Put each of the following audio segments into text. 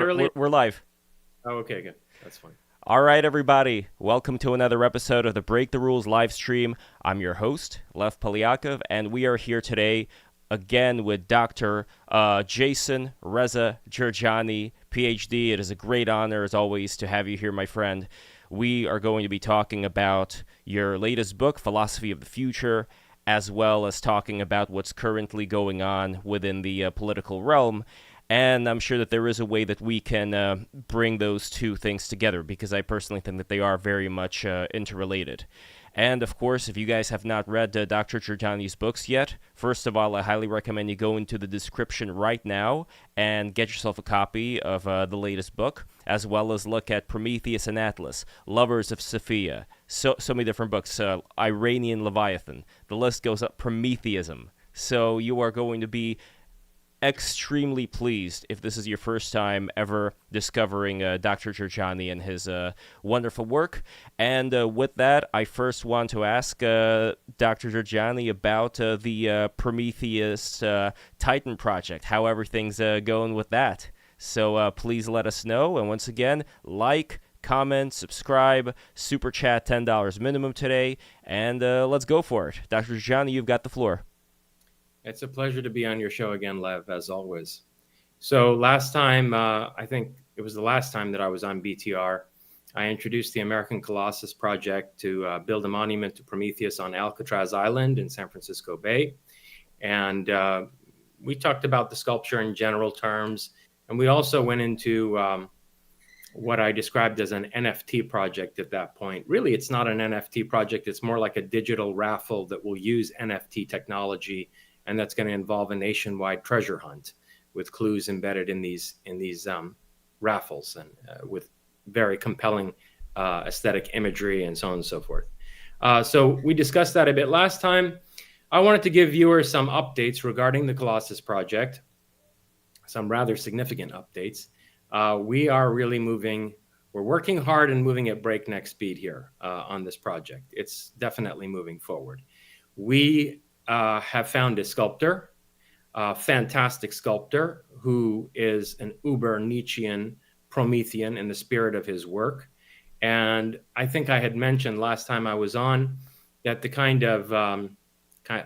Early. We're live. Oh, okay, good. That's fine. All right, everybody. Welcome to another episode of the Break the Rules live stream. I'm your host, Lev Polyakov, and we are here today again with Dr. Jason Reza Jorjani, Ph.D. It is a great honor, as always, to have you here, my friend. We are going to be talking about your latest book, Philosophy of the Future, as well as talking about what's currently going on within the political realm. And I'm sure that there is a way that we can bring those two things together because I personally think that they are very much interrelated. And of course, if you guys have not read Dr. Jorjani's books yet, first of all, I highly recommend you go into the description right now and get yourself a copy of the latest book, as well as look at Prometheus and Atlas, Lovers of Sophia, so many different books, Iranian Leviathan. The list goes up, Prometheism. So you are going to be extremely pleased if this is your first time ever discovering Dr. Jorjani and his wonderful work. And with that, I first want to ask Dr. Jorjani about the Prometheus Titan project, how everything's going with that. So please let us know. And once again, like, comment, subscribe, super chat, $10 minimum today. And let's go for it. Dr. Jorjani, you've got the floor. It's a pleasure to be on your show again, Lev, as always. So last time, I think it was the last time that I was on BTR, I introduced the American Colossus Project to build a monument to Prometheus on Alcatraz Island in San Francisco Bay. And we talked about the sculpture in general terms. And we also went into what I described as an NFT project at that point. Really, it's not an NFT project. It's more like a digital raffle that will use NFT technology, and that's going to involve a nationwide treasure hunt with clues embedded in these raffles and with very compelling aesthetic imagery and so on and so forth. So we discussed that a bit last time. I wanted to give viewers some updates regarding the Colossus project, some rather significant updates. We are really moving. We're working hard and moving at breakneck speed here on this project. It's definitely moving forward. We have found a sculptor, a fantastic sculptor who is an uber Nietzschean Promethean in the spirit of his work. And I think I had mentioned last time I was on that the kind of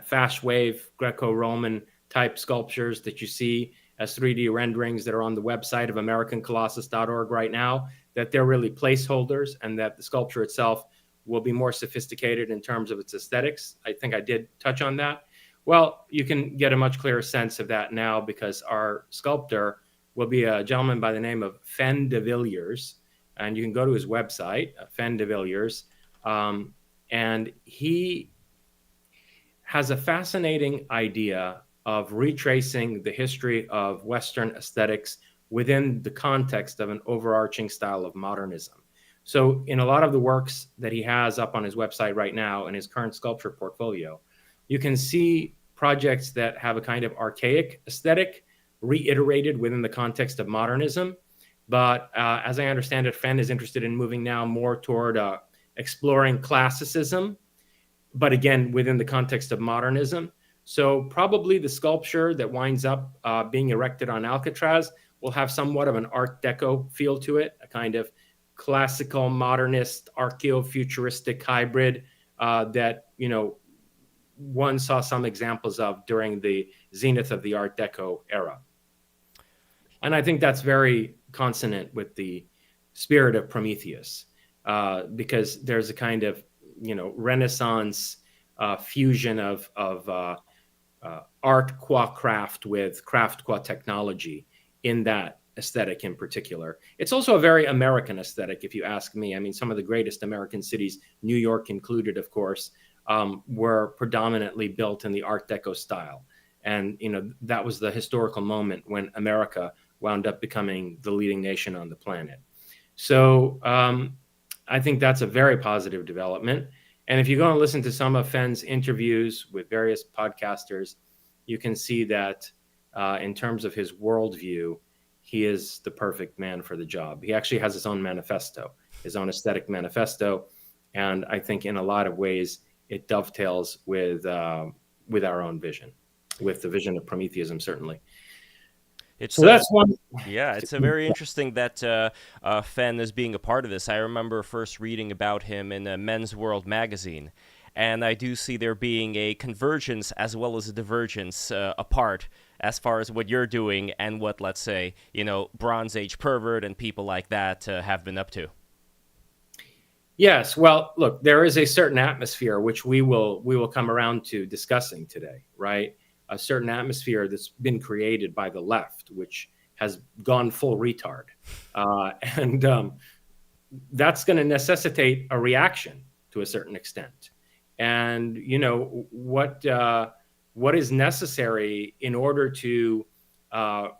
fast wave Greco-Roman type sculptures that you see as 3D renderings that are on the website of AmericanColossus.org right now, that they're really placeholders and that the sculpture itself will be more sophisticated in terms of its aesthetics. I think I did touch on that. Well, you can get a much clearer sense of that now because our sculptor will be a gentleman by the name of Fen de Villiers, and you can go to his website, Fen de Villiers, and he has a fascinating idea of retracing the history of Western aesthetics within the context of an overarching style of modernism. So in a lot of the works that he has up on his website right now in his current sculpture portfolio, you can see projects that have a kind of archaic aesthetic reiterated within the context of modernism. But as I understand it, Fen is interested in moving now more toward exploring classicism, but again, within the context of modernism. So probably the sculpture that winds up being erected on Alcatraz will have somewhat of an Art Deco feel to it, a kind of classical, modernist, archeo-futuristic hybrid that, one saw some examples of during the zenith of the Art Deco era. And I think that's very consonant with the spirit of Prometheus because there's a kind of, Renaissance fusion of art qua craft with craft qua technology in that aesthetic in particular. It's also a very American aesthetic, if you ask me. I mean, some of the greatest American cities, New York included, of course, were predominantly built in the Art Deco style. And, that was the historical moment when America wound up becoming the leading nation on the planet. So I think that's a very positive development. And if you go and listen to some of Fen's interviews with various podcasters, you can see that in terms of his worldview, he is the perfect man for the job. He actually has his own manifesto, his own aesthetic manifesto. And I think in a lot of ways, it dovetails with our own vision, with the vision of Prometheism, certainly. It's So that's one. Yeah, it's a very interesting that Fenn is being a part of this. I remember first reading about him in Men's World magazine, and I do see there being a convergence as well as a divergence apart as far as what you're doing and what, let's say, Bronze Age pervert and people like that have been up to. Yes, well, look, there is a certain atmosphere which we will come around to discussing today, right? A certain atmosphere that's been created by the left, which has gone full retard, and that's going to necessitate a reaction to a certain extent. And what is necessary in order to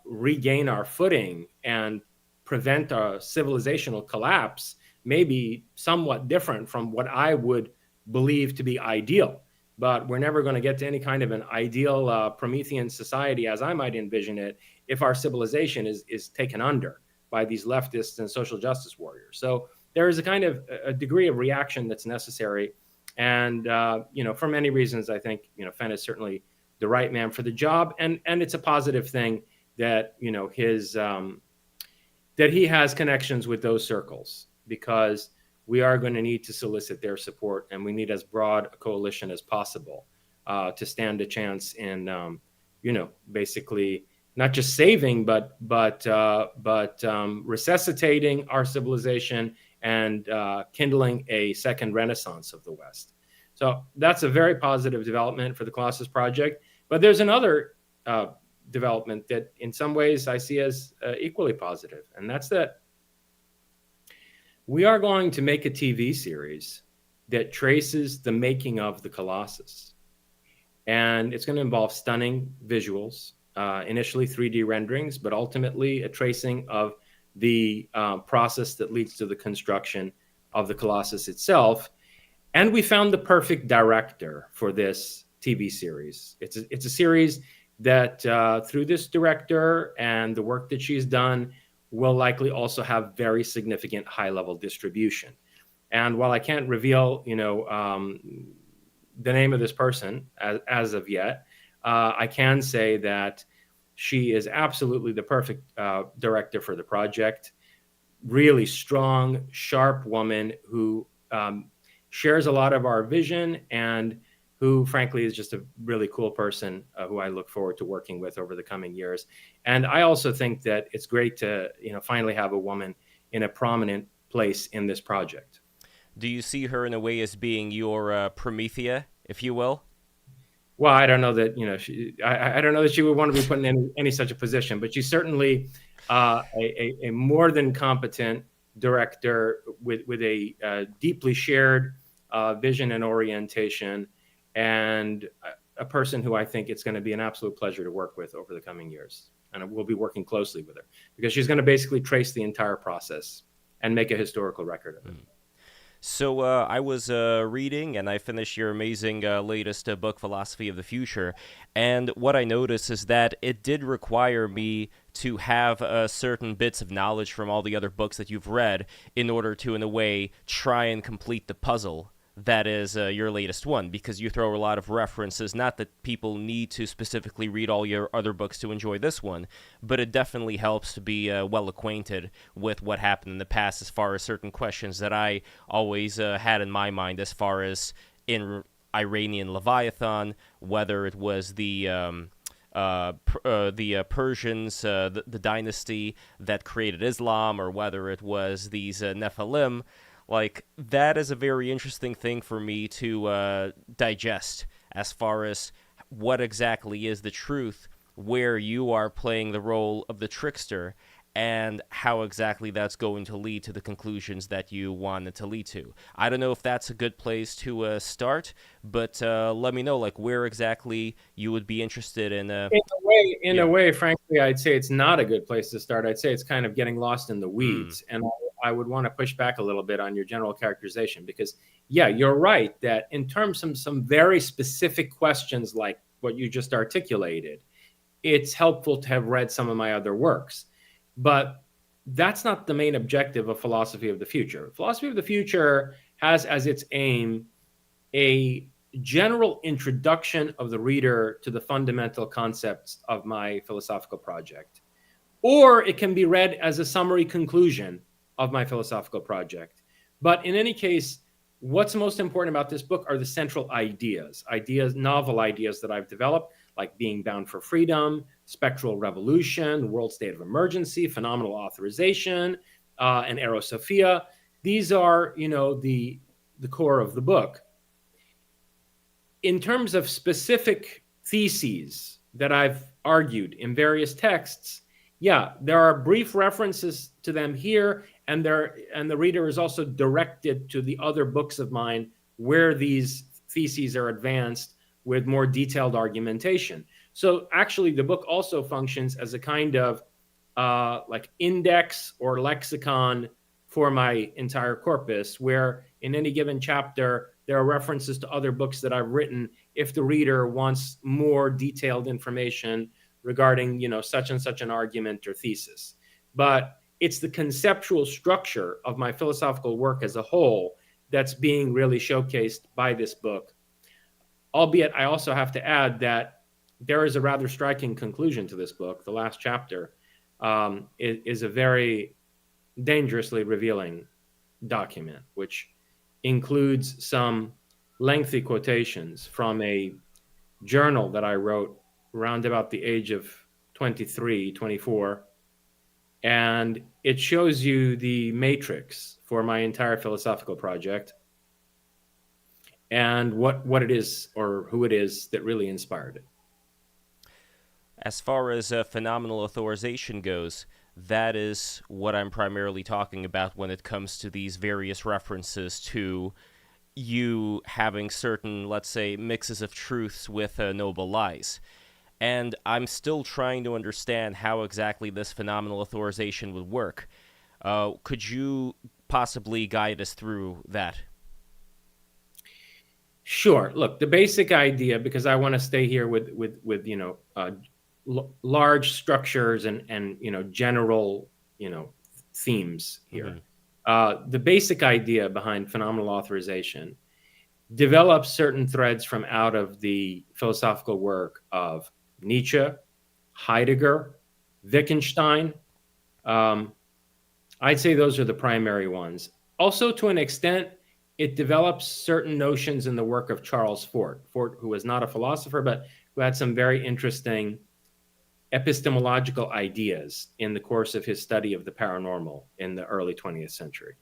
regain our footing and prevent a civilizational collapse may be somewhat different from what I would believe to be ideal. But we're never going to get to any kind of an ideal Promethean society, as I might envision it, if our civilization is taken under by these leftists and social justice warriors. So there is a kind of a degree of reaction that's necessary. And, for many reasons, I think, Fenn is certainly the right man for the job. And it's a positive thing that, that he has connections with those circles, because we are going to need to solicit their support, and we need as broad a coalition as possible to stand a chance in, basically not just saving, but resuscitating our civilization and kindling a second renaissance of the West. So that's a very positive development for the Colossus Project. But there's another development that in some ways I see as equally positive, and that's that we are going to make a TV series that traces the making of the Colossus. And it's going to involve stunning visuals, initially 3D renderings, but ultimately a tracing of the process that leads to the construction of the Colossus itself. And we found the perfect director for this TV series. It's a series that through this director and the work that she's done will likely also have very significant high-level distribution. And while I can't reveal, the name of this person as of yet, I can say that she is absolutely the perfect director for the project. Really strong, sharp woman who shares a lot of our vision and who, frankly, is just a really cool person who I look forward to working with over the coming years. And I also think that it's great to, finally have a woman in a prominent place in this project. Do you see her in a way as being your Promethea, if you will? Well, I don't know that, I don't know that she would want to be put in any such a position, but she's certainly a more than competent director with a deeply shared vision and orientation, and a person who I think it's going to be an absolute pleasure to work with over the coming years. And we'll be working closely with her because she's going to basically trace the entire process and make a historical record of it. So I was reading, and I finished your amazing latest book, Philosophy of the Future, and what I noticed is that it did require me to have certain bits of knowledge from all the other books that you've read in order to, in a way, try and complete the puzzle that is your latest one, because you throw a lot of references. Not that people need to specifically read all your other books to enjoy this one, but it definitely helps to be well acquainted with what happened in the past as far as certain questions that I always had in my mind, as far as in Iranian Leviathan, whether it was the Persians, the dynasty that created Islam, or whether it was these Nephilim. Like, that is a very interesting thing for me to digest, as far as what exactly is the truth, where you are playing the role of the trickster, and how exactly that's going to lead to the conclusions that you want it to lead to. I don't know if that's a good place to start, but let me know, like, where exactly you would be interested in. In a way, frankly, I'd say it's not a good place to start. I'd say it's kind of getting lost in the weeds. And I would want to push back a little bit on your general characterization, because, yeah, you're right that in terms of some very specific questions like what you just articulated, it's helpful to have read some of my other works. But that's not the main objective of Philosophy of the Future. Philosophy of the Future has as its aim a general introduction of the reader to the fundamental concepts of my philosophical project. or it can be read as a summary conclusion of my philosophical project. But in any case, what's most important about this book are the central ideas, novel ideas that I've developed, like being bound for freedom, spectral revolution, the world state of emergency, phenomenal authorization, and Erosophia. These are, the core of the book. In terms of specific theses that I've argued in various texts, yeah, there are brief references to them here, and the reader is also directed to the other books of mine where these theses are advanced with more detailed argumentation. So actually, the book also functions as a kind of like index or lexicon for my entire corpus, where in any given chapter, there are references to other books that I've written if the reader wants more detailed information regarding, such and such an argument or thesis. But it's the conceptual structure of my philosophical work as a whole that's being really showcased by this book. Albeit, I also have to add that there is a rather striking conclusion to this book. The last chapter is a very dangerously revealing document, which includes some lengthy quotations from a journal that I wrote around about the age of 23, 24. And it shows you the matrix for my entire philosophical project and what it is or who it is that really inspired it. As far as phenomenal authorization goes, that is what I'm primarily talking about when it comes to these various references to you having certain, let's say, mixes of truths with noble lies. And I'm still trying to understand how exactly this phenomenal authorization would work. Could you possibly guide us through that? Sure. Look, the basic idea, because I want to stay here with large structures and general themes here. Mm-hmm. The basic idea behind phenomenal authorization develops certain threads from out of the philosophical work of Nietzsche, Heidegger, Wittgenstein. I'd say those are the primary ones. Also, to an extent, it develops certain notions in the work of Charles Fort, who was not a philosopher, but who had some very interesting epistemological ideas in the course of his study of the paranormal in the early 20th century.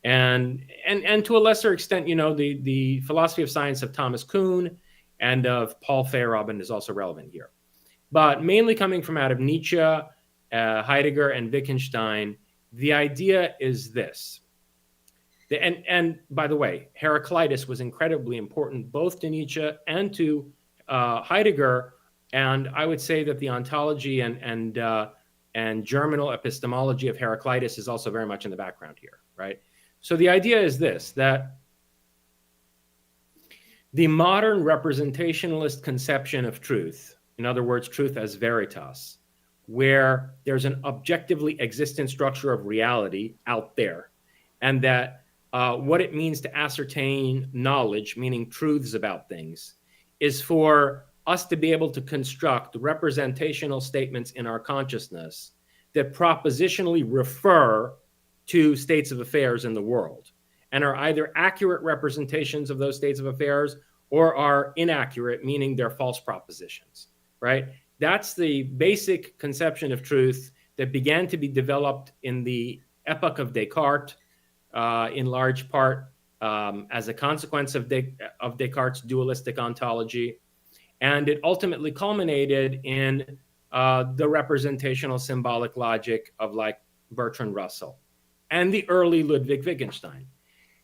And to a lesser extent, the philosophy of science of Thomas Kuhn and of Paul Feyerabend is also relevant here. But mainly coming from out of Nietzsche, Heidegger, and Wittgenstein, the idea is this. And by the way, Heraclitus was incredibly important both to Nietzsche and to Heidegger. And I would say that the ontology and germinal epistemology of Heraclitus is also very much in the background here, right? So the idea is this, that the modern representationalist conception of truth, in other words, truth as veritas, where there's an objectively existent structure of reality out there, and that what it means to ascertain knowledge, meaning truths about things, is for us to be able to construct representational statements in our consciousness that propositionally refer to states of affairs in the world and are either accurate representations of those states of affairs or are inaccurate, meaning they're false propositions, right? That's the basic conception of truth that began to be developed in the epoch of Descartes, in large part as a consequence of Descartes' dualistic ontology. And it ultimately culminated in the representational symbolic logic of like Bertrand Russell and the early Ludwig Wittgenstein.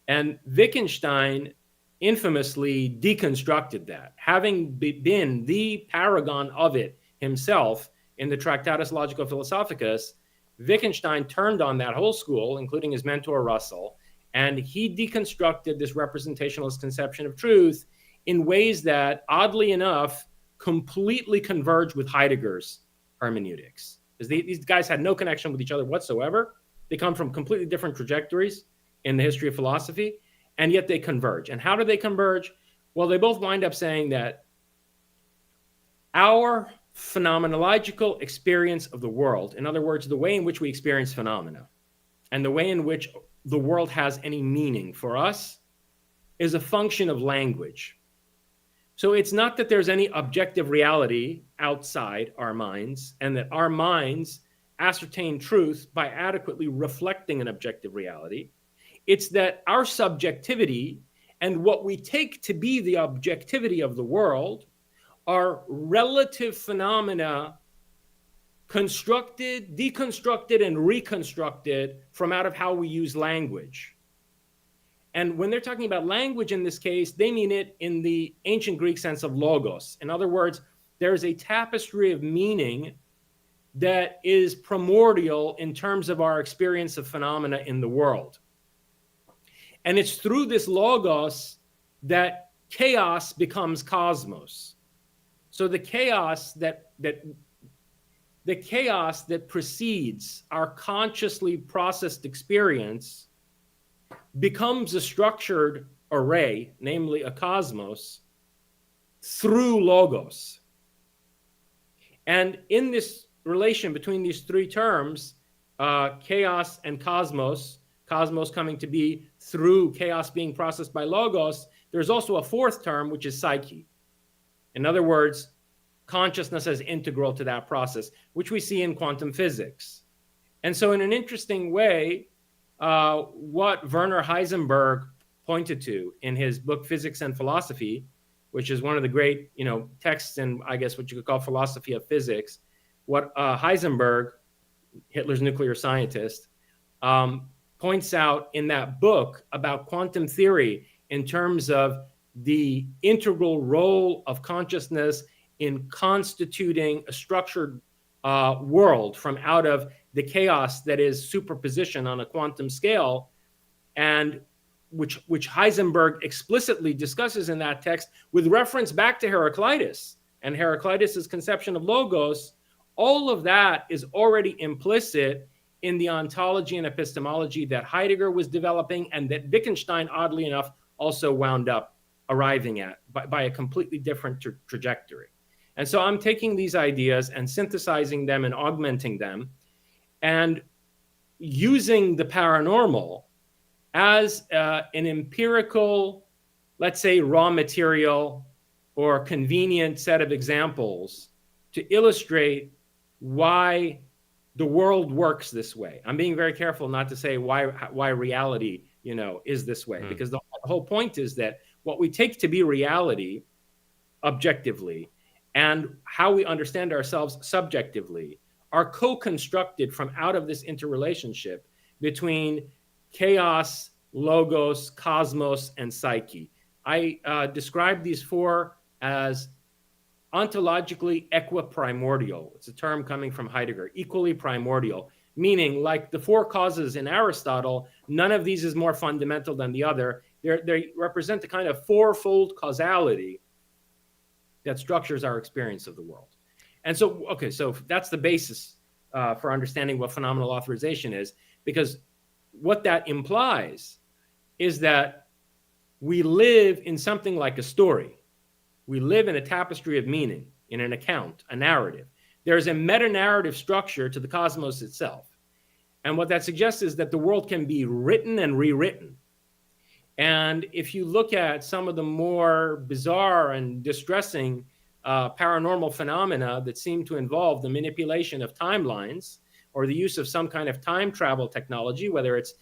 And Wittgenstein infamously deconstructed that, having been the paragon of it himself in the Tractatus Logico Philosophicus. Wittgenstein turned on that whole school, including his mentor Russell, and he deconstructed this representationalist conception of truth in ways that, oddly enough, completely converge with Heidegger's hermeneutics. Because these guys had no connection with each other whatsoever. They come from completely different trajectories in the history of philosophy, and yet they converge. And how do they converge? Well, they both wind up saying that our phenomenological experience of the world. In other words, the way in which we experience phenomena and the way in which the world has any meaning for us is a function of language. So it's not that there's any objective reality outside our minds and that our minds ascertain truth by adequately reflecting an objective reality. It's that our subjectivity and what we take to be the objectivity of the world are relative phenomena constructed, deconstructed, and reconstructed from out of how we use language. And when they're talking about language in this case, they mean it in the ancient Greek sense of logos. In other words, there's a tapestry of meaning that is primordial in terms of our experience of phenomena in the world. And it's through this logos that chaos becomes cosmos. So the chaos that precedes our consciously processed experience becomes a structured array, namely a cosmos, through logos. And in this relation between these three terms, chaos and cosmos, cosmos coming to be through chaos being processed by logos, there's also a fourth term, which is psyche. In other words, consciousness as integral to that process, which we see in quantum physics. And so in an interesting way, what Werner Heisenberg pointed to in his book, Physics and Philosophy, which is one of the great, texts in, I guess, what you could call philosophy of physics, what Heisenberg, Hitler's nuclear scientist, points out in that book about quantum theory in terms of the integral role of consciousness in constituting a structured world from out of the chaos that is superposition on a quantum scale, and which Heisenberg explicitly discusses in that text with reference back to Heraclitus and Heraclitus's conception of logos. All of that is already implicit in the ontology and epistemology that Heidegger was developing and that Wittgenstein, oddly enough, also wound up arriving at by a completely different trajectory. And so I'm taking these ideas and synthesizing them and augmenting them and using the paranormal as an empirical, let's say, raw material or convenient set of examples to illustrate why the world works this way. I'm being very careful not to say why reality, is this way, because the whole point is that what we take to be reality objectively and how we understand ourselves subjectively are co-constructed from out of this interrelationship between chaos, logos, cosmos, and psyche. I describe these four as ontologically equiprimordial. It's a term coming from Heidegger, equally primordial, meaning like the four causes in Aristotle, none of these is more fundamental than the other. They represent the kind of fourfold causality that structures our experience of the world. And so, so that's the basis for understanding what phenomenal authorization is, because what that implies is that we live in something like a story. We live in a tapestry of meaning, in an account, a narrative. There's a meta-narrative structure to the cosmos itself. And what that suggests is that the world can be written and rewritten. And if you look at some of the more bizarre and distressing paranormal phenomena that seem to involve the manipulation of timelines or the use of some kind of time travel technology, whether it's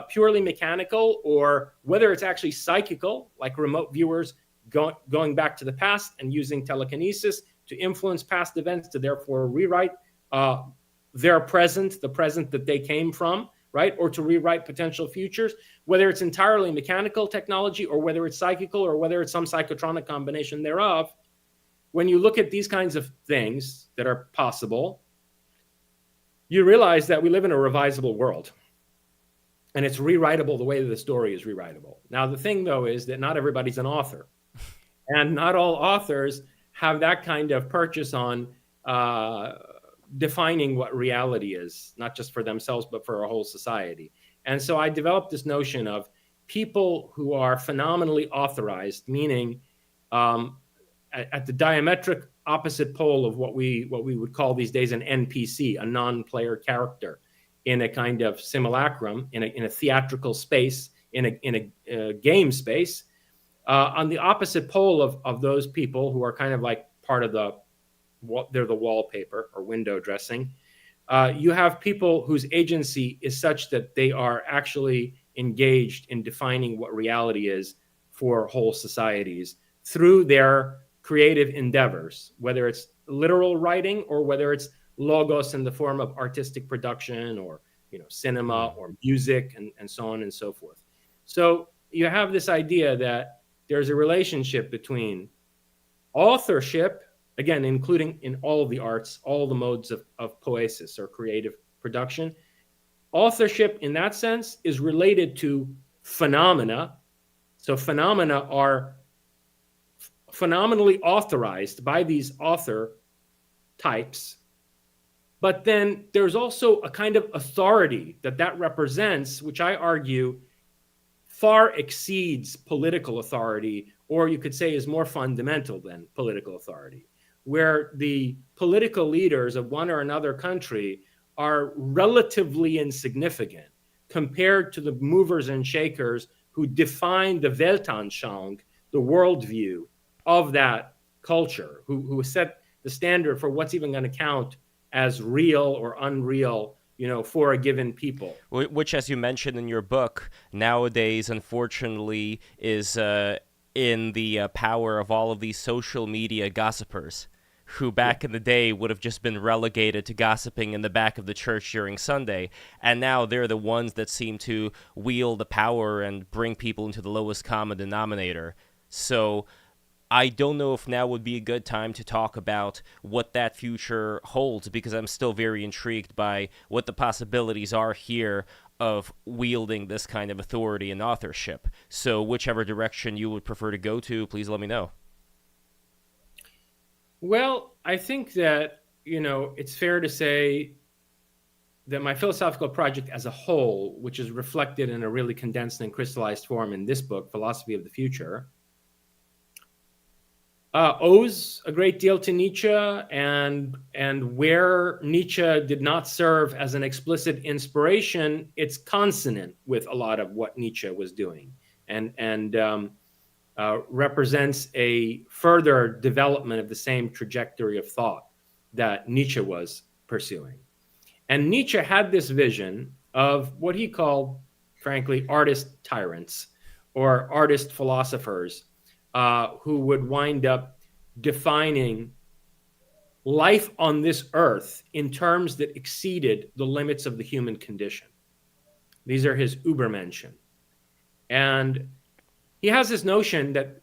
purely mechanical or whether it's actually psychical, like remote viewers going back to the past and using telekinesis to influence past events to therefore rewrite their present, the present that they came from, right? Or to rewrite potential futures, whether it's entirely mechanical technology or whether it's psychical or whether it's some psychotronic combination thereof. When you look at these kinds of things that are possible, you realize that we live in a revisable world. And it's rewritable the way that the story is rewritable. Now, the thing, though, is that not everybody's an author. And not all authors have that kind of purchase on defining what reality is, not just for themselves, but for a whole society. And so I developed this notion of people who are phenomenally authorized, meaning at the diametric opposite pole of what we would call these days an NPC, a non-player character, in a kind of simulacrum, in a theatrical space, in a game space. On the opposite pole of those people who are kind of like part of they're the wallpaper or window dressing. You have people whose agency is such that they are actually engaged in defining what reality is for whole societies through their creative endeavors, whether it's literal writing or whether it's logos in the form of artistic production or cinema or music and so on and so forth. So you have this idea that there's a relationship between authorship, again, including in all of the arts, all the modes of poesis or creative production. Authorship in that sense is related to phenomena. So phenomena are phenomenally authorized by these author types. But then there's also a kind of authority that represents, which I argue far exceeds political authority, or you could say is more fundamental than political authority, where the political leaders of one or another country are relatively insignificant compared to the movers and shakers who define the Weltanschauung, the worldview of that culture, who set the standard for what's even going to count as real or unreal, for a given people. Which, as you mentioned in your book, nowadays, unfortunately, is in the power of all of these social media gossipers, who back in the day would have just been relegated to gossiping in the back of the church during Sunday, and now they're the ones that seem to wield the power and bring people into the lowest common denominator. So I don't know if now would be a good time to talk about what that future holds, because I'm still very intrigued by what the possibilities are here of wielding this kind of authority and authorship. So whichever direction you would prefer to go to, please let me know. Well, I think that, it's fair to say that my philosophical project as a whole, which is reflected in a really condensed and crystallized form in this book, Philosophy of the Future, owes a great deal to Nietzsche, and where Nietzsche did not serve as an explicit inspiration, it's consonant with a lot of what Nietzsche was doing, and represents a further development of the same trajectory of thought that Nietzsche was pursuing. And Nietzsche had this vision of what he called, frankly, artist tyrants or artist philosophers, who would wind up defining life on this earth in terms that exceeded the limits of the human condition. These are his Übermenschen. And he has this notion that,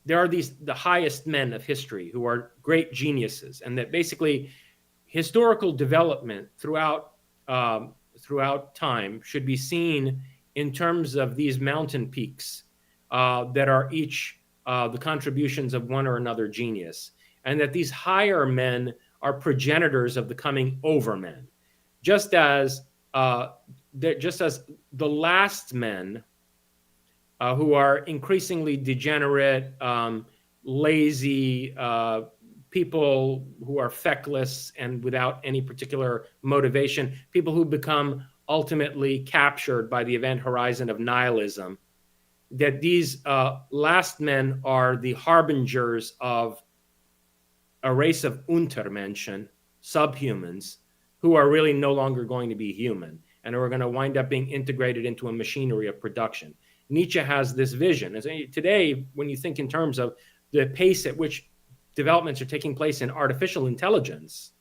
there are the highest men of history who are great geniuses, and that basically historical development throughout time should be seen in terms of these mountain peaks that are each the contributions of one or another genius, and that these higher men are progenitors of the coming overmen, just as the last men who are increasingly degenerate, lazy, people who are feckless and without any particular motivation, people who become ultimately captured by the event horizon of nihilism, that these last men are the harbingers of a race of Untermenschen, subhumans, who are really no longer going to be human and are going to wind up being integrated into a machinery of production. Nietzsche has this vision. Today, when you think in terms of the pace at which developments are taking place in artificial intelligence,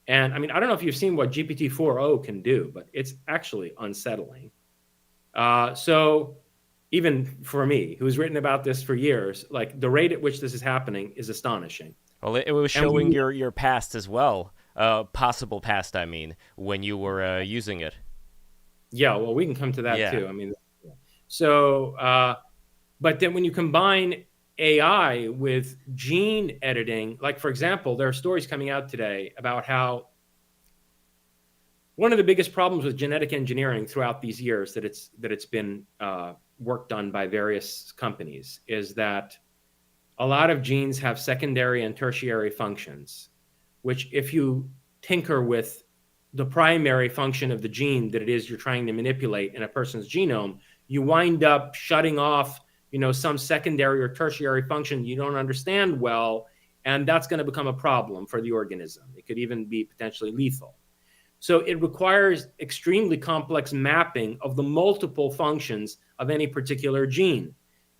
and I don't know if you've seen what GPT-4o can do, but it's actually unsettling. So even for me, who's written about this for years, like the rate at which this is happening is astonishing. Well, it was showing your past as well, possible past, when you were using it. Yeah, well, we can come to that too. So, but then when you combine AI with gene editing, like for example, there are stories coming out today about how one of the biggest problems with genetic engineering throughout these years that it's been worked on by various companies is that a lot of genes have secondary and tertiary functions, which if you tinker with the primary function of the gene that it is you're trying to manipulate in a person's genome, you wind up shutting off, some secondary or tertiary function you don't understand well, and that's going to become a problem for the organism. It could even be potentially lethal. So it requires extremely complex mapping of the multiple functions of any particular gene.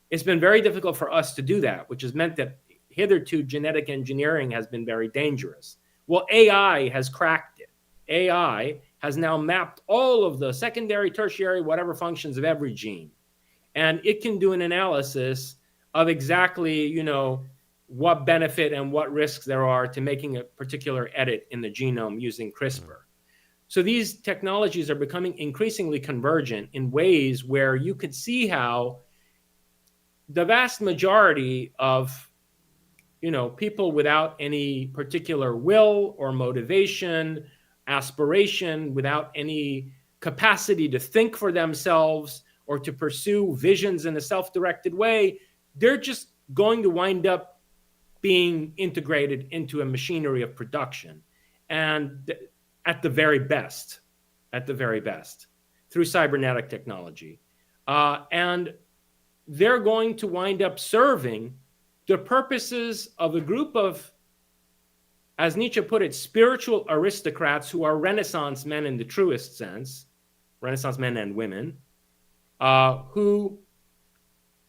It's been very difficult for us to do that, which has meant that hitherto genetic engineering has been very dangerous. Well, AI has cracked it. AI has now mapped all of the secondary, tertiary, whatever functions of every gene. And it can do an analysis of exactly, what benefit and what risks there are to making a particular edit in the genome using CRISPR. So these technologies are becoming increasingly convergent in ways where you could see how the vast majority of people without any particular will or motivation, aspiration, without any capacity to think for themselves or to pursue visions in a self-directed way, they're just going to wind up being integrated into a machinery of production. And at the very best, through cybernetic technology. And they're going to wind up serving the purposes of a group of, as Nietzsche put it, spiritual aristocrats who are Renaissance men in the truest sense, Renaissance men and women, who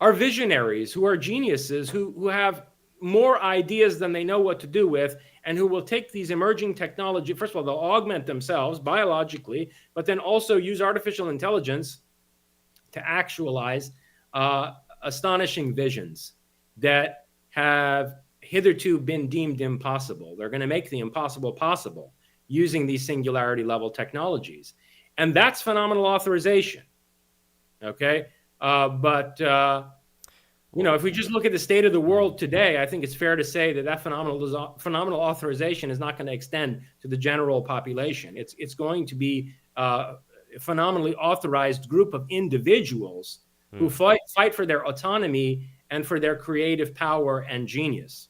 are visionaries, who are geniuses, who have more ideas than they know what to do with, and who will take these emerging technology. First of all, they'll augment themselves biologically, but then also use artificial intelligence to actualize astonishing visions that have hitherto been deemed impossible. They're going to make the impossible possible using these singularity level technologies. And that's phenomenal authorization. Okay. If we just look at the state of the world today, I think it's fair to say that phenomenal authorization is not going to extend to the general population. It's going to be a phenomenally authorized group of individuals who fight for their autonomy and for their creative power and genius.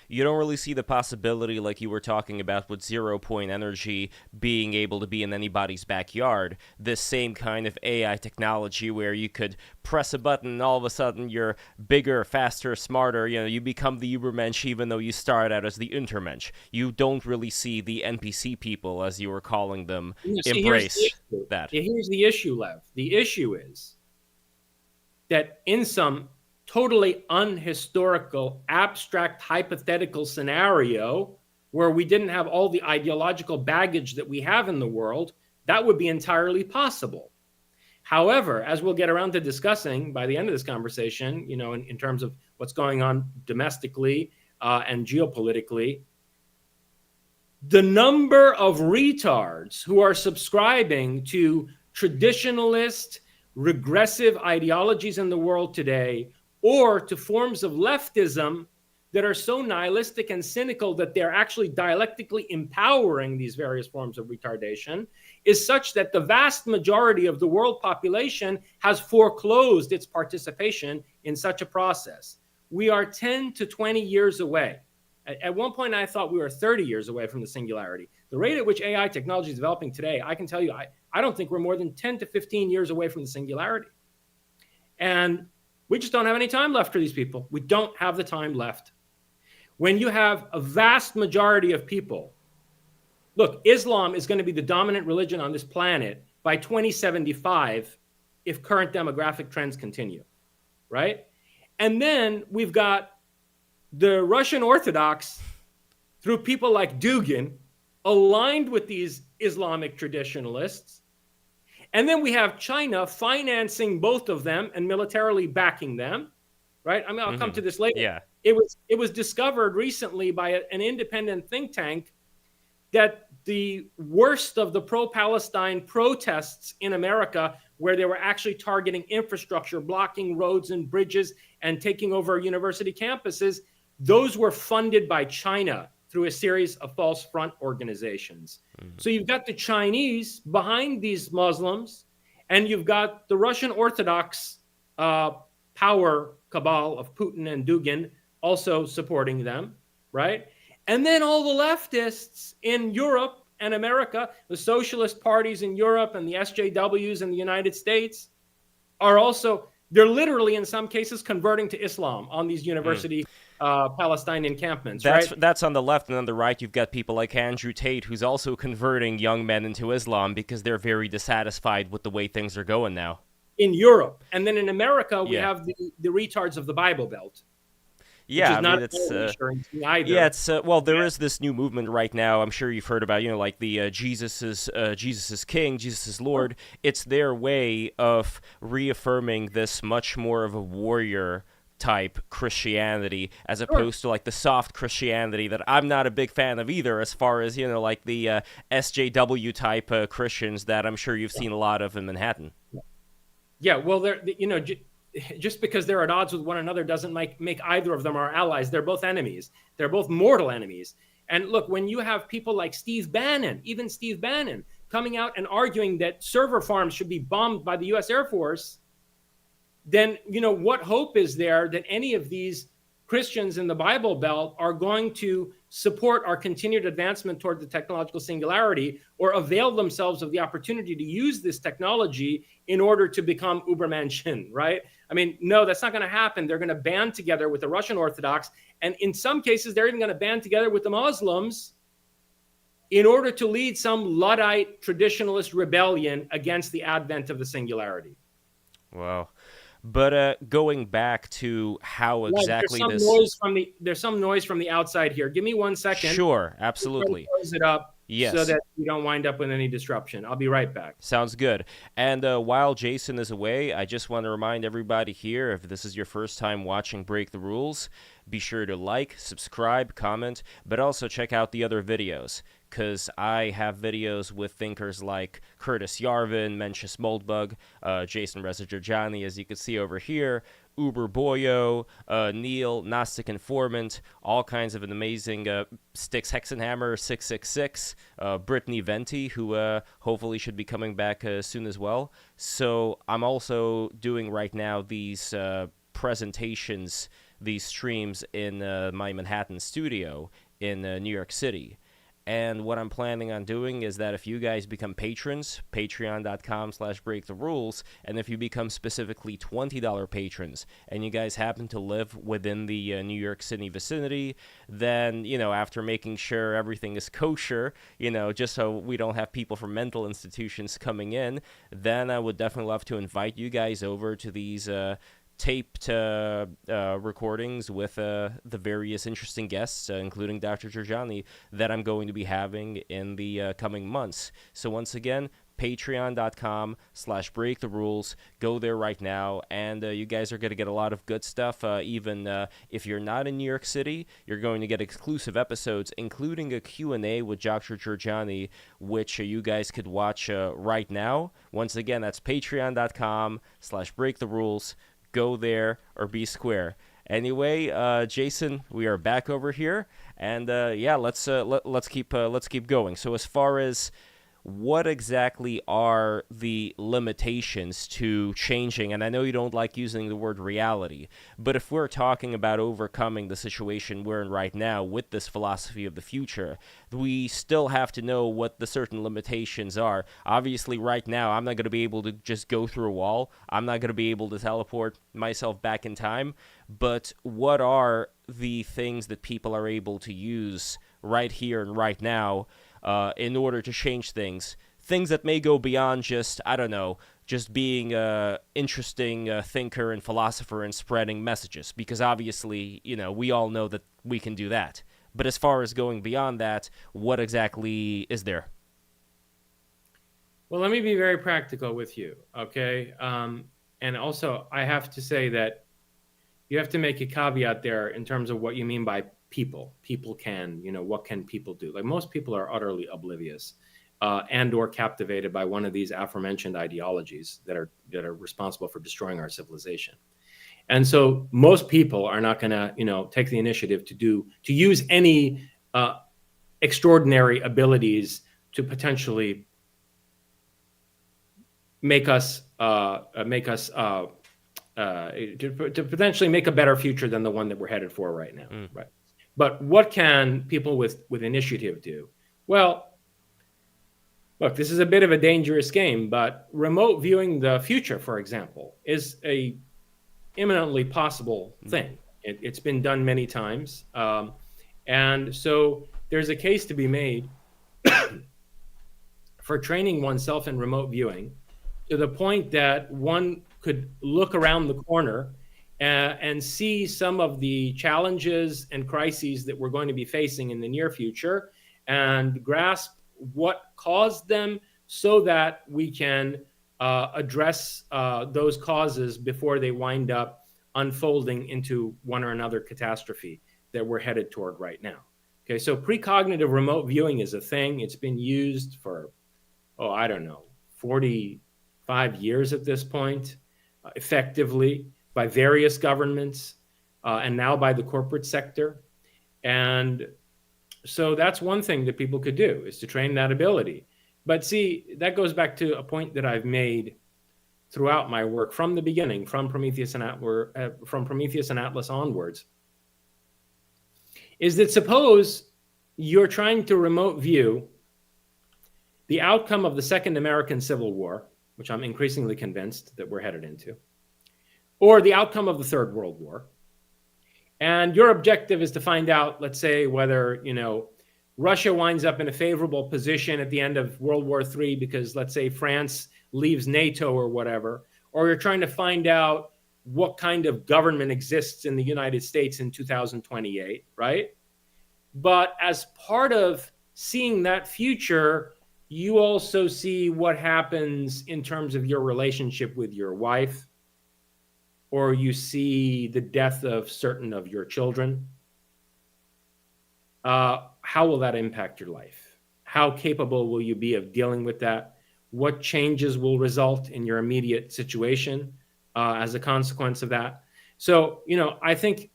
You don't really see the possibility, like you were talking about with 0-point energy being able to be in anybody's backyard. This same kind of AI technology where you could press a button and all of a sudden you're bigger, faster, smarter. You become the Übermensch even though you start out as the Untermensch. You don't really see the NPC people, as you were calling them, embrace that. Here's the issue, Lev. The issue is that in some totally unhistorical, abstract, hypothetical scenario where we didn't have all the ideological baggage that we have in the world, that would be entirely possible. However, as we'll get around to discussing by the end of this conversation, in terms of what's going on domestically and geopolitically, the number of retards who are subscribing to traditionalist, regressive ideologies in the world today, or to forms of leftism that are so nihilistic and cynical that they're actually dialectically empowering these various forms of retardation, is such that the vast majority of the world population has foreclosed its participation in such a process. We are 10 to 20 years away. At one point, I thought we were 30 years away from the singularity. The rate at which AI technology is developing today, I can tell you, I don't think we're more than 10 to 15 years away from the singularity. And we just don't have any time left for these people. We don't have the time left. When you have a vast majority of people, look, Islam is going to be the dominant religion on this planet by 2075 if current demographic trends continue, right? And then we've got the Russian Orthodox, through people like Dugin, aligned with these Islamic traditionalists. And then we have China financing both of them and militarily backing them, right? I mean, I'll come to this later. Yeah. It was discovered recently by an independent think tank that the worst of the pro-Palestine protests in America, where they were actually targeting infrastructure, blocking roads and bridges and taking over university campuses, those were funded by China through a series of false front organizations. So you've got the Chinese behind these Muslims, and you've got the Russian Orthodox power cabal of Putin and Dugin also supporting them, right? And then all the leftists in Europe and America, the socialist parties in Europe and the SJWs in the United States are also, they're literally in some cases converting to Islam on these university Palestine encampments, right? That's on the left, and on the right, you've got people like Andrew Tate, who's also converting young men into Islam because they're very dissatisfied with the way things are going now. In Europe. And then in America, we Yeah. have the retards of the Bible Belt. Yeah, Which is I not mean, it's reassuring to me either. yeah, it's well, there is this new movement right now. I'm sure you've heard about, like the Jesus is King, Jesus is Lord. It's their way of reaffirming this much more of a warrior type Christianity as opposed to like the soft Christianity that I'm not a big fan of either, as far as like the SJW type Christians that I'm sure you've seen a lot of in Manhattan. Yeah, well, they're just because they're at odds with one another doesn't make either of them our allies. They're both enemies. They're both mortal enemies. And look, when you have people like Steve Bannon, even Steve Bannon, coming out and arguing that server farms should be bombed by the U.S. Air Force, then what hope is there that any of these Christians in the Bible Belt are going to support our continued advancement toward the technological singularity or avail themselves of the opportunity to use this technology in order to become Übermenschen, right? I mean, no, that's not going to happen. They're going to band together with the Russian Orthodox, and in some cases, they're even going to band together with the Muslims in order to lead some Luddite traditionalist rebellion against the advent of the singularity. Wow. But going back to how exactly there's some noise from the outside here. Give me 1 second. Sure, absolutely. Close it up. Yes. So that you don't wind up with any disruption. I'll be right back. Sounds good. And while Jason is away, I just want to remind everybody here, if this is your first time watching Break the Rules, be sure to like, subscribe, comment, but also check out the other videos, because I have videos with thinkers like Curtis Yarvin, Mencius Moldbug, Jason Reza Jorjani, as you can see over here, Uber Boyo, Neil, Gnostic Informant, all kinds of an amazing Styx Hexenhammer 666, Brittany Venti, who hopefully should be coming back soon as well. So I'm also doing right now these presentations, these streams in my Manhattan studio in New York City. And what I'm planning on doing is that if you guys become patrons, patreon.com/breaktherules, and if you become specifically $20 patrons, and you guys happen to live within the New York City vicinity, then, after making sure everything is kosher, just so we don't have people from mental institutions coming in, then I would definitely love to invite you guys over to these taped recordings with the various interesting guests, including Dr. Jorjani, that I'm going to be having in the coming months. So once again, patreon.com/breaktherules. Go there right now, and you guys are going to get a lot of good stuff. Even if you're not in New York City, you're going to get exclusive episodes, including a Q&A with Dr. Jorjani, which you guys could watch right now. Once again, that's patreon.com/breaktherules. Go there or be square. Anyway, Jason, we are back over here, and let's keep going. So as far as what exactly are the limitations to changing, and I know you don't like using the word reality, but if we're talking about overcoming the situation we're in right now with this philosophy of the future, we still have to know what the certain limitations are. Obviously, right now, I'm not going to be able to just go through a wall. I'm not going to be able to teleport myself back in time, but what are the things that people are able to use right here and right now in order to change things that may go beyond just, I don't know, just being an interesting thinker and philosopher and spreading messages, because obviously, we all know that we can do that. But as far as going beyond that, what exactly is there? Well, let me be very practical with you, okay? And also, I have to say that you have to make a caveat there in terms of what you mean by people. People can, what can people do? Like, most people are utterly oblivious and or captivated by one of these aforementioned ideologies that are responsible for destroying our civilization. And so most people are not going to, take the initiative to use any extraordinary abilities to potentially make us to potentially make a better future than the one that we're headed for right now. Right. But what can people with initiative do? Well, look, this is a bit of a dangerous game, but remote viewing the future, for example, is a imminently possible thing. It's been done many times. And so there's a case to be made for training oneself in remote viewing to the point that one could look around the corner and see some of the challenges and crises that we're going to be facing in the near future and grasp what caused them so that we can address those causes before they wind up unfolding into one or another catastrophe that we're headed toward right now. Okay, so precognitive remote viewing is a thing. It's been used for, I don't know, 45 years at this point, effectively by various governments and now by the corporate sector. And so that's one thing that people could do, is to train that ability. But see, that goes back to a point that I've made throughout my work from the beginning, from Prometheus and Atlas onwards, is that suppose you're trying to remote view the outcome of the Second American Civil War, which I'm increasingly convinced that we're headed into, or the outcome of the Third World War. And your objective is to find out, let's say, whether, Russia winds up in a favorable position at the end of World War III because, let's say, France leaves NATO or whatever, or you're trying to find out what kind of government exists in the United States in 2028, right? But as part of seeing that future, you also see what happens in terms of your relationship with your wife, or you see the death of certain of your children. How will that impact your life? How capable will you be of dealing with that? What changes will result in your immediate situation as a consequence of that? So, I think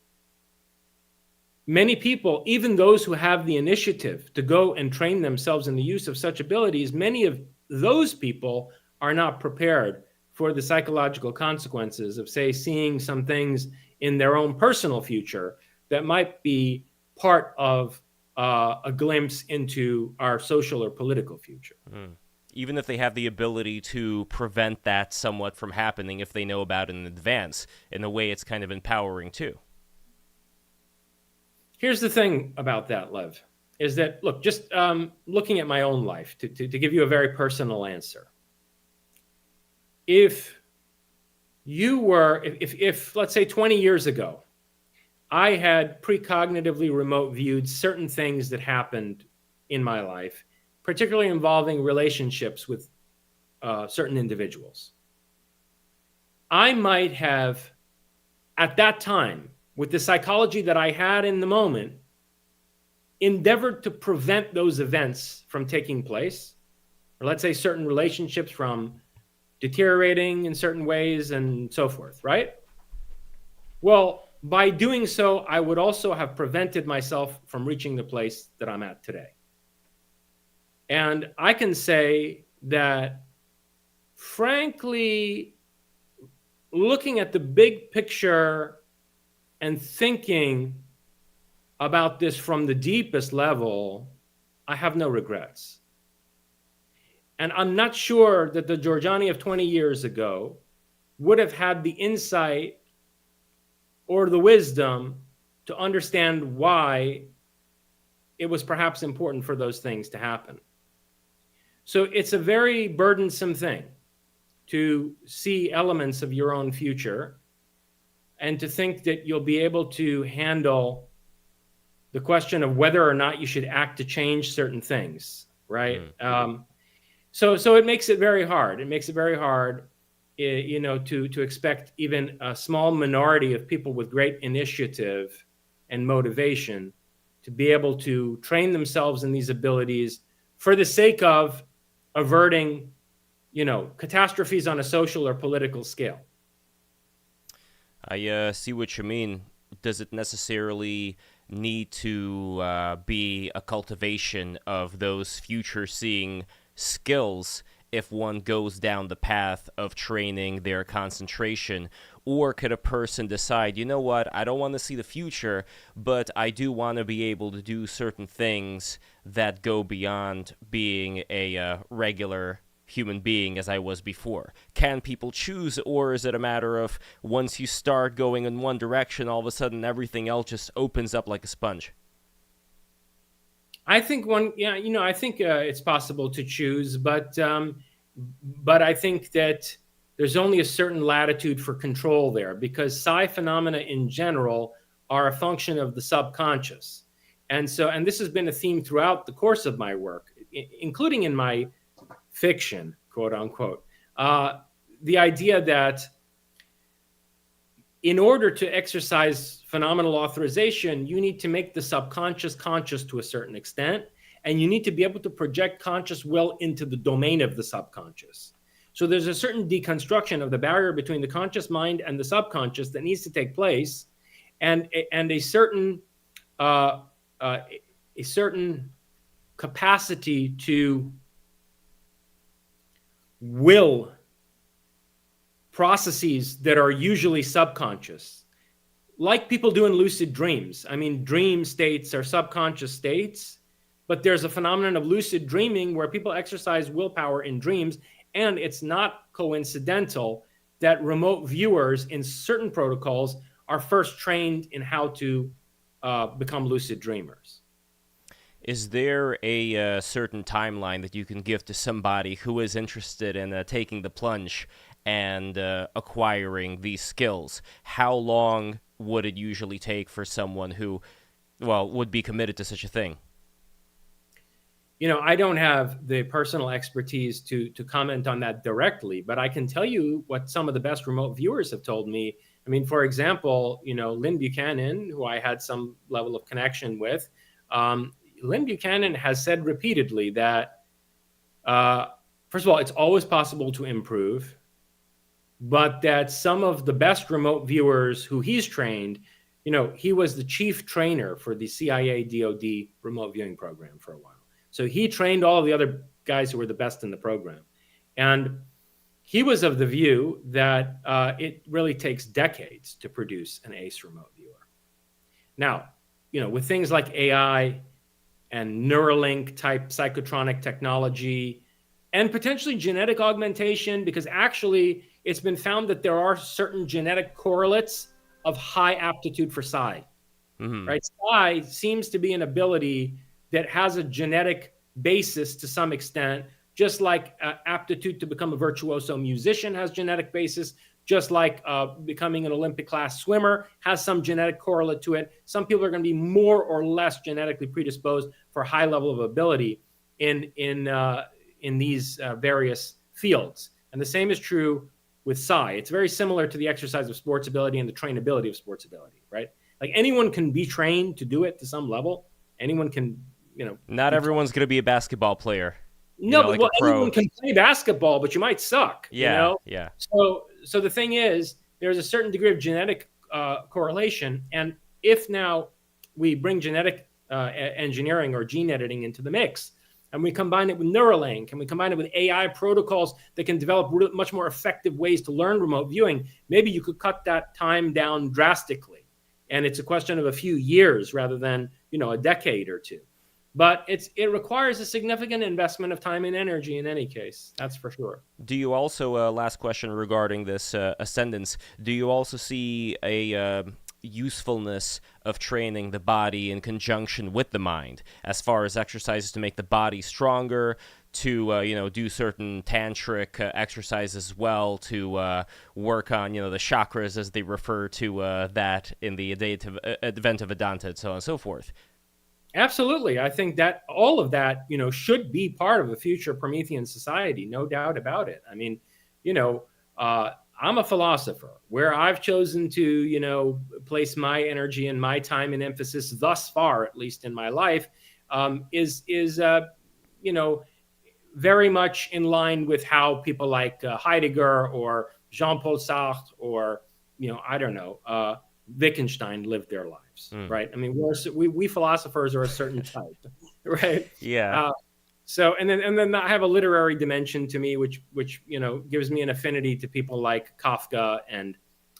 many people, even those who have the initiative to go and train themselves in the use of such abilities, many of those people are not prepared for the psychological consequences of, say, seeing some things in their own personal future that might be part of a glimpse into our social or political future. Even if they have the ability to prevent that somewhat from happening, if they know about it in advance, in a way it's kind of empowering too. Here's the thing about that, Lev, is that, look, just looking at my own life, to give you a very personal answer. If let's say 20 years ago, I had precognitively remote viewed certain things that happened in my life, particularly involving relationships with certain individuals, I might have, at that time, with the psychology that I had in the moment, endeavored to prevent those events from taking place, or let's say certain relationships from deteriorating in certain ways and so forth, right? Well, by doing so, I would also have prevented myself from reaching the place that I'm at today. And I can say that, frankly, looking at the big picture and thinking about this from the deepest level, I have no regrets. And I'm not sure that the Jorjani of 20 years ago would have had the insight or the wisdom to understand why it was perhaps important for those things to happen. So it's a very burdensome thing to see elements of your own future and to think that you'll be able to handle the question of whether or not you should act to change certain things, right? So it makes it very hard. It makes it very hard, to expect even a small minority of people with great initiative and motivation to be able to train themselves in these abilities for the sake of averting, catastrophes on a social or political scale. I see what you mean. Does it necessarily need to be a cultivation of those future-seeing skills if one goes down the path of training their concentration? Or could a person decide, you know what, I don't want to see the future, but I do want to be able to do certain things that go beyond being a regular human being as I was before? Can people choose, or is it a matter of once you start going in one direction, all of a sudden everything else just opens up like a sponge? I think I think it's possible to choose, but I think that there's only a certain latitude for control there, because psi phenomena in general are a function of the subconscious. And this has been a theme throughout the course of my work, including in my fiction, quote unquote. The idea that in order to exercise phenomenal authorization, you need to make the subconscious conscious to a certain extent, and you need to be able to project conscious will into the domain of the subconscious. So there's a certain deconstruction of the barrier between the conscious mind and the subconscious that needs to take place, and a certain capacity to will processes that are usually subconscious, like people do in lucid dreams. I mean, dream states are subconscious states, but there's a phenomenon of lucid dreaming where people exercise willpower in dreams, and it's not coincidental that remote viewers in certain protocols are first trained in how to become lucid dreamers. Is there a certain timeline that you can give to somebody who is interested in taking the plunge and acquiring these skills? How long would it usually take for someone who, would be committed to such a thing? I don't have the personal expertise to comment on that directly, but I can tell you what some of the best remote viewers have told me. I mean, for example, Lynn Buchanan, who I had some level of connection with, Lynn Buchanan has said repeatedly that, first of all, it's always possible to improve, but that some of the best remote viewers who he's trained, he was the chief trainer for the CIA DoD remote viewing program for a while. So he trained all of the other guys who were the best in the program. And he was of the view that it really takes decades to produce an ace remote viewer. Now, with things like AI and Neuralink type psychotronic technology and potentially genetic augmentation, because actually it's been found that there are certain genetic correlates of high aptitude for psi. Mm-hmm. Right? Psi seems to be an ability that has a genetic basis to some extent, just like aptitude to become a virtuoso musician has genetic basis, just like becoming an Olympic class swimmer has some genetic correlate to it. Some people are going to be more or less genetically predisposed for high level of ability in these various fields. And the same is true with psi. It's very similar to the exercise of sports ability and the trainability of sports ability, right? Like anyone can be trained to do it to some level. Anyone can, Not everyone's going to be a basketball player. No, but anyone can play basketball, but you might suck. Yeah, yeah. So the thing is, there's a certain degree of genetic correlation, and if now we bring genetic engineering or gene editing into the mix, and we combine it with Neuralink, and we combine it with AI protocols that can develop much more effective ways to learn remote viewing, maybe you could cut that time down drastically, and it's a question of a few years rather than a decade or two. But it requires a significant investment of time and energy in any case. That's for sure. Do you also, last question regarding this ascendance, do you also see a usefulness of training the body in conjunction with the mind, as far as exercises to make the body stronger, to do certain tantric exercises as well, to work on the chakras as they refer to that in the Advent of Vedanta, and so on and so forth? Absolutely. I think that all of that, should be part of a future Promethean society, no doubt about it. I mean, I'm a philosopher. Where I've chosen to, place my energy and my time and emphasis thus far, at least in my life, is very much in line with how people like Heidegger or Jean-Paul Sartre or, I don't know, Wittgenstein lived their lives, right? I mean, we philosophers are a certain type, right? Yeah. So and then I have a literary dimension to me, which gives me an affinity to people like Kafka and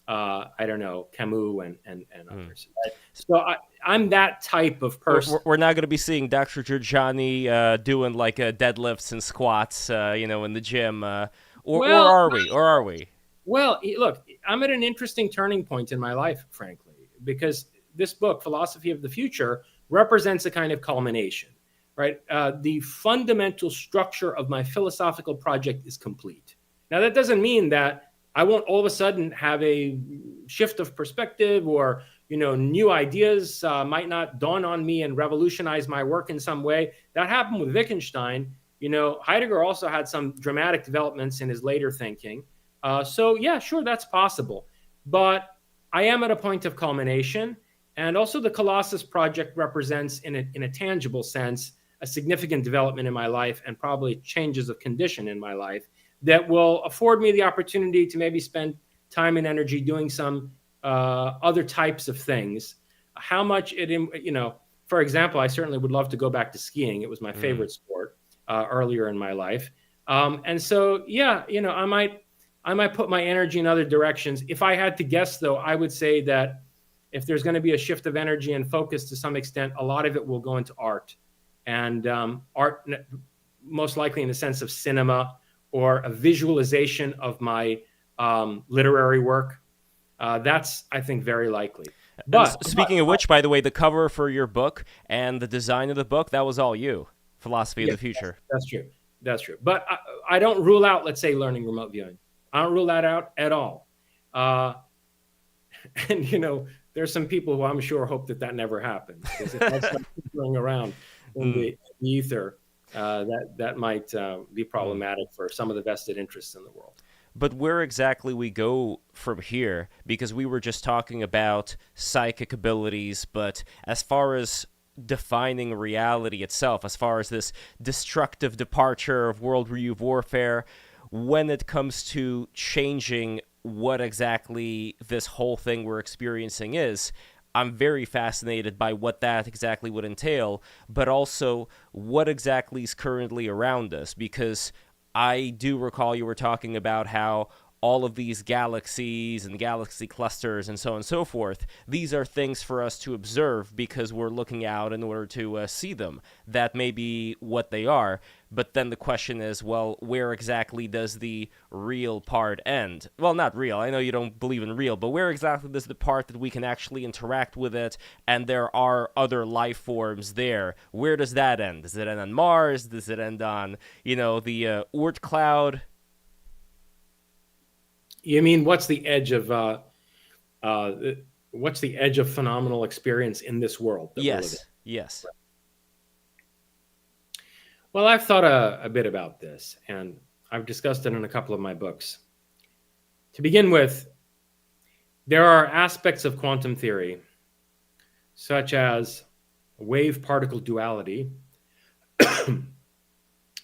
I don't know, Camus and others. Right? So I'm that type of person. We're not going to be seeing Dr. Jorjani doing like deadlifts and squats, in the gym, or Well, are we? Or are we? Well, look, I'm at an interesting turning point in my life, frankly, because this book, Philosophy of the Future, represents a kind of culmination, right? The fundamental structure of my philosophical project is complete. Now, that doesn't mean that I won't all of a sudden have a shift of perspective or, new ideas might not dawn on me and revolutionize my work in some way. That happened with Wittgenstein. Heidegger also had some dramatic developments in his later thinking. So yeah, sure, that's possible. But I am at a point of culmination. And also the Colossus project represents in a tangible sense, a significant development in my life and probably changes of condition in my life that will afford me the opportunity to maybe spend time and energy doing some other types of things. How much for example, I certainly would love to go back to skiing. It was my favorite sport earlier in my life. And so, yeah, I might put my energy in other directions. If I had to guess, though, I would say that if there's going to be a shift of energy and focus to some extent, a lot of it will go into art. And art, most likely in the sense of cinema or a visualization of my literary work. That's, I think, very likely. But speaking of which, by the way, the cover for your book and the design of the book, that was all you. Philosophy of the Future. That's true. That's true. But I don't rule out, let's say, learning remote viewing. I don't rule that out at all. And, there's some people who I'm sure hope that never happens. Because if that's not going around in the ether, that might be problematic for some of the vested interests in the world. But where exactly we go from here, because we were just talking about psychic abilities, but as far as defining reality itself, as far as this destructive departure of world warfare, when it comes to changing what exactly this whole thing we're experiencing is, I'm very fascinated by what that exactly would entail, but also what exactly is currently around us, because I do recall you were talking about how all of these galaxies and galaxy clusters and so on and so forth, these are things for us to observe because we're looking out in order to see them. That may be what they are, but then the question is, well, where exactly does the real part end? Well, not real. I know you don't believe in real, but where exactly does the part that we can actually interact with it and there are other life forms there? Where does that end? Does it end on Mars? Does it end on, the Oort cloud? You mean what's the edge of phenomenal experience in this world that we're living in? Yes. Right. Well, I've thought a bit about this, and I've discussed it in a couple of my books. To begin with, there are aspects of quantum theory, such as wave-particle duality, and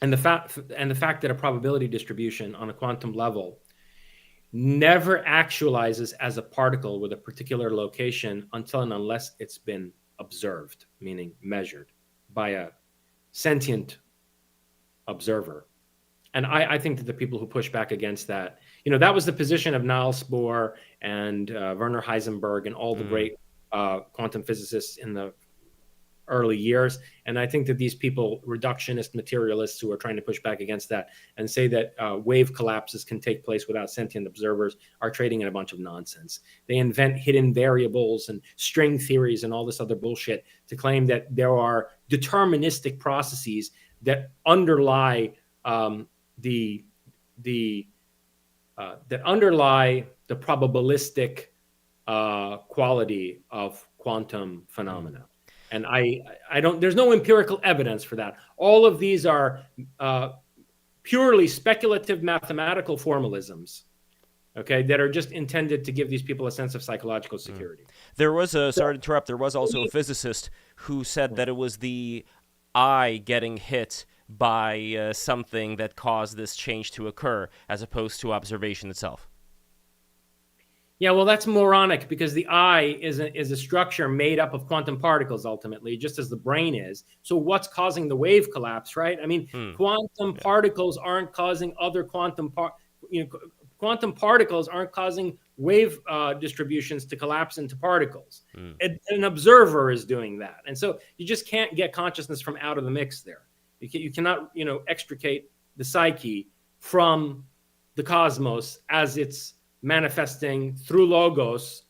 the fact that a probability distribution on a quantum level never actualizes as a particle with a particular location until and unless it's been observed, meaning measured by a sentient observer. And I think that the people who push back against that, that was the position of Niels Bohr and Werner Heisenberg and all the great quantum physicists in the early years. And I think that these people, reductionist materialists who are trying to push back against that and say that wave collapses can take place without sentient observers, are trading in a bunch of nonsense. They invent hidden variables and string theories and all this other bullshit to claim that there are deterministic processes that underlie the probabilistic quality of quantum phenomena. And I don't, there's no empirical evidence for that. All of these are purely speculative mathematical formalisms, okay, that are just intended to give these people a sense of psychological security. There was sorry to interrupt, there was also a physicist who said that it was the eye getting hit by something that caused this change to occur, as opposed to observation itself. Yeah, well, that's moronic because the eye is a structure made up of quantum particles ultimately, just as the brain is. So what's causing the wave collapse, right? I mean, Hmm. quantum Yeah. particles aren't causing other quantum particles aren't causing wave distributions to collapse into particles. Hmm. An observer is doing that, and so you just can't get consciousness from out of the mix there. You cannot, extricate the psyche from the cosmos as it's manifesting through logos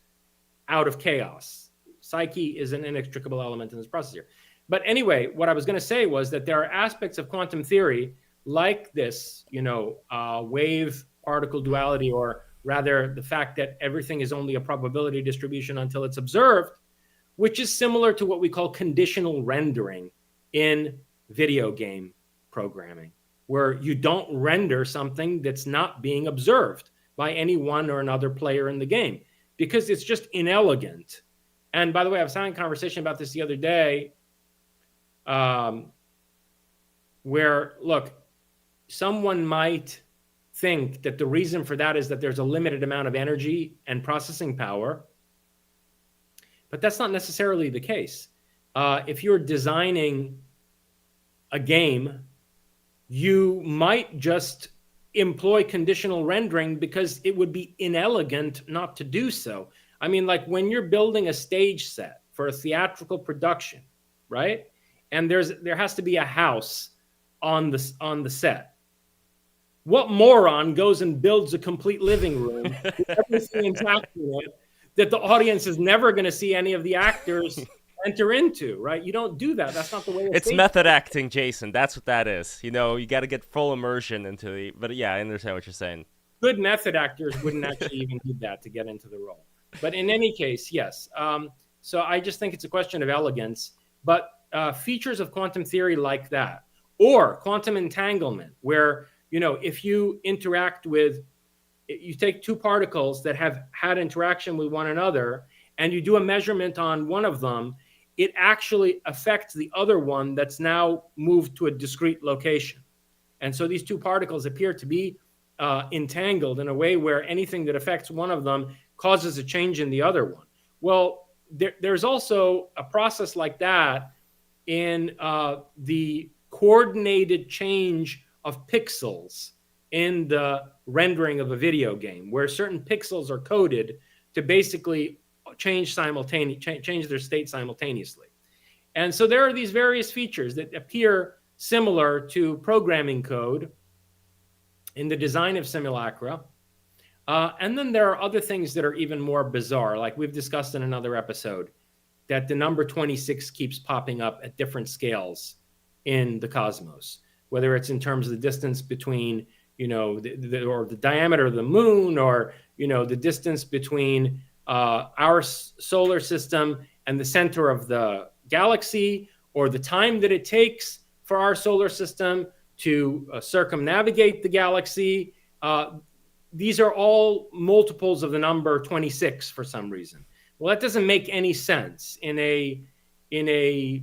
out of chaos. Psyche is an inextricable element in this process here. But anyway, what I was going to say was that there are aspects of quantum theory like this, wave particle duality, or rather the fact that everything is only a probability distribution until it's observed, which is similar to what we call conditional rendering in video game programming, where you don't render something that's not being observed by any one or another player in the game because it's just inelegant. And by the way, I was having a conversation about this the other day, where, look, someone might think that the reason for that is that there's a limited amount of energy and processing power, but that's not necessarily the case. If you're designing a game, you might just employ conditional rendering because it would be inelegant not to do so. I mean, like when you're building a stage set for a theatrical production, right? And there has to be a house on the set. What moron goes and builds a complete living room with everything intact in it that the audience is never going to see any of the actors enter into, right? You don't do that. That's not the way It's method acting, Jason. That's what that is. You got to get full immersion into the. But yeah, I understand what you're saying. Good method actors wouldn't actually even need that to get into the role. But in any case, yes. So I just think it's a question of elegance. But features of quantum theory like that, or quantum entanglement, where, if you interact with, you take two particles that have had interaction with one another and you do a measurement on one of them, it actually affects the other one that's now moved to a discrete location. And so these two particles appear to be entangled in a way where anything that affects one of them causes a change in the other one. Well, there's also a process like that in the coordinated change of pixels in the rendering of a video game, where certain pixels are coded to basically change their state simultaneously. And so there are these various features that appear similar to programming code in the design of simulacra. And then there are other things that are even more bizarre, like we've discussed in another episode, that the number 26 keeps popping up at different scales in the cosmos, whether it's in terms of the distance between, or the diameter of the moon, or, the distance between our solar system and the center of the galaxy, or the time that it takes for our solar system to circumnavigate the galaxy. These are all multiples of the number 26 for some reason. Well, that doesn't make any sense in a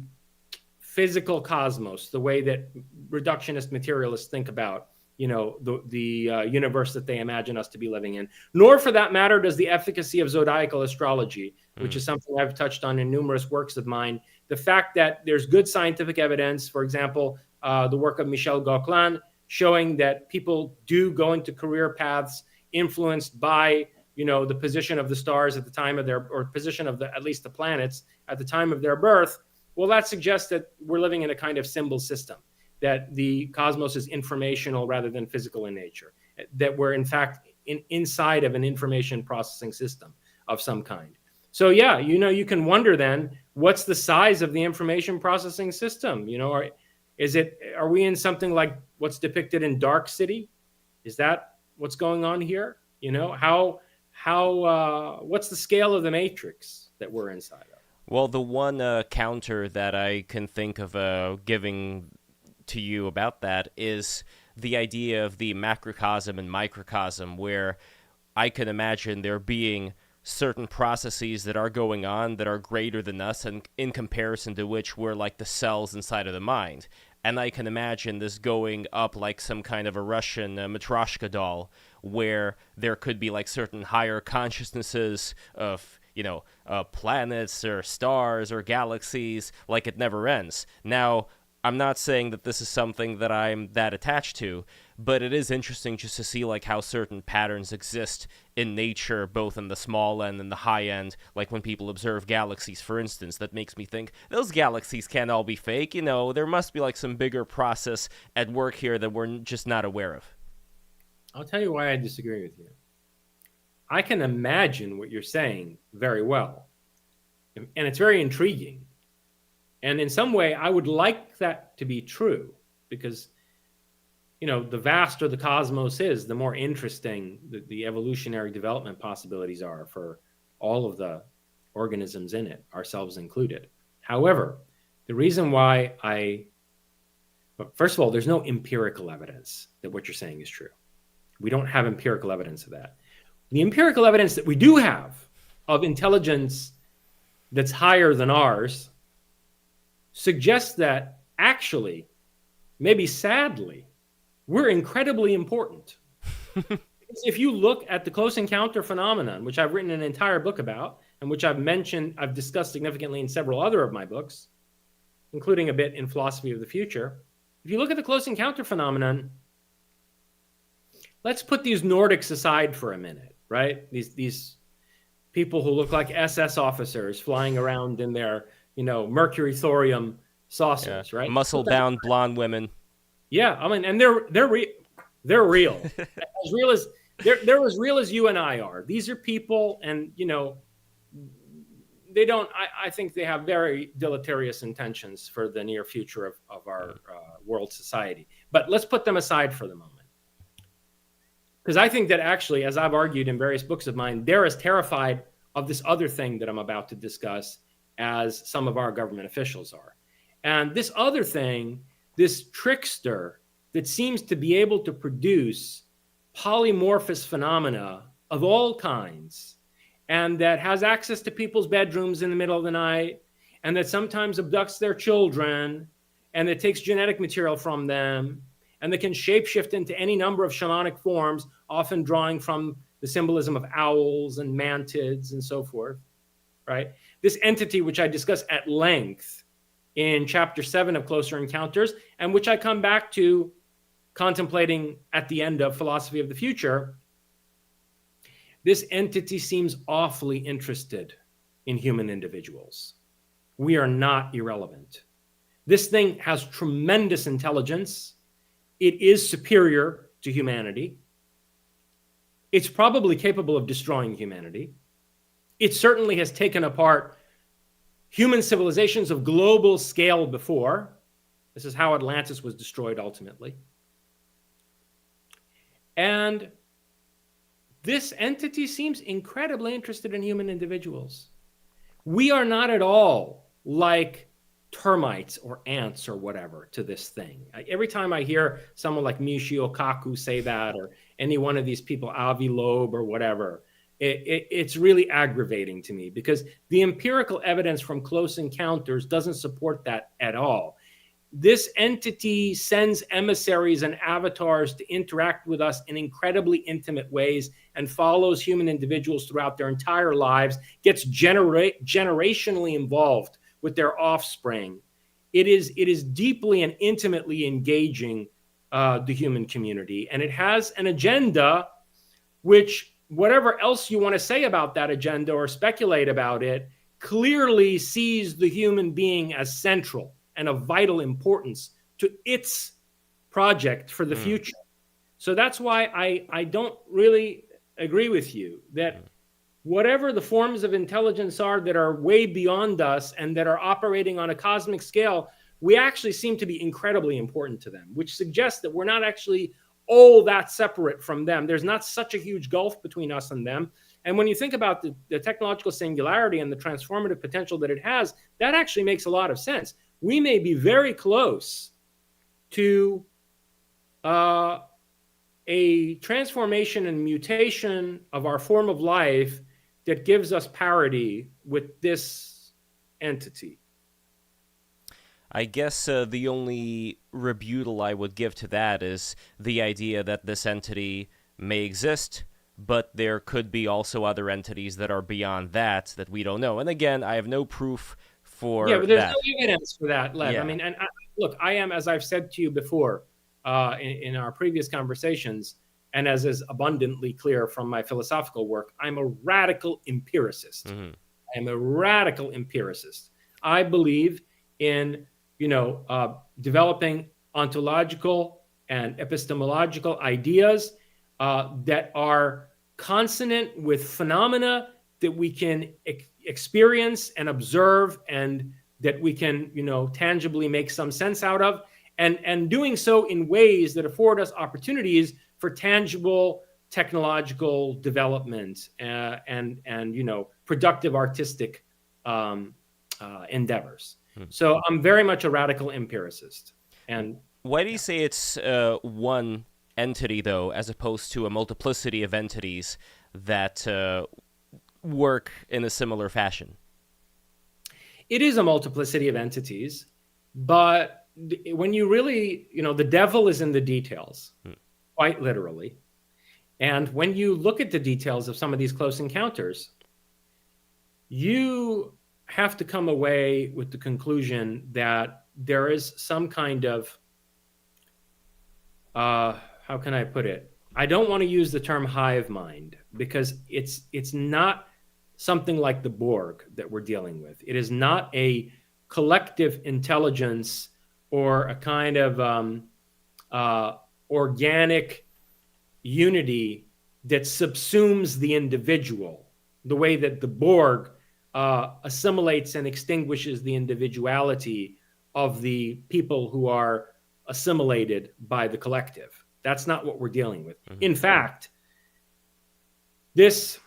physical cosmos, the way that reductionist materialists think about, the universe that they imagine us to be living in. Nor, for that matter, does the efficacy of zodiacal astrology, which is something I've touched on in numerous works of mine. The fact that there's good scientific evidence, for example, the work of Michel Gauquelin, showing that people do go into career paths influenced by, the position of the stars at the time of their, or position of at least the planets at the time of their birth. Well, that suggests that we're living in a kind of symbol system, that the cosmos is informational rather than physical in nature, that we're in fact inside of an information processing system of some kind. So yeah, you can wonder then, what's the size of the information processing system? Are we in something like what's depicted in Dark City? Is that what's going on here? What's the scale of the matrix that we're inside of? Well, the one counter that I can think of giving to you about that is the idea of the macrocosm and microcosm, where I can imagine there being certain processes that are going on that are greater than us, and in comparison to which we're like the cells inside of the mind. And I can imagine this going up like some kind of a Russian Matryoshka doll, where there could be like certain higher consciousnesses of, planets or stars or galaxies, like it never ends. Now, I'm not saying that this is something that I'm that attached to, but it is interesting just to see like how certain patterns exist in nature, both in the small end and the high end. Like when people observe galaxies, for instance, that makes me think those galaxies can't all be fake. There must be like some bigger process at work here that we're just not aware of. I'll tell you why I disagree with you. I can imagine what you're saying very well, and it's very intriguing. And in some way, I would like that to be true because, the vaster the cosmos is, the more interesting the evolutionary development possibilities are for all of the organisms in it, ourselves included. However, the reason why first of all, there's no empirical evidence that what you're saying is true. We don't have empirical evidence of that. The empirical evidence that we do have of intelligence that's higher than ours suggests that actually, maybe sadly, we're incredibly important. If you look at the close encounter phenomenon, which I've written an entire book about, and which I've discussed significantly in several other of my books, including a bit in Philosophy of the Future. If you look at the close encounter phenomenon, let's put these Nordics aside for a minute, right? These people who look like SS officers flying around in their, mercury thorium saucers, right? Muscle-bound blonde women. Yeah, and they're real. As real as they're as real as you and I are. These are people, and they don't. I think they have very deleterious intentions for the near future of our world society. But let's put them aside for the moment. Because I think that actually, as I've argued in various books of mine, they're as terrified of this other thing that I'm about to discuss as some of our government officials are. And this other thing, this trickster that seems to be able to produce polymorphous phenomena of all kinds, and that has access to people's bedrooms in the middle of the night, and that sometimes abducts their children, and that takes genetic material from them, and that can shapeshift into any number of shamanic forms, often drawing from the symbolism of owls and mantids and so forth, right? This entity, which I discuss at length in Chapter 7 of Closer Encounters, and which I come back to contemplating at the end of Philosophy of the Future, this entity seems awfully interested in human individuals. We are not irrelevant. This thing has tremendous intelligence. It is superior to humanity. It's probably capable of destroying humanity. It certainly has taken apart human civilizations of global scale before. This is how Atlantis was destroyed ultimately. And this entity seems incredibly interested in human individuals. We are not at all like termites or ants or whatever to this thing. Every time I hear someone like Michio Kaku say that, or any one of these people, Avi Loeb or whatever, it's really aggravating to me, because the empirical evidence from close encounters doesn't support that at all. This entity sends emissaries and avatars to interact with us in incredibly intimate ways and follows human individuals throughout their entire lives, gets generationally involved with their offspring. It is deeply and intimately engaging the human community. And it has an agenda which, whatever else you want to say about that agenda or speculate about it, clearly sees the human being as central and of vital importance to its project for the future. So that's why I don't really agree with you that whatever the forms of intelligence are that are way beyond us and that are operating on a cosmic scale, we actually seem to be incredibly important to them, which suggests that we're not actually all that separate from them. There's not such a huge gulf between us and them. And when you think about the technological singularity and the transformative potential that it has, that actually makes a lot of sense. We may be very close to a transformation and mutation of our form of life that gives us parity with this entity. I guess the only rebuttal I would give to that is the idea that this entity may exist, but there could be also other entities that are beyond that we don't know. And again, I have no proof Yeah, for but there's that. no evidence for that, Lev. I Yeah. mean, look, I am, as I've said to you before, in our previous conversations, and as is abundantly clear from my philosophical work, I'm a radical empiricist. Mm-hmm. I'm a radical empiricist. I believe in, developing ontological and epistemological ideas that are consonant with phenomena that we can experience and observe, and that we can, tangibly make some sense out of, and doing so in ways that afford us opportunities for tangible technological development, and productive artistic endeavors. So I'm very much a radical empiricist. And why do you say it's one entity, though, as opposed to a multiplicity of entities that work in a similar fashion? It is a multiplicity of entities, but when you really, the devil is in the details, quite literally. And when you look at the details of some of these close encounters, you have to come away with the conclusion that there is some kind of, how can I put it? I don't want to use the term hive mind, because it's not something like the Borg that we're dealing with. It is not a collective intelligence or a kind of organic unity that subsumes the individual, the way that the Borg assimilates and extinguishes the individuality of the people who are assimilated by the collective. That's not what we're dealing with. Mm-hmm. In fact, this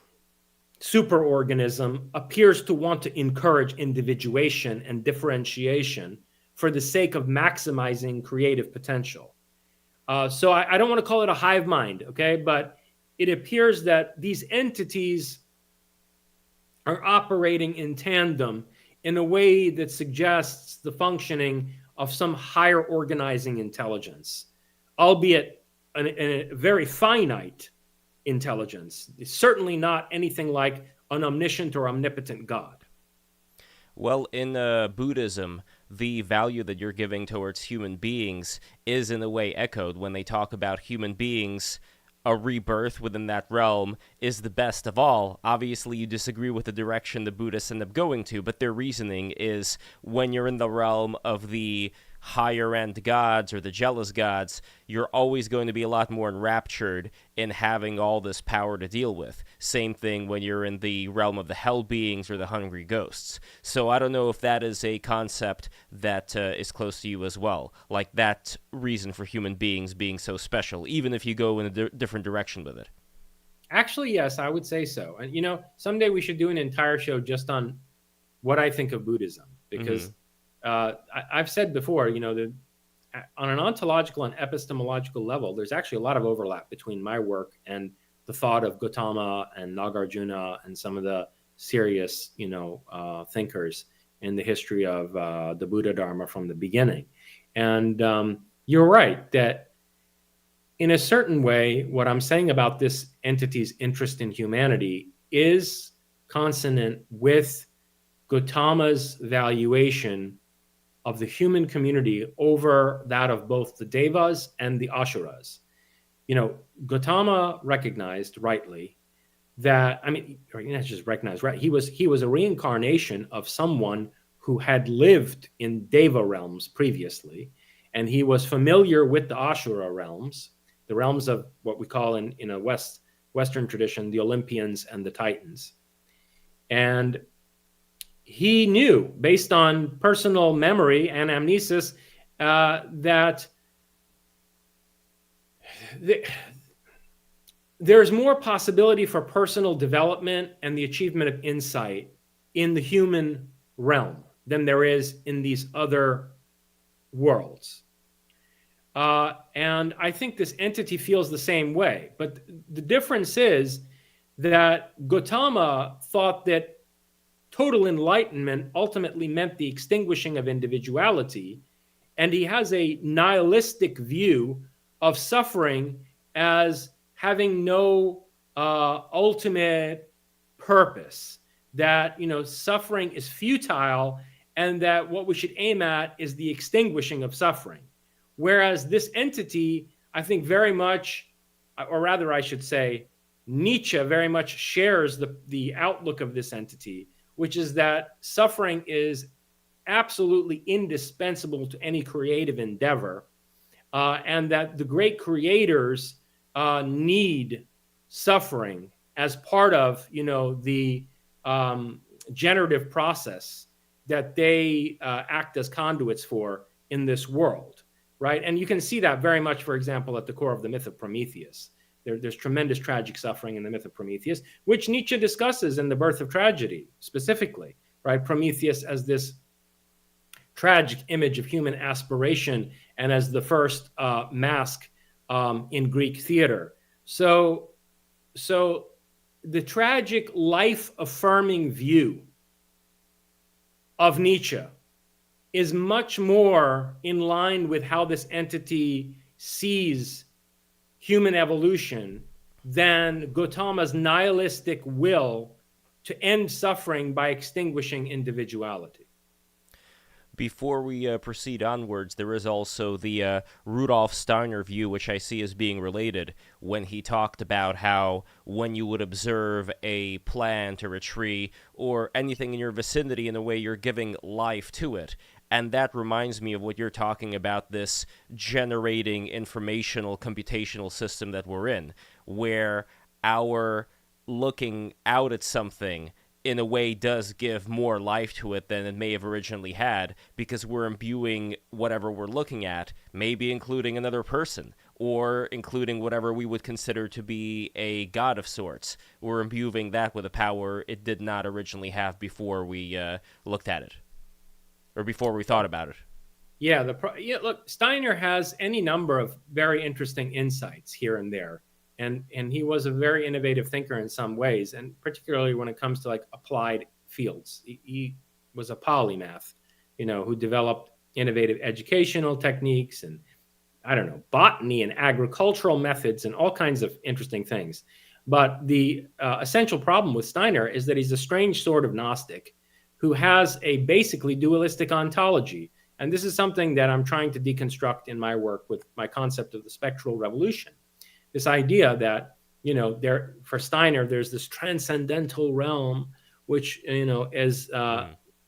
superorganism appears to want to encourage individuation and differentiation for the sake of maximizing creative potential. So I don't want to call it a hive mind, okay? But it appears that these entities are operating in tandem in a way that suggests the functioning of some higher organizing intelligence, albeit a very finite intelligence. It's certainly not anything like an omniscient or omnipotent God. Well, in Buddhism, the value that you're giving towards human beings is in a way echoed when they talk about human beings. A rebirth within that realm is the best of all. Obviously, you disagree with the direction the Buddhists end up going to, but their reasoning is when you're in the realm of the higher-end gods or the jealous gods, you're always going to be a lot more enraptured in having all this power to deal with. Same thing when you're in the realm of the hell beings or the hungry ghosts. So I don't know if that is a concept that is close to you as well, like that reason for human beings being so special, even if you go in a different direction with it. Actually, yes, I would say so. And, someday we should do an entire show just on what I think of Buddhism, because I've said before, that on an ontological and epistemological level, there's actually a lot of overlap between my work and the thought of Gautama and Nagarjuna and some of the serious, thinkers in the history of the Buddha Dharma from the beginning. And you're right that in a certain way, what I'm saying about this entity's interest in humanity is consonant with Gautama's valuation of the human community over that of both the Devas and the Asuras. Gautama recognized rightly that, not just recognized, right? He was a reincarnation of someone who had lived in Deva realms previously, and he was familiar with the Asura realms, the realms of what we call in a Western tradition, the Olympians and the Titans. And he knew, based on personal memory and amnesis, that there's more possibility for personal development and the achievement of insight in the human realm than there is in these other worlds. And I think this entity feels the same way. But the difference is that Gautama thought that total enlightenment ultimately meant the extinguishing of individuality, and he has a nihilistic view of suffering as having no ultimate purpose, that suffering is futile, and that what we should aim at is the extinguishing of suffering. Whereas this entity, I think, very much, or rather I should say, Nietzsche very much shares the outlook of this entity, which is that suffering is absolutely indispensable to any creative endeavor, and that the great creators need suffering as part of the generative process that they act as conduits for in this world, right? And you can see that very much, for example, at the core of the myth of Prometheus. There's tremendous tragic suffering in the myth of Prometheus, which Nietzsche discusses in The Birth of Tragedy specifically, right? Prometheus as this tragic image of human aspiration and as the first mask in Greek theater. So the tragic life-affirming view of Nietzsche is much more in line with how this entity sees human evolution than Gautama's nihilistic will to end suffering by extinguishing individuality. Before we proceed onwards, there is also the Rudolf Steiner view, which I see as being related, when he talked about how when you would observe a plant or a tree or anything in your vicinity, in a way you're giving life to it. And that reminds me of what you're talking about, this generating informational computational system that we're in, where our looking out at something in a way does give more life to it than it may have originally had, because we're imbuing whatever we're looking at, maybe including another person, or including whatever we would consider to be a god of sorts. We're imbuing that with a power it did not originally have before we looked at it, or before we thought about it. Yeah, look, Steiner has any number of very interesting insights here and there. And he was a very innovative thinker in some ways, and particularly when it comes to like applied fields. He was a polymath, who developed innovative educational techniques and, I don't know, botany and agricultural methods and all kinds of interesting things. But the essential problem with Steiner is that he's a strange sort of Gnostic who has a basically dualistic ontology. And this is something that I'm trying to deconstruct in my work with my concept of the spectral revolution. This idea that, for Steiner, there's this transcendental realm, which, is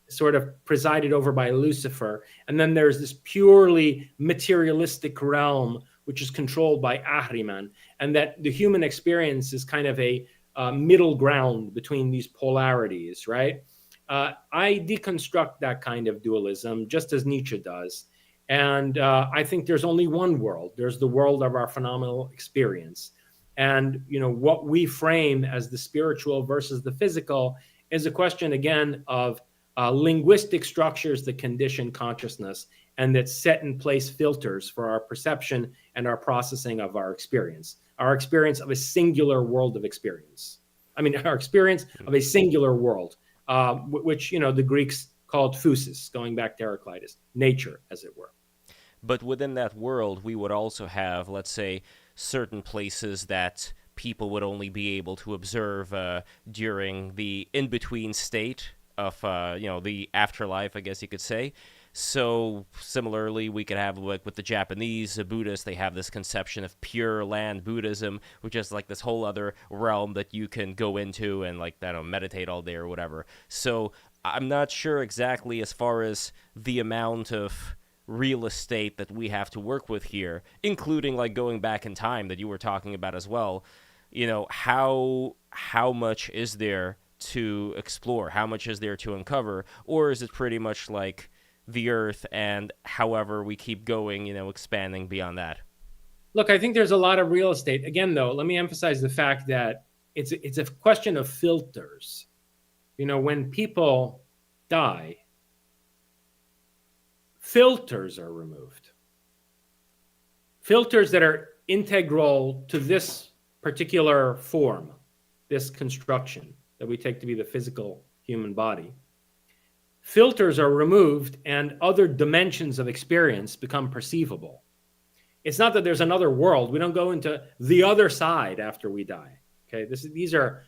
sort of presided over by Lucifer. And then there's this purely materialistic realm, which is controlled by Ahriman. And that the human experience is kind of a middle ground between these polarities, right? I deconstruct that kind of dualism, just as Nietzsche does. And I think there's only one world. There's the world of our phenomenal experience. And, what we frame as the spiritual versus the physical is a question, again, of linguistic structures that condition consciousness and that set in place filters for our perception and our processing of our experience of a singular world of experience. I mean, our experience of a singular world, which, the Greeks called physis, going back to Heraclitus, nature, as it were. But within that world, we would also have, let's say, certain places that people would only be able to observe during the in-between state of, the afterlife, I guess you could say. So similarly, we could have, like with the Japanese Buddhists, they have this conception of Pure Land Buddhism, which is like this whole other realm that you can go into and meditate all day or whatever. So I'm not sure exactly as far as the amount of real estate that we have to work with here, including like going back in time that you were talking about as well. How much is there to explore? How much is there to uncover? Or is it pretty much like the Earth, and however we keep going, expanding beyond that? Look, I think there's a lot of real estate. Again, though, let me emphasize the fact that it's a question of filters. When people die, filters are removed. Filters that are integral to this particular form, this construction that we take to be the physical human body. Filters are removed and other dimensions of experience become perceivable. It's not that there's another world. We don't go into the other side after we die. Okay, these are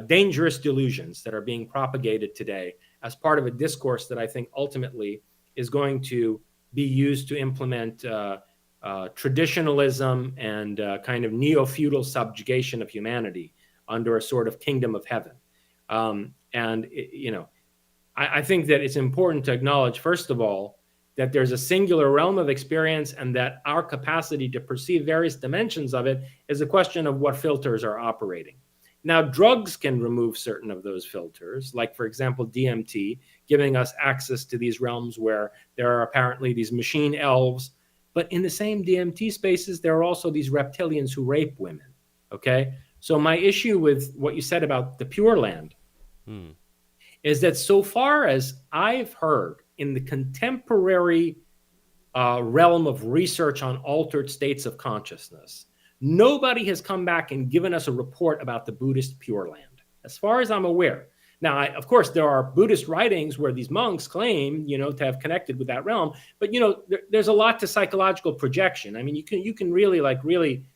dangerous delusions that are being propagated today as part of a discourse that I think ultimately is going to be used to implement traditionalism and kind of neo-feudal subjugation of humanity under a sort of kingdom of heaven. I think that it's important to acknowledge, first of all, that there's a singular realm of experience and that our capacity to perceive various dimensions of it is a question of what filters are operating. Now, drugs can remove certain of those filters, like, for example, DMT, giving us access to these realms where there are apparently these machine elves. But in the same DMT spaces, there are also these reptilians who rape women. Okay? So my issue with what you said about the Pure Land is that so far as I've heard in the contemporary realm of research on altered states of consciousness, nobody has come back and given us a report about the Buddhist Pure Land, as far as I'm aware. Now, of course, there are Buddhist writings where these monks claim, to have connected with that realm. But, there's a lot to psychological projection. I mean, you can really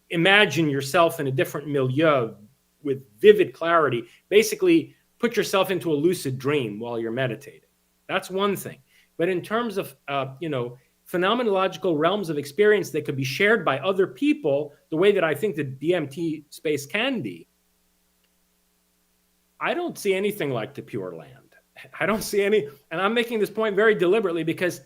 imagine yourself in a different milieu with vivid clarity. Basically, put yourself into a lucid dream while you're meditating. That's one thing. But in terms of, phenomenological realms of experience that could be shared by other people, the way that I think the DMT space can be, I don't see anything like the Pure Land. I don't see any, and I'm making this point very deliberately because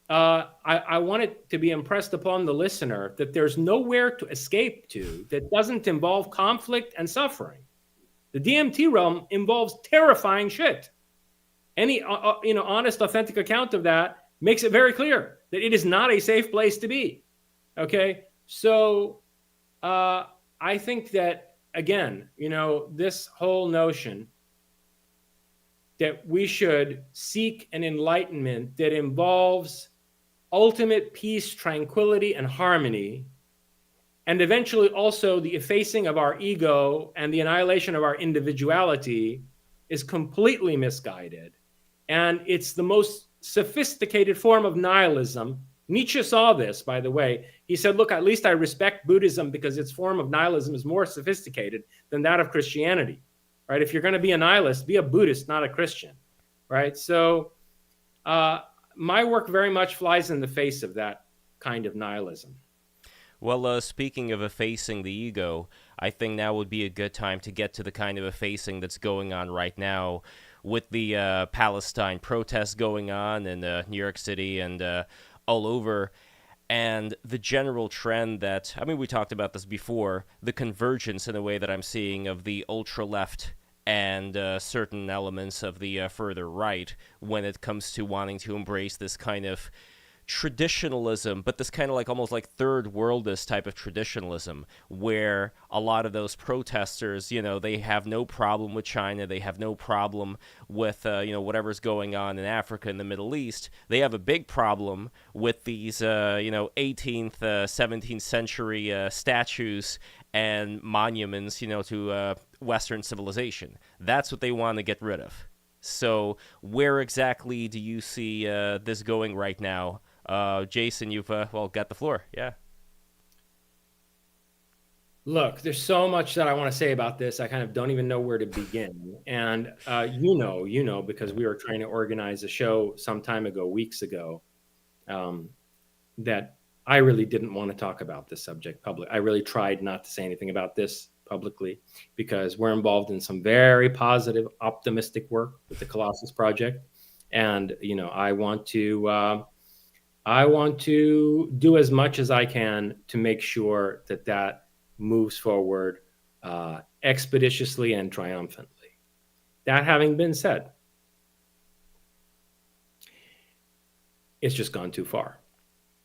I want it to be impressed upon the listener that there's nowhere to escape to that doesn't involve conflict and suffering. The DMT realm involves terrifying shit. Any honest, authentic account of that makes it very clear that it is not a safe place to be. Okay, so I think that, again, this whole notion that we should seek an enlightenment that involves ultimate peace, tranquility, and harmony, and eventually also the effacing of our ego and the annihilation of our individuality, is completely misguided. And it's the most sophisticated form of nihilism. Nietzsche saw this, by the way. He said, look, at least I respect Buddhism because its form of nihilism is more sophisticated than that of Christianity, right? If you're going to be a nihilist, be a Buddhist, not a Christian, right? So my work very much flies in the face of that kind of nihilism. Well, speaking of effacing the ego, I think now would be a good time to get to the kind of effacing that's going on right now with the Palestine protests going on in New York City and all over, and the general trend that, I mean, we talked about this before, the convergence in a way that I'm seeing of the ultra-left and certain elements of the further right when it comes to wanting to embrace this kind of traditionalism, but this kind of like almost like third worldist type of traditionalism, where a lot of those protesters, they have no problem with China, they have no problem with whatever's going on in Africa and the Middle East. They have a big problem with these 18th, 17th century statues and monuments, to Western civilization. That's what they want to get rid of. So where exactly do you see this going right now? Jason, you've got the floor. Yeah. Look, there's so much that I want to say about this. I kind of don't even know where to begin. And because we were trying to organize a show some time ago, weeks ago, that I really didn't want to talk about this subject publicly. I really tried not to say anything about this publicly because we're involved in some very positive, optimistic work with the Colossus Project, and I want to do as much as I can to make sure that moves forward expeditiously and triumphantly. That having been said, it's just gone too far.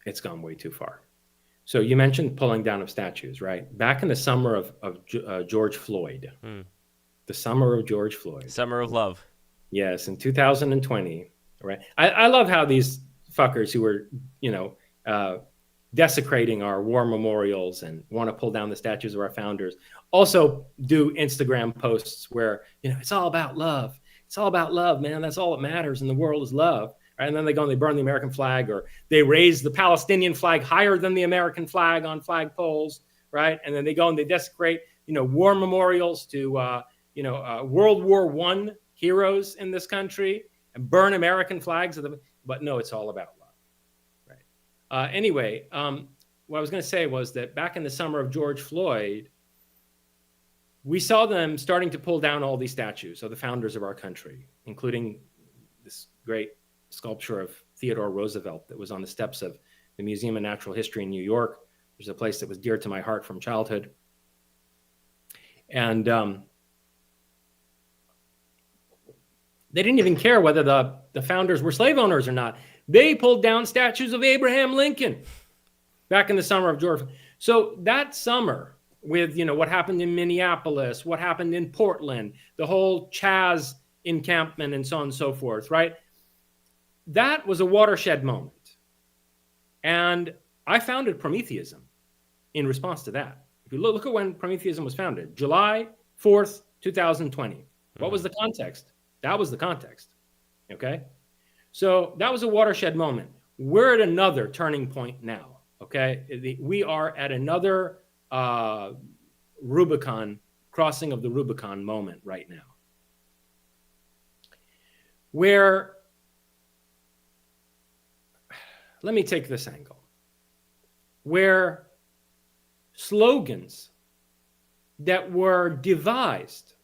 It's gone way too far. So you mentioned pulling down of statues, right? Back in the summer of George Floyd, the summer of George Floyd. Summer of love. Yes, in 2020, right? I love how these fuckers who were, desecrating our war memorials and want to pull down the statues of our founders also do Instagram posts where, it's all about love. It's all about love, man. That's all that matters in the world is love. Right? And then they go and they burn the American flag, or they raise the Palestinian flag higher than the American flag on flagpoles, right? And then they go and they desecrate, war memorials to, World War I heroes in this country and burn American flags. But no, it's all about love, right? Anyway, what I was going to say was that back in the summer of George Floyd, we saw them starting to pull down all these statues of the founders of our country, including this great sculpture of Theodore Roosevelt that was on the steps of the Museum of Natural History in New York. There's a place that was dear to my heart from childhood. And they didn't even care whether the founders were slave owners or not. They pulled down statues of Abraham Lincoln back in the summer of George. So that summer, with what happened in Minneapolis, what happened in Portland, the whole Chaz encampment and so on and so forth, right? That was a watershed moment. And I founded Prometheusm in response to that. If you look at when Prometheusm was founded, July 4th, 2020. What was the context? That was the context, okay? So that was a watershed moment. We're at another turning point now, okay? We are at another Rubicon, crossing of the Rubicon moment right now, where, let me take this angle, where slogans that were devised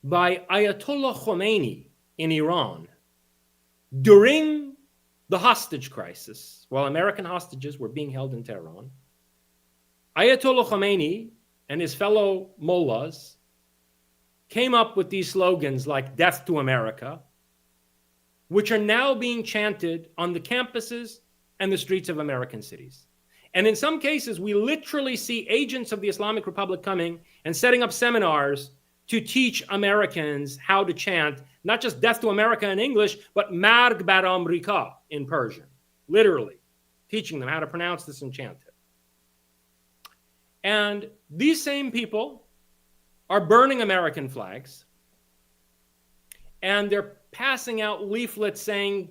by Ayatollah Khomeini in Iran during the hostage crisis, while American hostages were being held in Tehran, Ayatollah Khomeini and his fellow mullahs came up with these slogans like "Death to America," which are now being chanted on the campuses and the streets of American cities. And in some cases, we literally see agents of the Islamic Republic coming and setting up seminars to teach Americans how to chant not just "Death to America" in English, but "Marg bar Amrika" in Persian, literally teaching them how to pronounce this and chant it. And these same people are burning American flags, and they're passing out leaflets saying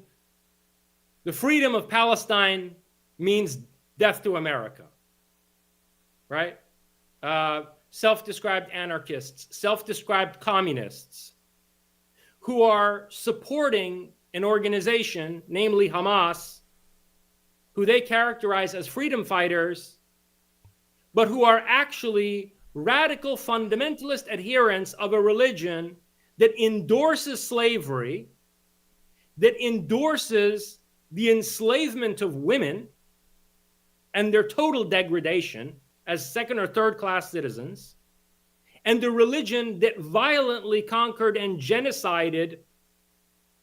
the freedom of Palestine means death to America, right? Self-described anarchists, self-described communists who are supporting an organization, namely Hamas, who they characterize as freedom fighters, but who are actually radical fundamentalist adherents of a religion that endorses slavery, that endorses the enslavement of women and their total degradation as second or third class citizens, and the religion that violently conquered and genocided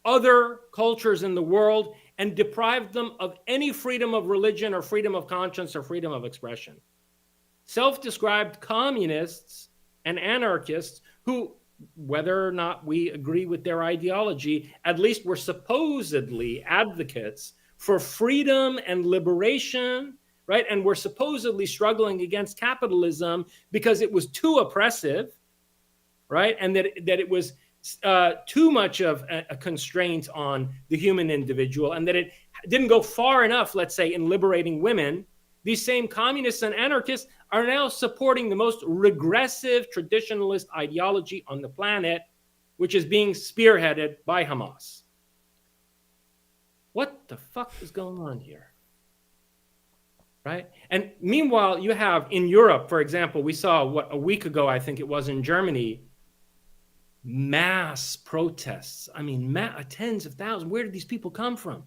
other cultures in the world and deprived them of any freedom of religion or freedom of conscience or freedom of expression. Self-described communists and anarchists who, whether or not we agree with their ideology, at least were supposedly advocates for freedom and liberation, right? And were supposedly struggling against capitalism because it was too oppressive, right? And that it was too much of a constraint on the human individual, and that it didn't go far enough, let's say, in liberating women. These same communists and anarchists are now supporting the most regressive traditionalist ideology on the planet, which is being spearheaded by Hamas. What the fuck is going on here? Right? And meanwhile, you have in Europe, for example, we saw a week ago, I think it was in Germany, mass protests. I mean, tens of thousands. Where did these people come from?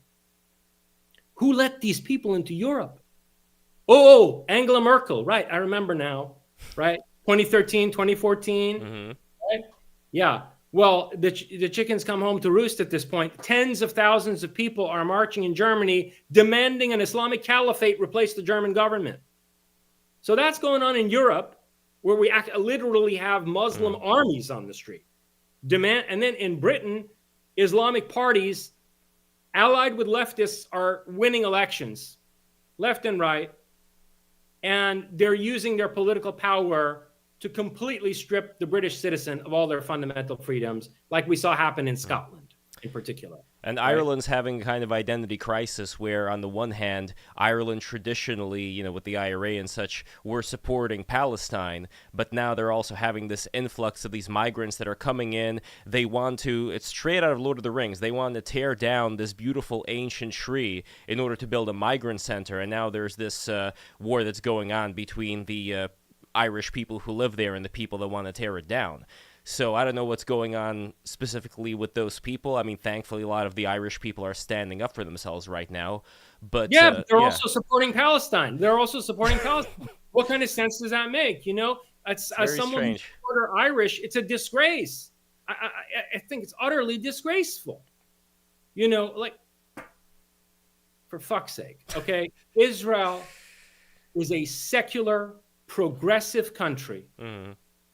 Who let these people into Europe? Oh, Angela Merkel, right? I remember now, right? 2013, 2014, right? Yeah. Well, the chickens come home to roost at this point. Tens of thousands of people are marching in Germany demanding an Islamic caliphate replace the German government. So that's going on in Europe, where we literally have Muslim armies on the street. And then in Britain, Islamic parties allied with leftists are winning elections, left and right. And they're using their political power to completely strip the British citizen of all their fundamental freedoms, like we saw happen in Scotland in particular. And right? Ireland's having a kind of identity crisis where, on the one hand, Ireland traditionally, with the IRA and such, were supporting Palestine, but now they're also having this influx of these migrants that are coming in. They want to, it's straight out of Lord of the Rings, they want to tear down this beautiful ancient tree in order to build a migrant center, and now there's this war that's going on between the Irish people who live there and the people that want to tear it down. So I don't know what's going on specifically with those people. I mean, thankfully, a lot of the Irish people are standing up for themselves right now. But But they're also supporting Palestine. They're also supporting Palestine. What kind of sense does that make? As very someone who's strange. quarter Irish, it's a disgrace. I think it's utterly disgraceful. Like, for fuck's sake, okay? Israel is a secular, progressive country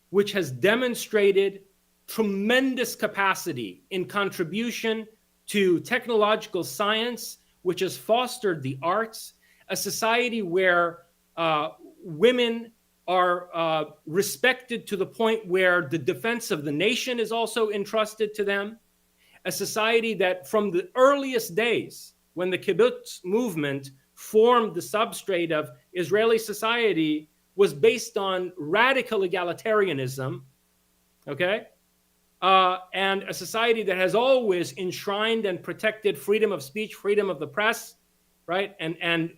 which has demonstrated tremendous capacity in contribution to technological science, which has fostered the arts, a society where women are respected to the point where the defense of the nation is also entrusted to them, a society that from the earliest days, when the kibbutz movement formed the substrate of Israeli society, was based on radical egalitarianism, okay? And a society that has always enshrined and protected freedom of speech, freedom of the press, right? And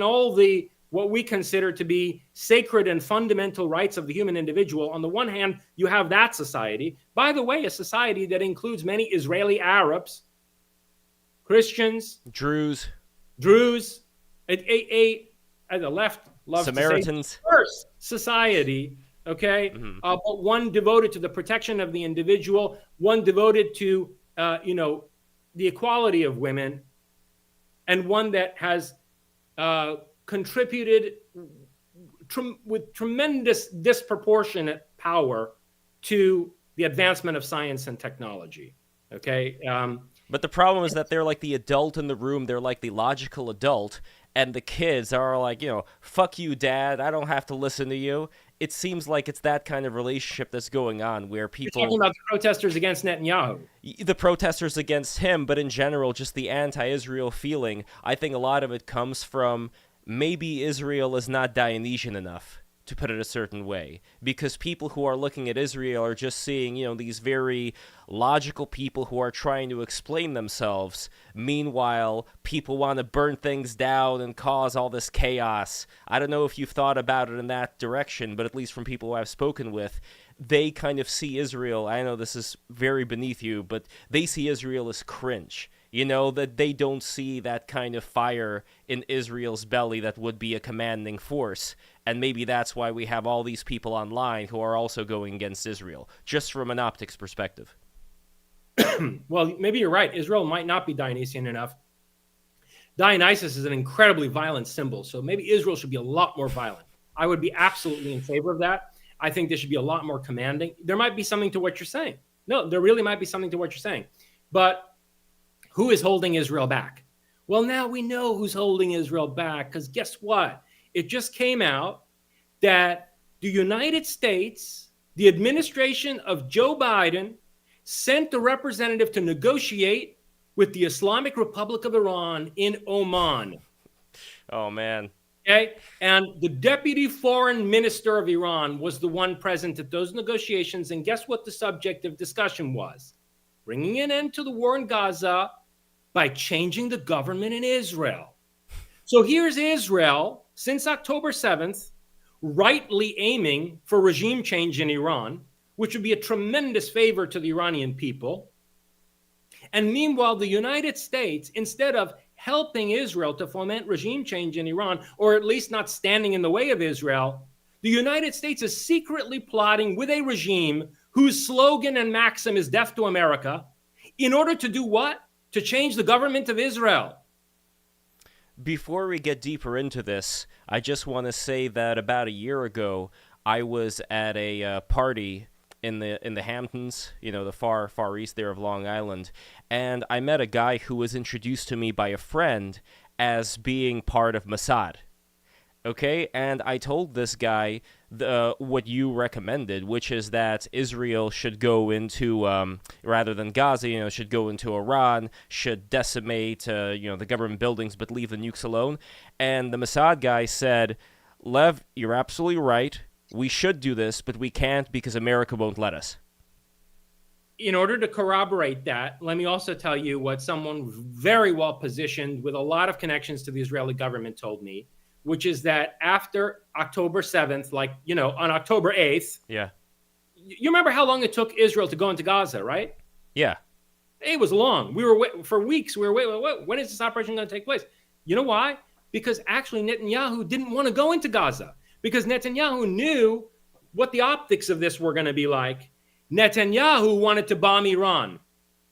all the what we consider to be sacred and fundamental rights of the human individual. On the one hand, you have that society. By the way, a society that includes many Israeli Arabs, Christians, Druze, the left loves Samaritans, to say first society, okay, but one devoted to the protection of the individual, one devoted to the equality of women, and one that has contributed with tremendous disproportionate power to the advancement of science and technology. Okay. But the problem is that they're like the adult in the room. They're like the logical adult. And the kids are like, fuck you, Dad. I don't have to listen to you. It seems like it's that kind of relationship that's going on where people... You're talking about the protesters against Netanyahu. The protesters against him, but in general, just the anti-Israel feeling. I think a lot of it comes from maybe Israel is not Dionysian enough, to put it a certain way, because people who are looking at Israel are just seeing, these very logical people who are trying to explain themselves. Meanwhile, people want to burn things down and cause all this chaos. I don't know if you've thought about it in that direction, but at least from people who I've spoken with, they kind of see Israel, I know this is very beneath you, but they see Israel as cringe. That they don't see that kind of fire in Israel's belly that would be a commanding force. And maybe that's why we have all these people online who are also going against Israel, just from an optics perspective. Well, maybe you're right. Israel might not be Dionysian enough. Dionysus is an incredibly violent symbol, so maybe Israel should be a lot more violent. I would be absolutely in favor of that. I think there should be a lot more commanding. There might be something to what you're saying. No, there really might be something to what you're saying. But who is holding Israel back? Well, now we know who's holding Israel back, because guess what? It just came out that the United States, the administration of Joe Biden, sent a representative to negotiate with the Islamic Republic of Iran in Oman. Oh, man. Okay? And the deputy foreign minister of Iran was the one present at those negotiations. And guess what the subject of discussion was? Bringing an end to the war in Gaza by changing the government in Israel. So here's Israel, since October 7th, rightly aiming for regime change in Iran, which would be a tremendous favor to the Iranian people. And meanwhile, the United States, instead of helping Israel to foment regime change in Iran, or at least not standing in the way of Israel, the United States is secretly plotting with a regime whose slogan and maxim is death to America, in order to do what? To change the government of Israel. Before we get deeper into this, I just want to say that about a year ago, I was at a party in the Hamptons, the far east there of Long Island, and I met a guy who was introduced to me by a friend as being part of Mossad. Okay, and I told this guy what you recommended, which is that Israel should go into, rather than Gaza, should go into Iran, should decimate, the government buildings, but leave the nukes alone. And the Mossad guy said, Lev, you're absolutely right. We should do this, but we can't because America won't let us. In order to corroborate that, let me also tell you what someone very well positioned with a lot of connections to the Israeli government told me, which is that after October 7th, on October 8th, Yeah. You remember how long it took Israel to go into Gaza, right? Yeah. It was long. We were for weeks. We were waiting. When is this operation going to take place? You know why? Because actually Netanyahu didn't want to go into Gaza because Netanyahu knew what the optics of this were going to be like. Netanyahu wanted to bomb Iran.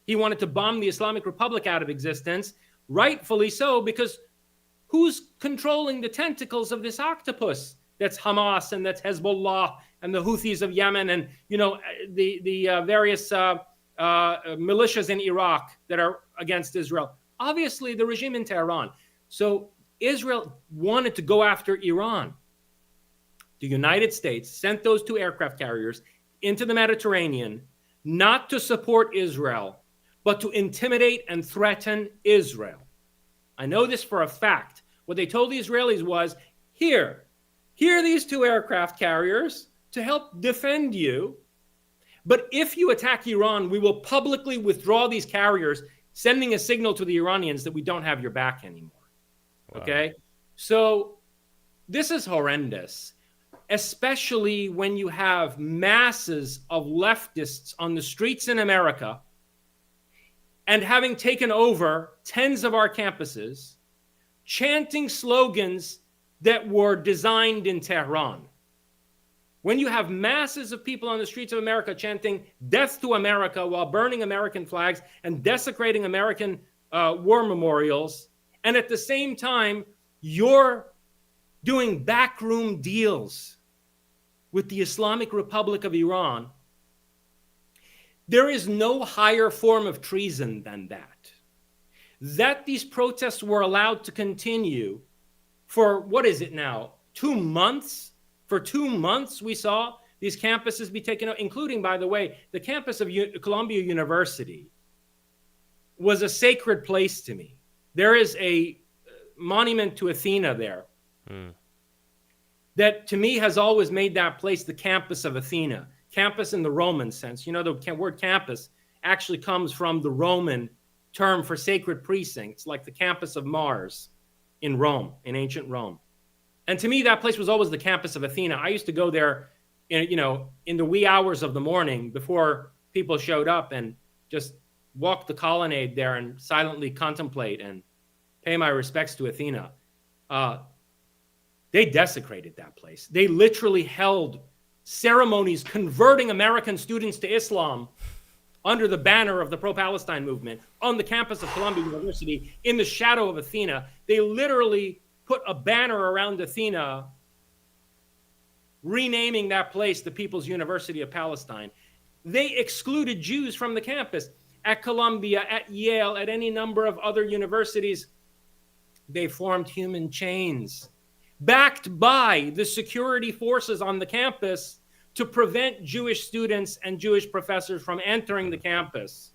He wanted to bomb the Islamic Republic out of existence, rightfully so, because who's controlling the tentacles of this octopus? That's Hamas and that's Hezbollah and the Houthis of Yemen and the various militias in Iraq that are against Israel. Obviously, the regime in Tehran. So Israel wanted to go after Iran. The United States sent those 2 aircraft carriers into the Mediterranean, not to support Israel, but to intimidate and threaten Israel. I know this for a fact. What they told the Israelis was, here are these 2 aircraft carriers to help defend you. But if you attack Iran, we will publicly withdraw these carriers, sending a signal to the Iranians that we don't have your back anymore. Wow. Okay? So this is horrendous, especially when you have masses of leftists on the streets in America and having taken over tens of our campuses, chanting slogans that were designed in Tehran. When you have masses of people on the streets of America chanting death to America while burning American flags and desecrating American war memorials, and at the same time, you're doing backroom deals with the Islamic Republic of Iran, there is no higher form of treason than that. That these protests were allowed to continue for, what is it now, 2 months? For 2 months, we saw these campuses be taken out, including, by the way, the campus of Columbia University was a sacred place to me. There is a monument to Athena there that, to me, has always made that place the campus of Athena. Campus in the Roman sense. The word campus actually comes from the Roman term for sacred precincts, like the campus of Mars in Rome, in ancient Rome. And to me, that place was always the campus of Athena. I used to go there, in the wee hours of the morning before people showed up and just walk the colonnade there and silently contemplate and pay my respects to Athena. They desecrated that place. They literally held ceremonies converting American students to Islam under the banner of the pro-Palestine movement on the campus of Columbia University in the shadow of Athena. They literally put a banner around Athena, renaming that place the People's University of Palestine. They excluded Jews from the campus at Columbia, at Yale, at any number of other universities. They formed human chains backed by the security forces on the campus to prevent Jewish students and Jewish professors from entering the campus.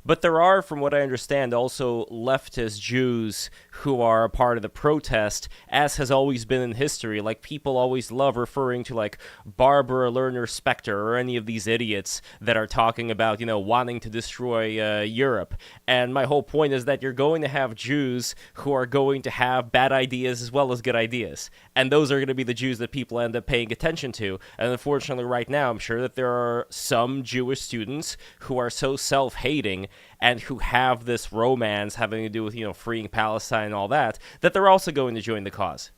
But there are, from what I understand, also leftist Jews who are a part of the protest, as has always been in history. Like, people always love referring to, like, Barbara Lerner Specter or any of these idiots that are talking about, wanting to destroy Europe. And my whole point is that you're going to have Jews who are going to have bad ideas as well as good ideas. And those are going to be the Jews that people end up paying attention to. And unfortunately, right now, I'm sure that there are some Jewish students who are so self-hating and who have this romance having to do with, freeing Palestine and all that, that they're also going to join the cause.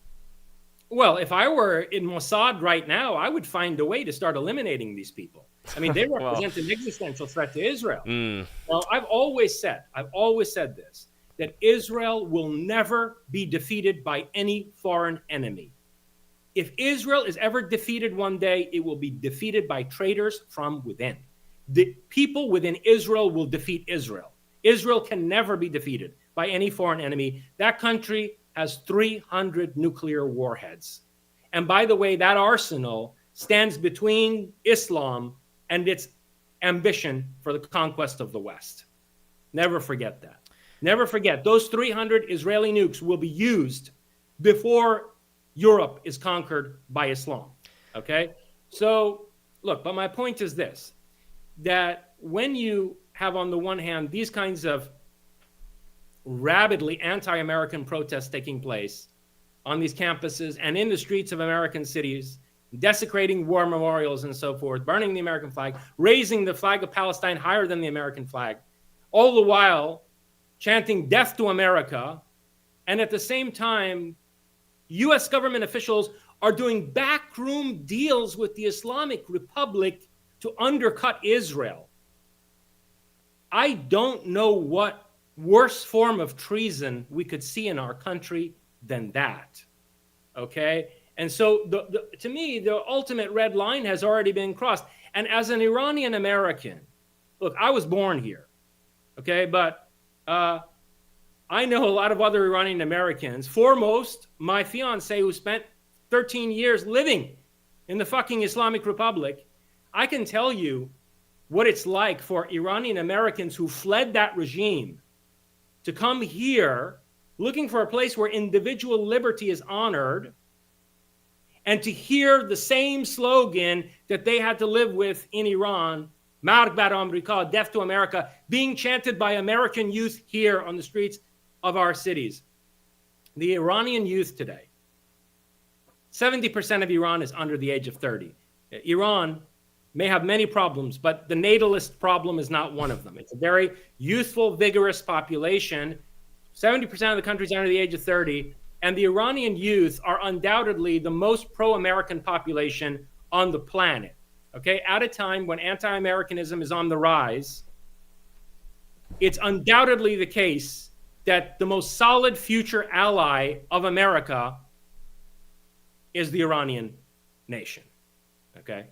Well, if I were in Mossad right now, I would find a way to start eliminating these people. I mean, they represent an existential threat to Israel. Well, I've always said this, that Israel will never be defeated by any foreign enemy. If Israel is ever defeated one day, it will be defeated by traitors from within. The people within Israel will defeat Israel. Israel can never be defeated by any foreign enemy. That country has 300 nuclear warheads. And by the way, that arsenal stands between Islam and its ambition for the conquest of the West. Never forget that. Never forget, those 300 Israeli nukes will be used before Europe is conquered by Islam. Okay? So, look, but my point is this, that when you have on the one hand these kinds of rabidly anti-American protests taking place on these campuses and in the streets of American cities, desecrating war memorials and so forth, burning the American flag, raising the flag of Palestine higher than the American flag, all the while chanting death to America, and at the same time, US government officials are doing backroom deals with the Islamic Republic to undercut Israel. I don't know what worse form of treason we could see in our country than that. Okay? And so to me, the ultimate red line has already been crossed. And as an Iranian American, look, I was born here. Okay? But I know a lot of other Iranian Americans, foremost my fiance who spent 13 years living in the fucking Islamic Republic. I can tell you what it's like for Iranian Americans who fled that regime to come here looking for a place where individual liberty is honored and to hear the same slogan that they had to live with in Iran, Marg bar Amerika, death to America, being chanted by American youth here on the streets of our cities. The Iranian youth today, 70% of Iran is under the age of 30. Iran may have many problems, but the natalist problem is not one of them. It's a very youthful, vigorous population. 70% of the country is under the age of 30, and the Iranian youth are undoubtedly the most pro-American population on the planet. Okay, at a time when anti-Americanism is on the rise, it's undoubtedly the case that the most solid future ally of America is the Iranian nation. Okay?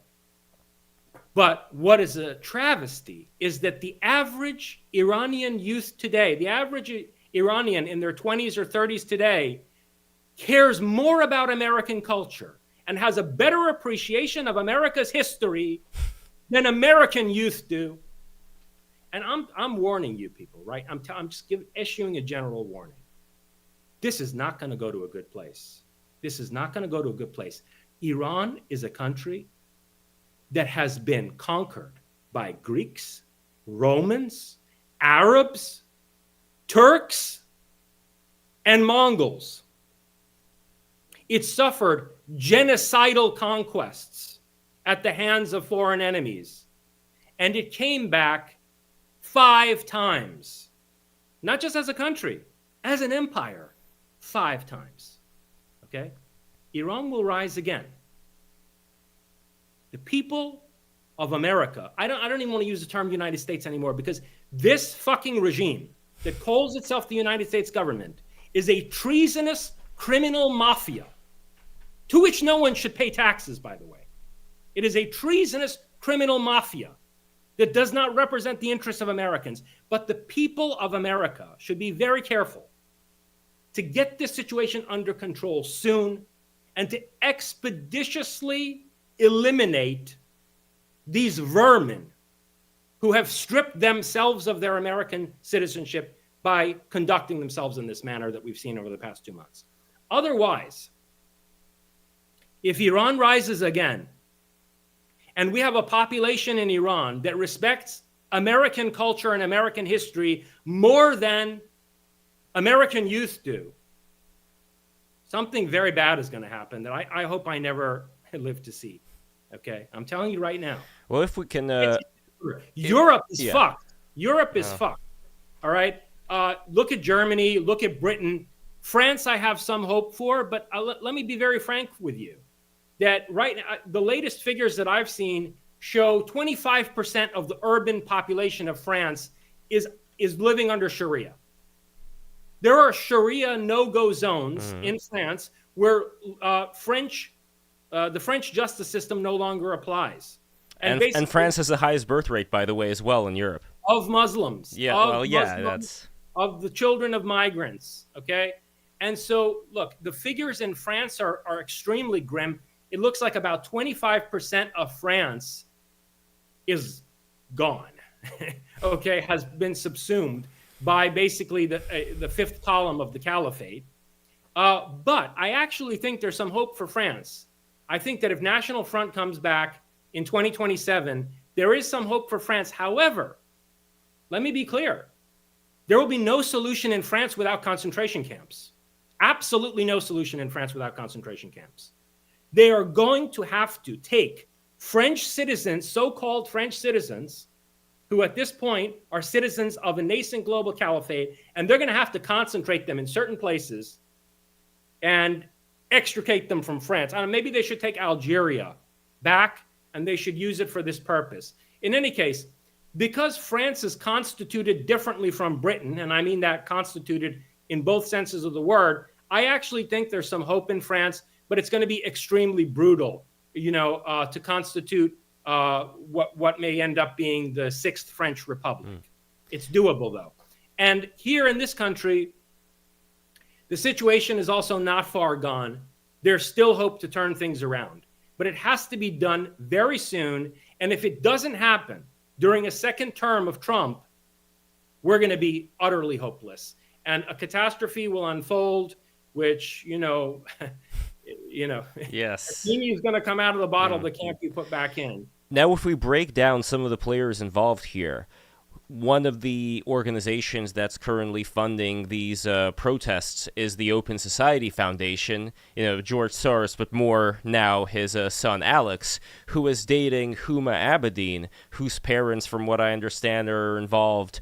But what is a travesty is that the average Iranian youth today, the average Iranian in their 20s or 30s today, cares more about American culture and has a better appreciation of America's history than American youth do. And I'm warning you people, right? I'm just issuing a general warning. This is not going to go to a good place. This is not going to go to a good place. Iran is a country that has been conquered by Greeks, Romans, Arabs, Turks, and Mongols. It suffered genocidal conquests at the hands of foreign enemies, and it came back 5 times, not just as a country, as an empire, 5 times. Okay? Iran will rise again. The people of America, I don't even want to use the term United States anymore, because this fucking regime that calls itself the United States government is a treasonous criminal mafia to which no one should pay taxes, by the way. It is a treasonous criminal mafia that does not represent the interests of Americans. But the people of America should be very careful to get this situation under control soon and to expeditiously eliminate these vermin who have stripped themselves of their American citizenship by conducting themselves in this manner that we've seen over the past 2 months. Otherwise, if Iran rises again, and we have a population in Iran that respects American culture and American history more than American youth do, something very bad is going to happen that I hope I never live to see. Okay? I'm telling you right now. Well, if we can... Europe is fucked. Europe is fucked. All right? Look at Germany. Look at Britain. France, I have some hope for, but let me be very frank with you. That right now, the latest figures that I've seen show 25% of the urban population of France is living under Sharia. There are Sharia no-go zones in France where the French justice system no longer applies. And France has the highest birth rate, by the way, as well in Europe. Of Muslims. Yeah, Muslims, that's... Of the children of migrants, okay? And so, look, the figures in France are extremely grim. It looks like about 25% of France is gone, okay, has been subsumed by basically the fifth column of the caliphate. But I actually think there's some hope for France. I think that if National Front comes back in 2027, there is some hope for France. However, let me be clear. There will be no solution in France without concentration camps. Absolutely no solution in France without concentration camps. They are going to have to take French citizens, so-called French citizens, who at this point are citizens of a nascent global caliphate, and they're going to have to concentrate them in certain places and extricate them from France. I don't know, maybe they should take Algeria back and they should use it for this purpose. In any case, because France is constituted differently from Britain, and I mean that constituted in both senses of the word, I actually think there's some hope in France, but it's going to be extremely brutal, to constitute what may end up being the Sixth French Republic. It's doable, though. And here in this country, the situation is also not far gone. There's still hope to turn things around, but it has to be done very soon. And if it doesn't happen during a second term of Trump, we're going to be utterly hopeless. And a catastrophe will unfold, which, Yes. a genie is going to come out of the bottle that can't be put back in. Now, if we break down some of the players involved here, one of the organizations that's currently funding these protests is the Open Society Foundation. George Soros, but more now his son Alex, who is dating Huma Abedin, whose parents, from what I understand, were involved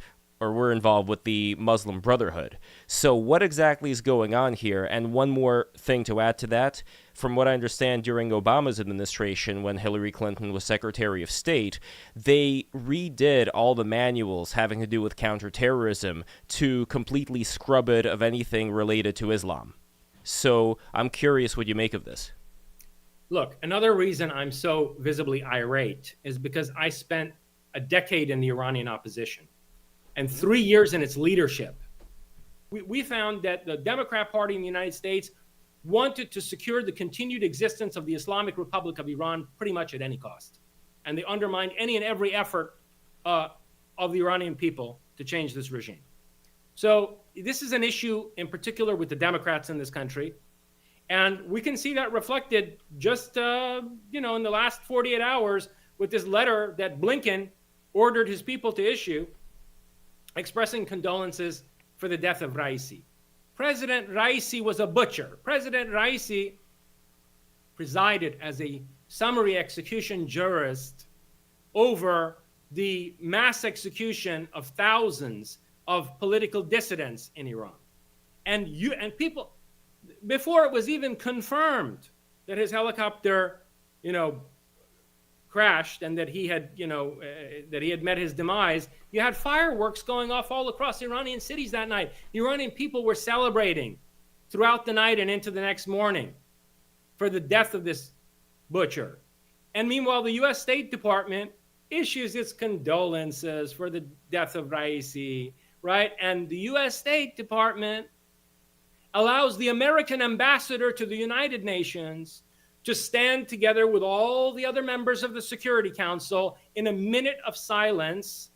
with the Muslim Brotherhood. So what exactly is going on here? And one more thing to add to that, from what I understand, during Obama's administration, when Hillary Clinton was Secretary of State, they redid all the manuals having to do with counterterrorism to completely scrub it of anything related to Islam. So I'm curious what you make of this. Look, another reason I'm so visibly irate is because I spent a decade in the Iranian opposition and 3 years in its leadership. We found that the Democrat Party in the United States wanted to secure the continued existence of the Islamic Republic of Iran pretty much at any cost. And they undermined any and every effort of the Iranian people to change this regime. So this is an issue in particular with the Democrats in this country. And we can see that reflected just, in the last 48 hours with this letter that Blinken ordered his people to issue, expressing condolences for the death of Raisi. President Raisi was a butcher. President Raisi presided as a summary execution jurist over the mass execution of thousands of political dissidents in Iran. And people, before it was even confirmed that his helicopter, crashed and that he had, met his demise, you had fireworks going off all across Iranian cities that night. The Iranian people were celebrating throughout the night and into the next morning for the death of this butcher. And meanwhile, the U.S. State Department issues its condolences for the death of Raisi, right? And the U.S. State Department allows the American ambassador to the United Nations to stand together with all the other members of the Security Council in a minute of silence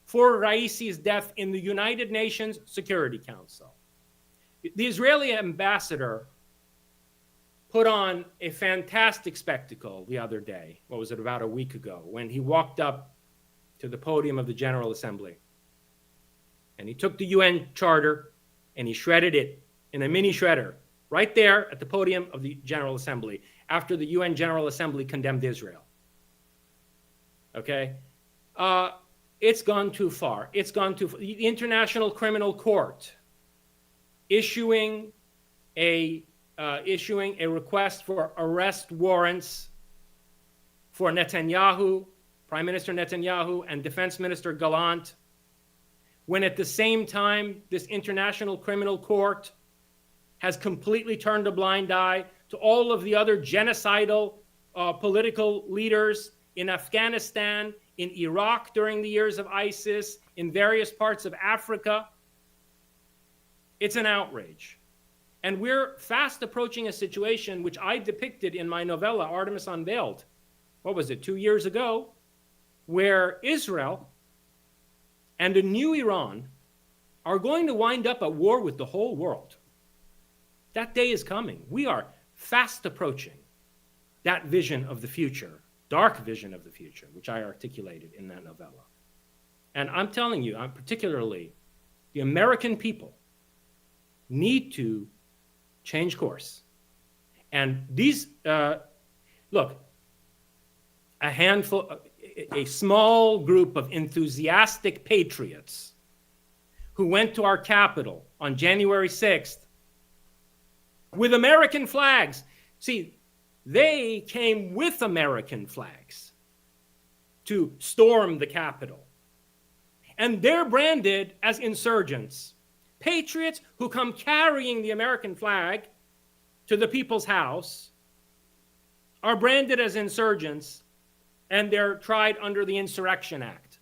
for Raisi's death in the United Nations Security Council. The Israeli ambassador put on a fantastic spectacle the other day, about a week ago, when he walked up to the podium of the General Assembly. And he took the UN Charter and he shredded it in a mini shredder right there at the podium of the General Assembly after the UN General Assembly condemned Israel. Okay? It's gone too far. The International Criminal Court issuing a request for arrest warrants for Netanyahu, Prime Minister Netanyahu, and Defense Minister Gallant, when at the same time this International Criminal Court has completely turned a blind eye to all of the other genocidal political leaders in Afghanistan, in Iraq during the years of ISIS, in various parts of Africa. It's an outrage. And we're fast approaching a situation which I depicted in my novella, Artemis Unveiled. What was it, 2 years ago? Where Israel and a new Iran are going to wind up at war with the whole world. That day is coming. We are fast approaching that vision of the future, dark vision of the future, which I articulated in that novella. And I'm telling you, particularly the American people need to change course. And these, look, a small group of enthusiastic patriots who went to our Capitol on January 6th with American flags. See, they came with American flags to storm the Capitol. And they're branded as insurgents. Patriots who come carrying the American flag to the people's house are branded as insurgents, and they're tried under the Insurrection Act.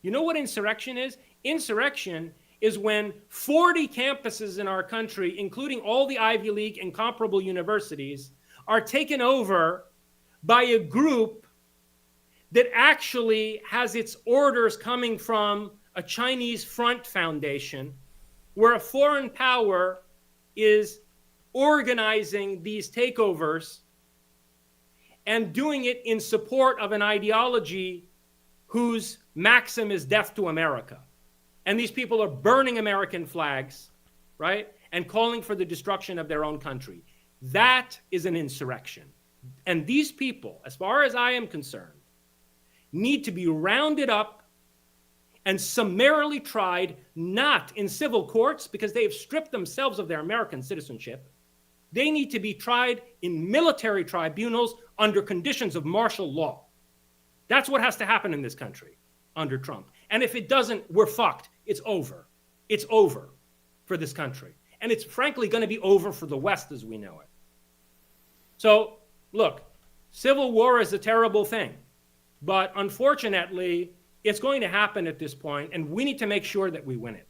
You know what insurrection is? Insurrection is when 40 campuses in our country, including all the Ivy League and comparable universities, are taken over by a group that actually has its orders coming from a Chinese front foundation, where a foreign power is organizing these takeovers and doing it in support of an ideology whose maxim is death to America. And these people are burning American flags, right? And calling for the destruction of their own country. That is an insurrection. And these people, as far as I am concerned, need to be rounded up and summarily tried, not in civil courts, because they have stripped themselves of their American citizenship. They need to be tried in military tribunals under conditions of martial law. That's what has to happen in this country under Trump. And if it doesn't, we're fucked. It's over. It's over for this country. And it's frankly going to be over for the West as we know it. So, look, civil war is a terrible thing. But unfortunately, it's going to happen at this point, and we need to make sure that we win it.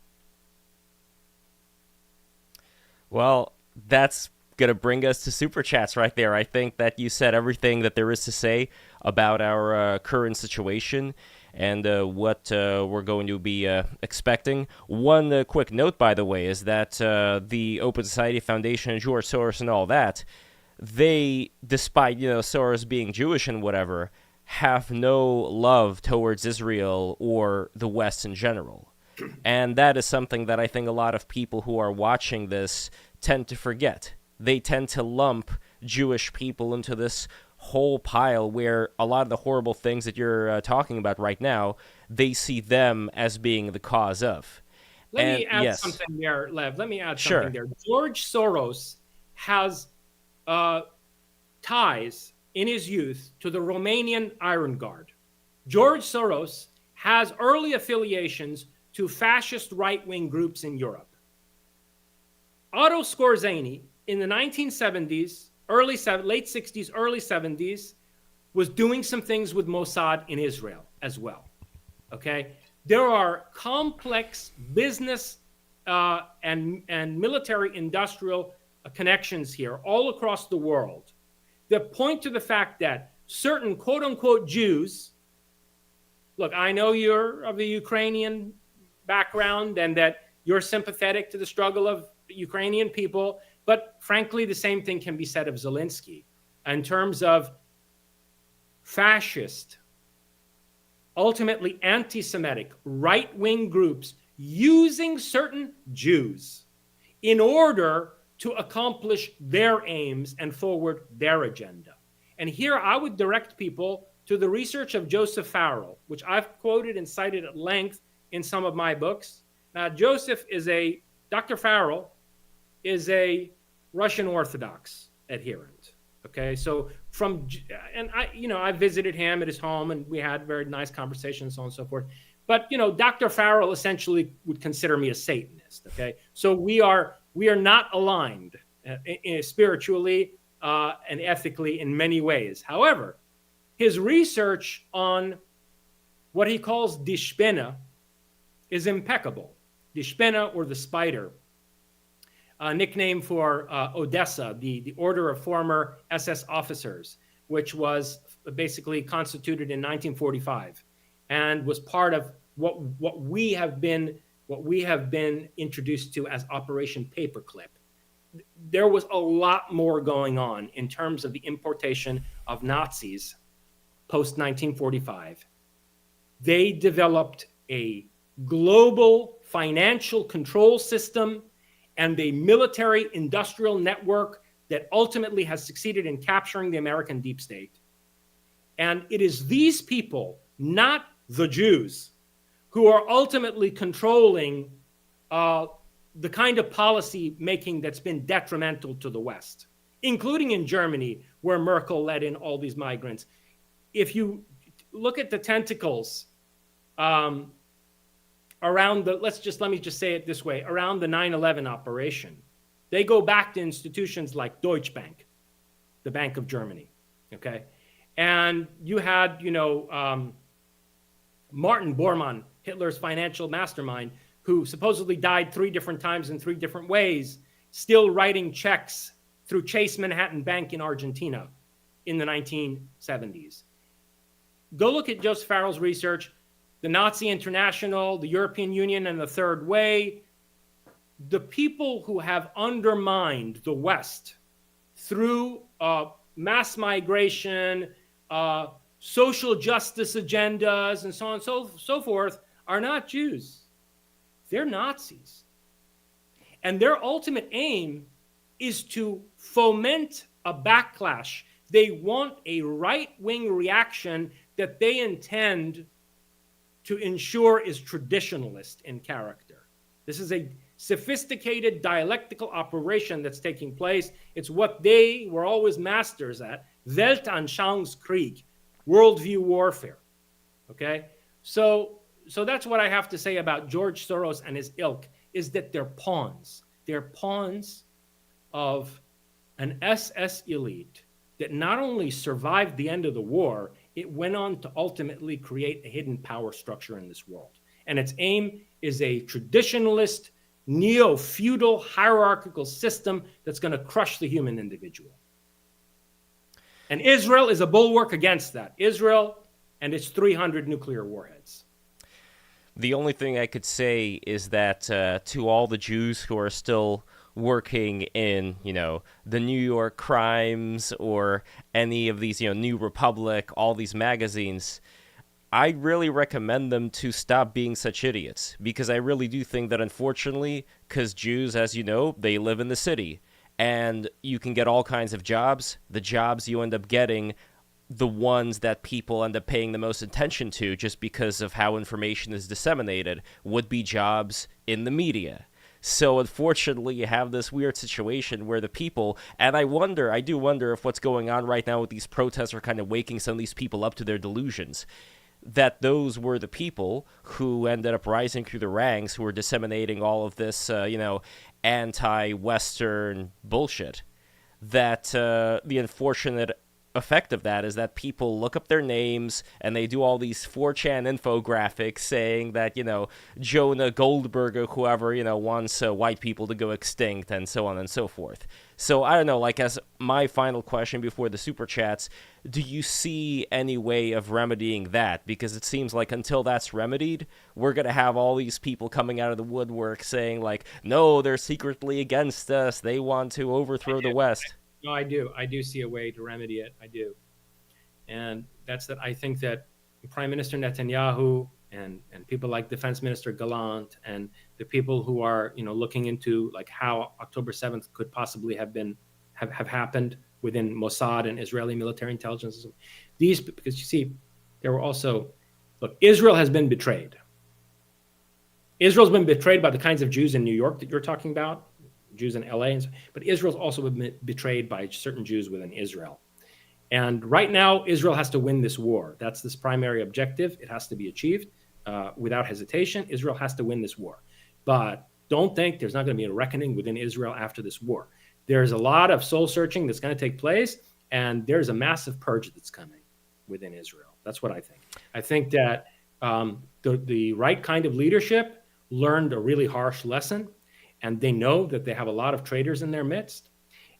Well, that's going to bring us to Super Chats right there. I think that you said everything that there is to say about our current situation and what we're going to be expecting. One quick note, by the way, is that the Open Society Foundation and George Soros and all that, they, despite, Soros being Jewish and whatever, have no love towards Israel or the West in general. And that is something that I think a lot of people who are watching this tend to forget. They tend to lump Jewish people into this whole pile where a lot of the horrible things that you're talking about right now, they see them as being the cause of. Let me add something there, Lev. Let me add something there. George Soros has ties in his youth to the Romanian Iron Guard. George Soros has early affiliations to fascist right-wing groups in Europe. Otto Skorzeny in the 1970s, late 60s, early 70s, was doing some things with Mossad in Israel as well. Okay? There are complex business and military industrial connections here all across the world that point to the fact that certain quote-unquote Jews, look, I know you're of the Ukrainian background and that you're sympathetic to the struggle of Ukrainian people, but frankly, the same thing can be said of Zelensky in terms of fascist, ultimately anti-Semitic, right-wing groups using certain Jews in order to accomplish their aims and forward their agenda. And here I would direct people to the research of Joseph Farrell, which I've quoted and cited at length in some of my books. Now, Dr. Farrell is a Russian Orthodox adherent. Okay, so I visited him at his home and we had very nice conversations, so on and so forth. But, Dr. Farrell essentially would consider me a Satanist. Okay, so we are not aligned spiritually and ethically in many ways. However, his research on what he calls Die Spinne is impeccable. Die Spinne, or the spider. a nickname for Odessa, the Order of Former SS Officers, which was basically constituted in 1945 and was part of what we have been introduced to as Operation Paperclip. There was a lot more going on in terms of the importation of Nazis post 1945. They developed a global financial control system and a military industrial network that ultimately has succeeded in capturing the American deep state. And it is these people, not the Jews, who are ultimately controlling the kind of policy making that's been detrimental to the West, including in Germany, where Merkel let in all these migrants. If you look at the tentacles around the, let me just say it this way, around the 9/11 operation, they go back to institutions like Deutsche Bank, the Bank of Germany, okay? And you had, Martin Bormann, Hitler's financial mastermind, who supposedly died 3 different times in 3 different ways, still writing checks through Chase Manhattan Bank in Argentina in the 1970s. Go look at Joseph Farrell's research, the Nazi International, the European Union, and the Third Way. The people who have undermined the West through mass migration, social justice agendas, and so on and so forth are not Jews. They're Nazis. And their ultimate aim is to foment a backlash. They want a right-wing reaction that they intend to ensure is traditionalist in character. This is a sophisticated dialectical operation that's taking place. It's what they were always masters at, Weltanschauungskrieg, worldview warfare. Okay? So that's what I have to say about George Soros and his ilk, is that they're pawns. They're pawns of an SS elite that not only survived the end of the war, it went on to ultimately create a hidden power structure in this world. And its aim is a traditionalist, neo-feudal, hierarchical system that's going to crush the human individual. And Israel is a bulwark against that. Israel and its 300 nuclear warheads. The only thing I could say is that to all the Jews who are still working in, the New York Crimes or any of these, New Republic, all these magazines, I really recommend them to stop being such idiots, because I really do think that, unfortunately, because Jews, as you know, they live in the city, and you can get all kinds of jobs. The jobs you end up getting, the ones that people end up paying the most attention to just because of how information is disseminated, would be jobs in the media. So unfortunately, you have this weird situation where the people, and I do wonder if what's going on right now with these protests are kind of waking some of these people up to their delusions, that those were the people who ended up rising through the ranks, who were disseminating all of this, anti-Western bullshit. That the unfortunate effect of that is that people look up their names and they do all these 4chan infographics saying that, Jonah Goldberg or whoever, wants white people to go extinct and so on and so forth. So I don't know, as my final question before the super chats, do you see any way of remedying that? Because it seems like until that's remedied, we're going to have all these people coming out of the woodwork saying no, they're secretly against us. They want to overthrow the West. No, I do. I do see a way to remedy it. I do. And that's that. I think that Prime Minister Netanyahu and people like Defense Minister Gallant and the people who are, looking into how October 7th could possibly have happened within Mossad and Israeli military intelligence. Because you see, there were also, Israel has been betrayed. Israel's been betrayed by the kinds of Jews in New York that you're talking about, Jews in LA, but Israel's also been betrayed by certain Jews within Israel. And right now, Israel has to win this war. That's this primary objective. It has to be achieved without hesitation. Israel has to win this war. But don't think there's not going to be a reckoning within Israel after this war. There's a lot of soul searching that's going to take place, and there's a massive purge that's coming within Israel. That's what I think. I think that the right kind of leadership learned a really harsh lesson, and they know that they have a lot of traitors in their midst,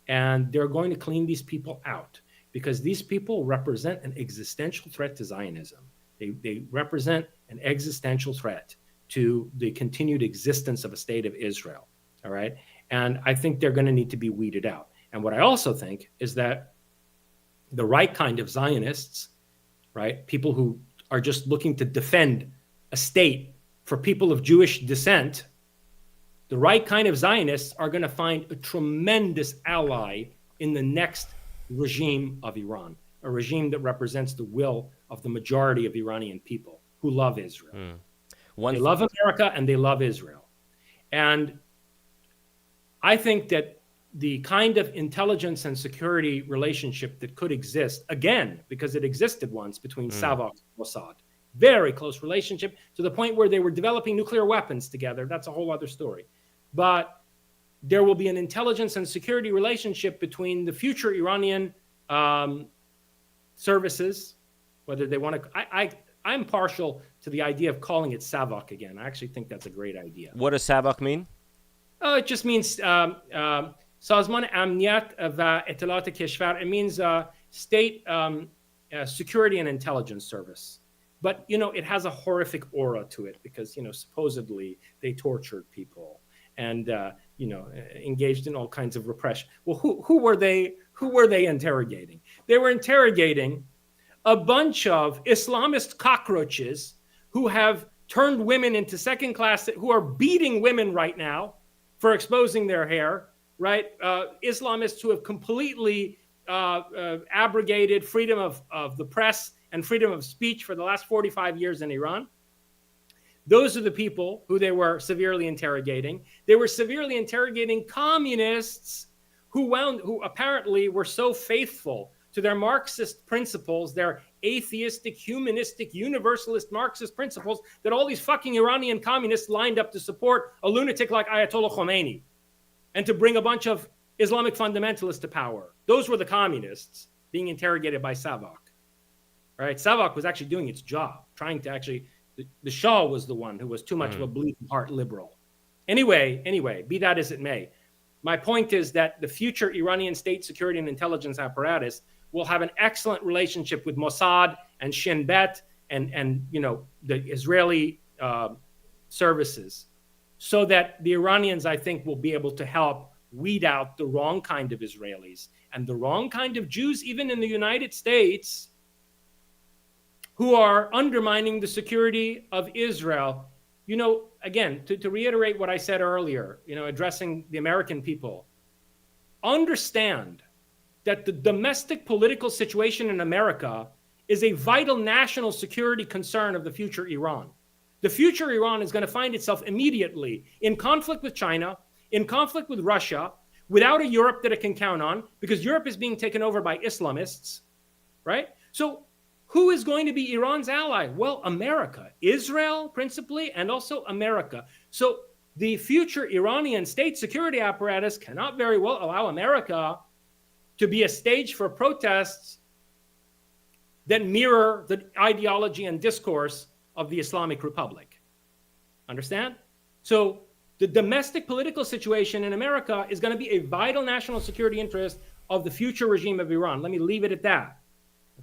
and they're going to clean these people out because these people represent an existential threat to Zionism. They represent an existential threat to the continued existence of a state of Israel. All right. And I think they're going to need to be weeded out. And what I also think is that the right kind of Zionists, right, people who are just looking to defend a state for people of Jewish descent, the right kind of Zionists are going to find a tremendous ally in the next regime of Iran, a regime that represents the will of the majority of Iranian people who love Israel. They love America and they love Israel. And I think that the kind of intelligence and security relationship that could exist, again, because it existed once between Savak and Mossad, very close relationship to the point where they were developing nuclear weapons together. That's a whole other story. But there will be an intelligence and security relationship between the future Iranian services, whether they want to. I'm partial to the idea of calling it Savak again. I actually think that's a great idea. What does Savak mean? It just means Sazman Amniyat va Etelat Keshvar. It means state security and intelligence service. But, it has a horrific aura to it because, supposedly they tortured people and, engaged in all kinds of repression. Well, who were they interrogating? They were interrogating a bunch of Islamist cockroaches who have turned women into second class, who are beating women right now for exposing their hair, right? Islamists who have completely abrogated freedom of the press and freedom of speech for the last 45 years in Iran. Those are the people who they were severely interrogating. They were severely interrogating communists who apparently were so faithful to their Marxist principles, their atheistic, humanistic, universalist Marxist principles, that all these fucking Iranian communists lined up to support a lunatic like Ayatollah Khomeini and to bring a bunch of Islamic fundamentalists to power. Those were the communists being interrogated by Savak. Right? Savak was actually doing its job, trying to actually, the Shah was the one who was too much of a bleeding heart liberal. Anyway, be that as it may, my point is that the future Iranian state security and intelligence apparatus will have an excellent relationship with Mossad and Shin Bet and the Israeli services, so that the Iranians, I think, will be able to help weed out the wrong kind of Israelis and the wrong kind of Jews, even in the United States, who are undermining the security of Israel. Again, to reiterate what I said earlier, addressing the American people, understand that the domestic political situation in America is a vital national security concern of the future Iran. The future Iran is going to find itself immediately in conflict with China, in conflict with Russia, without a Europe that it can count on, because Europe is being taken over by Islamists, right? So who is going to be Iran's ally? Well, America, Israel principally, and also America. So the future Iranian state security apparatus cannot very well allow America to be a stage for protests that mirror the ideology and discourse of the Islamic Republic. Understand? So the domestic political situation in America is going to be a vital national security interest of the future regime of Iran. Let me leave it at that.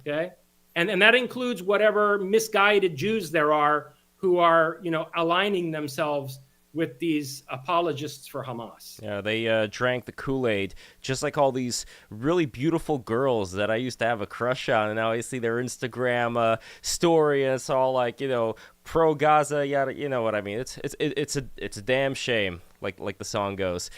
Okay? And that includes whatever misguided Jews there are who are, aligning themselves with these apologists for Hamas. Yeah, they drank the Kool-Aid, just like all these really beautiful girls that I used to have a crush on, and now I see their Instagram story, and it's all like, pro-Gaza, yada, you know what I mean. It's a damn shame, like the song goes.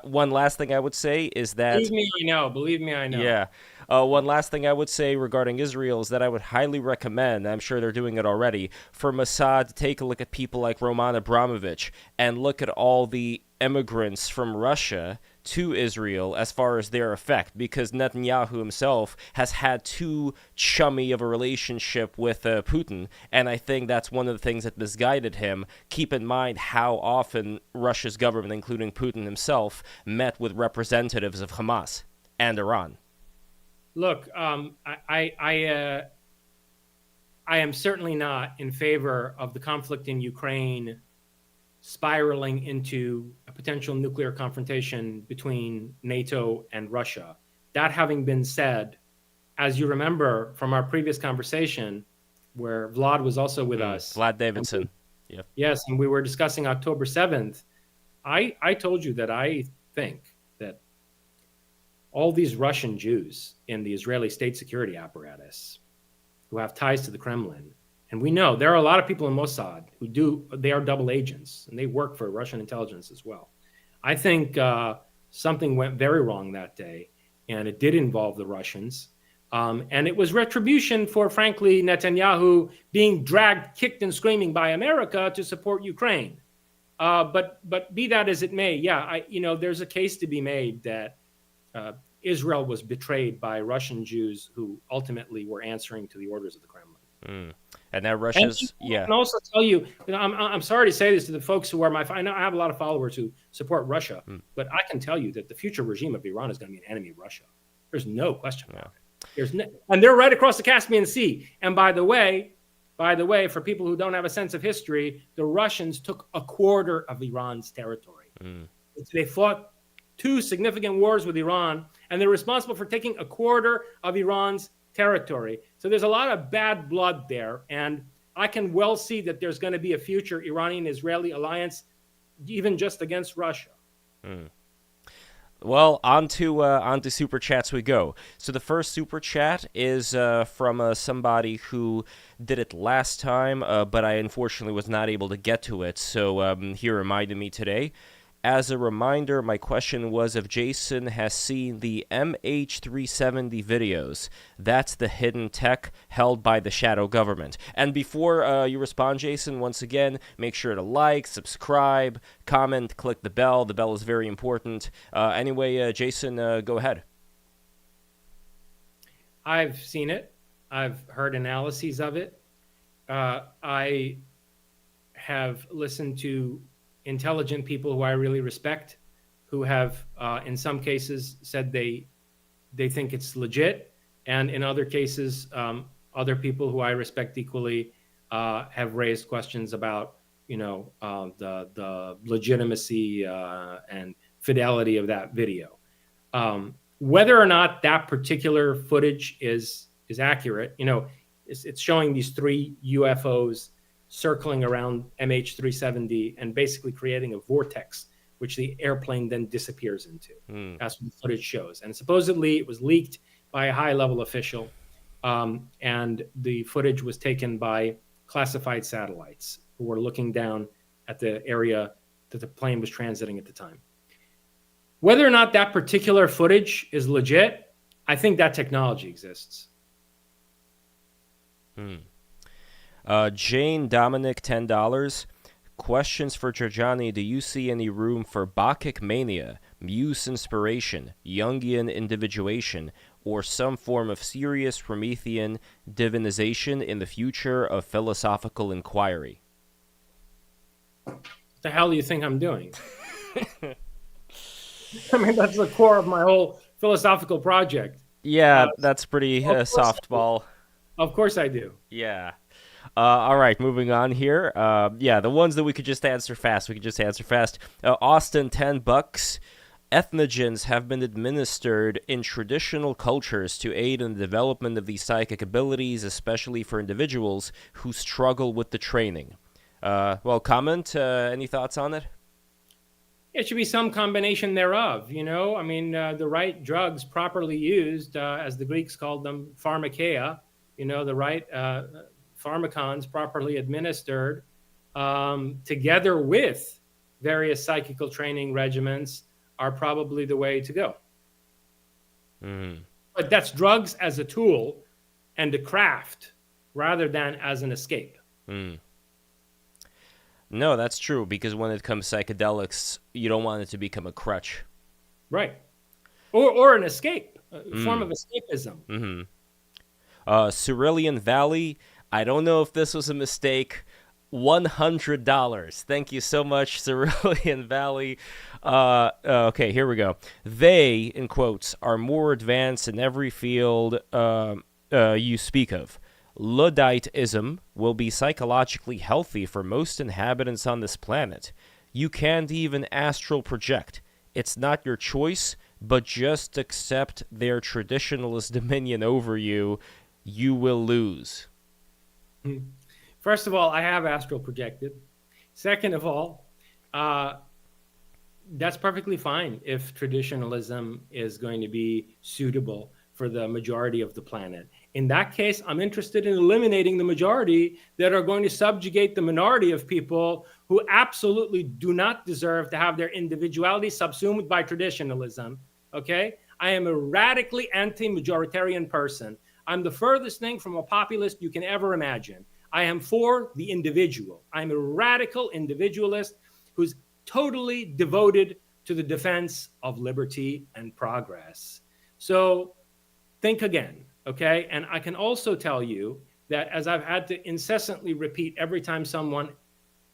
One last thing I would say is that... Believe me, I know. Yeah. One last thing I would say regarding Israel is that I would highly recommend, I'm sure they're doing it already, for Mossad to take a look at people like Roman Abramovich and look at all the immigrants from Russia to Israel as far as their effect, because Netanyahu himself has had too chummy of a relationship with Putin, and I think that's one of the things that misguided him. Keep in mind how often Russia's government, including Putin himself, met with representatives of Hamas and Iran. Look, I am certainly not in favor of the conflict in Ukraine spiraling into a potential nuclear confrontation between NATO and Russia. That having been said, as you remember from our previous conversation, where Vlad was also with us. Vlad Davidson. Yes, and we were discussing October 7th. I told you that I think that all these Russian Jews in the Israeli state security apparatus who have ties to the Kremlin, and we know there are a lot of people in Mossad they are double agents, and they work for Russian intelligence as well. I think something went very wrong that day, and it did involve the Russians. And it was retribution for, frankly, Netanyahu being dragged, kicked and screaming by America to support Ukraine. But be that as it may, there's a case to be made that Israel was betrayed by Russian Jews who ultimately were answering to the orders of the Kremlin. And now Russia's, I can also tell you, I'm sorry to say this to the folks who are I know I have a lot of followers who support Russia, but I can tell you that the future regime of Iran is going to be an enemy of Russia. There's no question about it. And they're right across the Caspian Sea. And by the way, for people who don't have a sense of history, the Russians took a quarter of Iran's territory. They fought 2 significant wars with Iran, and they're responsible for taking a quarter of Iran's territory. So there's a lot of bad blood there. And I can well see that there's going to be a future Iranian-Israeli alliance, even just against Russia. Well, on to super chats we go. So the first super chat is from somebody who did it last time, but I unfortunately was not able to get to it. So he reminded me today. As a reminder, my question was if Jason has seen the MH370 videos. That's the hidden tech held by the shadow government. And before you respond, Jason, once again, make sure to like, subscribe, comment, click the bell. The bell is very important. Anyway, Jason, go ahead. I've seen it. I've heard analyses of it. I have listened to intelligent people who I really respect, who have, in some cases, said they think it's legit, and in other cases, other people who I respect equally have raised questions about, the legitimacy and fidelity of that video. Whether or not that particular footage is accurate, it's showing these 3 UFOs circling around MH370 and basically creating a vortex, which the airplane then disappears into. That's what the footage shows. And supposedly it was leaked by a high-level official, and the footage was taken by classified satellites who were looking down at the area that the plane was transiting at the time. Whether or not that particular footage is legit, I think that technology exists. Jane Dominic, $10. Questions for Jorjani. Do you see any room for Bacchic mania, muse inspiration, Jungian individuation, or some form of serious Promethean divinization in the future of philosophical inquiry? What the hell do you think I'm doing? I mean, that's the core of my whole philosophical project. Yeah, that's pretty softball. Of course I do. Yeah. All right, moving on here. The ones that we could just answer fast. Austin, $10. Ethnogens have been administered in traditional cultures to aid in the development of these psychic abilities, especially for individuals who struggle with the training. Comment. Any thoughts on it? It should be some combination thereof, I mean, the right drugs properly used, as the Greeks called them, pharmakeia, the right pharmacons properly administered, together with various psychical training regimens, are probably the way to go. But that's drugs as a tool and a craft rather than as an escape. No, that's true, because when it comes to psychedelics, you don't want it to become a crutch. Right. Or an escape, a form of escapism. Cerulean Valley, I don't know if this was a mistake. $100. Thank you so much, Cerulean Valley. Okay, here we go. They, in quotes, are more advanced in every field you speak of. Ludditism will be psychologically healthy for most inhabitants on this planet. You can't even astral project. It's not your choice, but just accept their traditionalist dominion over you. You will lose. First of all, I have astral projected. Second of all, that's perfectly fine if traditionalism is going to be suitable for the majority of the planet. In that case, I'm interested in eliminating the majority that are going to subjugate the minority of people who absolutely do not deserve to have their individuality subsumed by traditionalism. Okay? I am a radically anti-majoritarian person. I'm the furthest thing from a populist you can ever imagine. I am for the individual. I'm a radical individualist who's totally devoted to the defense of liberty and progress. So think again, okay? And I can also tell you that, as I've had to incessantly repeat every time someone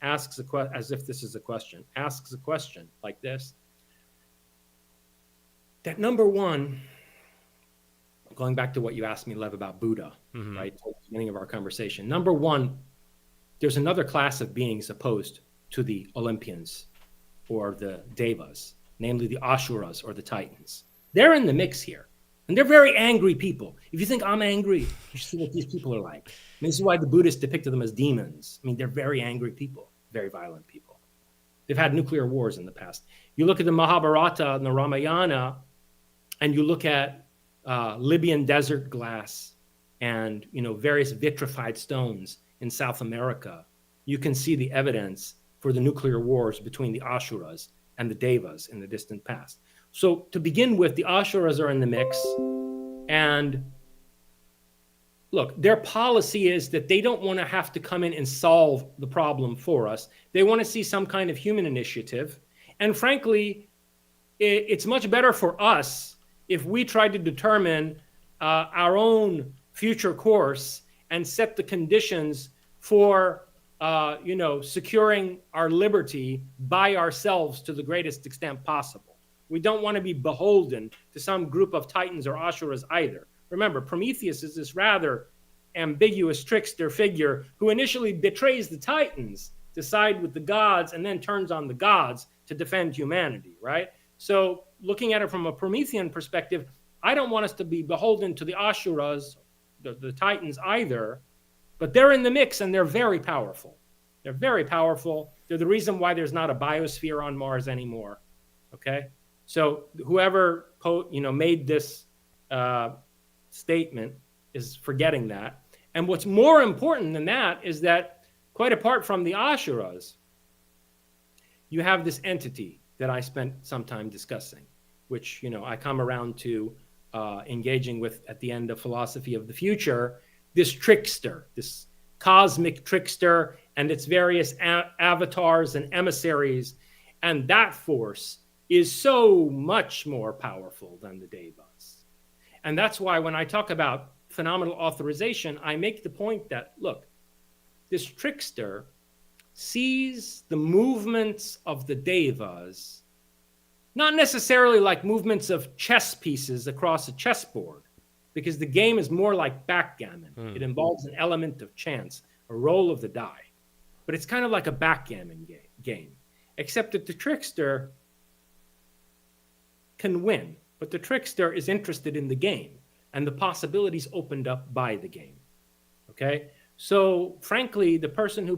asks a question, as if this is a question, asks a question like this, that number one, going back to what you asked me, Lev, about Buddha, right, at the beginning of our conversation. Number one, there's another class of beings opposed to the Olympians or the Devas, namely the Asuras or the Titans. They're in the mix here. And they're very angry people. If you think I'm angry, you see what these people are like. I mean, this is why the Buddhists depicted them as demons. I mean, they're very angry people, very violent people. They've had nuclear wars in the past. You look at the Mahabharata and the Ramayana, and you look at Libyan desert glass and various vitrified stones in South America, you can see the evidence for the nuclear wars between the Asuras and the Devas in the distant past. So to begin with, the Asuras are in the mix. And look, their policy is that they don't want to have to come in and solve the problem for us. They want to see some kind of human initiative. And frankly, it's much better for us if we try to determine our own future course and set the conditions for securing our liberty by ourselves to the greatest extent possible. We don't want to be beholden to some group of Titans or Asuras either. Remember, Prometheus is this rather ambiguous trickster figure who initially betrays the Titans to side with the gods and then turns on the gods to defend humanity, right? So looking at it from a Promethean perspective, I don't want us to be beholden to the Asuras, the Titans either, but they're in the mix and they're very powerful. They're very powerful. They're the reason why there's not a biosphere on Mars anymore, okay? So whoever made this statement is forgetting that. And what's more important than that is that, quite apart from the Asuras, you have this entity that I spent some time discussing, which I come around to engaging with at the end of Philosophy of the Future, this trickster, this cosmic trickster and its various avatars and emissaries. And that force is so much more powerful than the Devas. And that's why when I talk about phenomenal authorization, I make the point that, look, this trickster sees the movements of the Devas not necessarily like movements of chess pieces across a chessboard, because the game is more like backgammon. It involves an element of chance, a roll of the die. But it's kind of like a backgammon game, except that the trickster can win, but the trickster is interested in the game and the possibilities opened up by the game. Okay? So frankly, the person who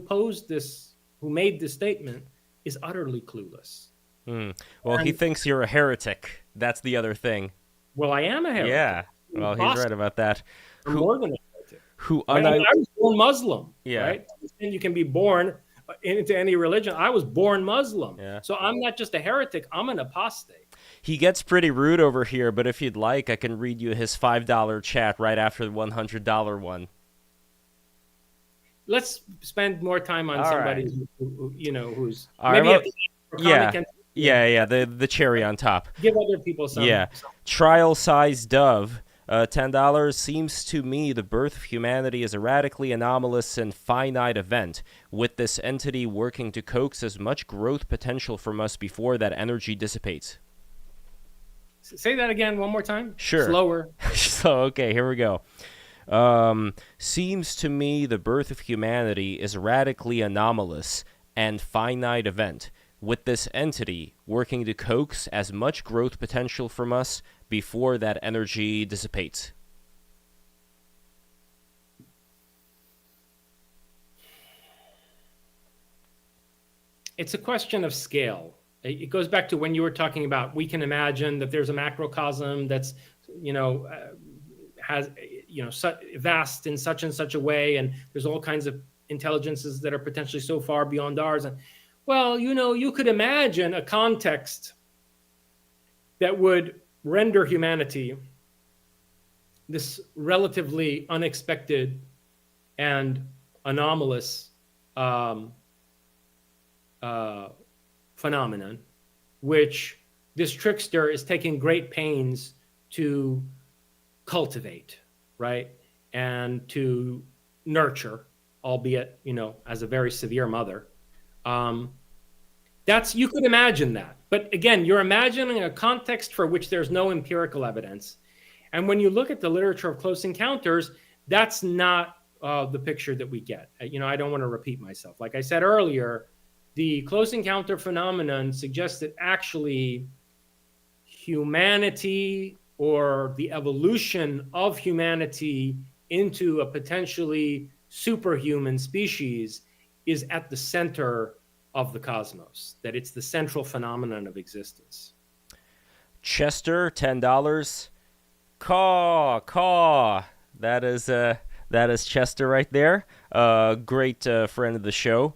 made this statement is utterly clueless. Well, he thinks you're a heretic. That's the other thing. Well, I am a heretic. Yeah. Well, he's right about that. I'm more than a heretic. I was born Muslim. Yeah. Right? And you can be born into any religion. I was born Muslim. Yeah. So I'm not just a heretic. I'm an apostate. He gets pretty rude over here, but if you'd like, I can read you his $5 chat right after the $100 one. Let's spend more time on somebody who's all maybe right. The cherry on top. Give other people some. Yeah. Trial size dove. $10 seems to me the birth of humanity is a radically anomalous and finite event, with this entity working to coax as much growth potential from us before that energy dissipates. Say that again one more time. Sure. Slower. So, okay, here we go. Seems to me the birth of humanity is a radically anomalous and finite event, with this entity working to coax as much growth potential from us before that energy dissipates? It's a question of scale. It goes back to when you were talking about, we can imagine that there's a macrocosm that's, has, vast in such and such a way, and there's all kinds of intelligences that are potentially so far beyond ours. And well, you could imagine a context that would render humanity this relatively unexpected and anomalous phenomenon, which this trickster is taking great pains to cultivate, right? And to nurture, albeit, as a very severe mother. You could imagine that. But again, you're imagining a context for which there's no empirical evidence. And when you look at the literature of close encounters, that's not the picture that we get. I don't want to repeat myself. Like I said earlier, the close encounter phenomenon suggests that actually humanity, or the evolution of humanity into a potentially superhuman species, is at the center of the cosmos, that it's the central phenomenon of existence. Chester, $10. Caw. That is Chester right there. Great friend of the show.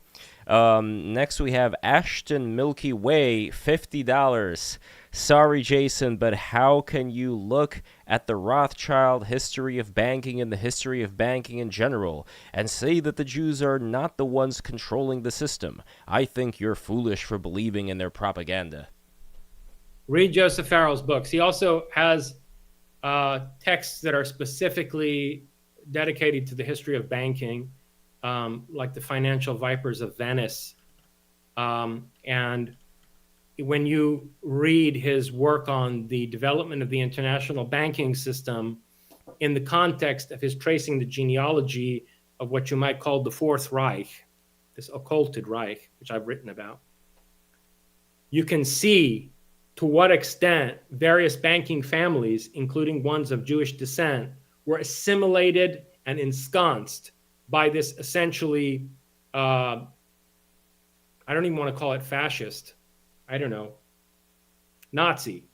Next we have Ashton Milky Way, $50. Sorry, Jason, but how can you look at the Rothschild history of banking and the history of banking in general and say that the Jews are not the ones controlling the system? I think you're foolish for believing in their propaganda. Read Joseph Farrell's books. He also has texts that are specifically dedicated to the history of banking, like the Financial Vipers of Venice. And when you read his work on the development of the international banking system in the context of his tracing the genealogy of what you might call the Fourth Reich, this occulted Reich, which I've written about, you can see to what extent various banking families, including ones of Jewish descent, were assimilated and ensconced by this essentially, I don't even want to call it fascist, I don't know, Nazi,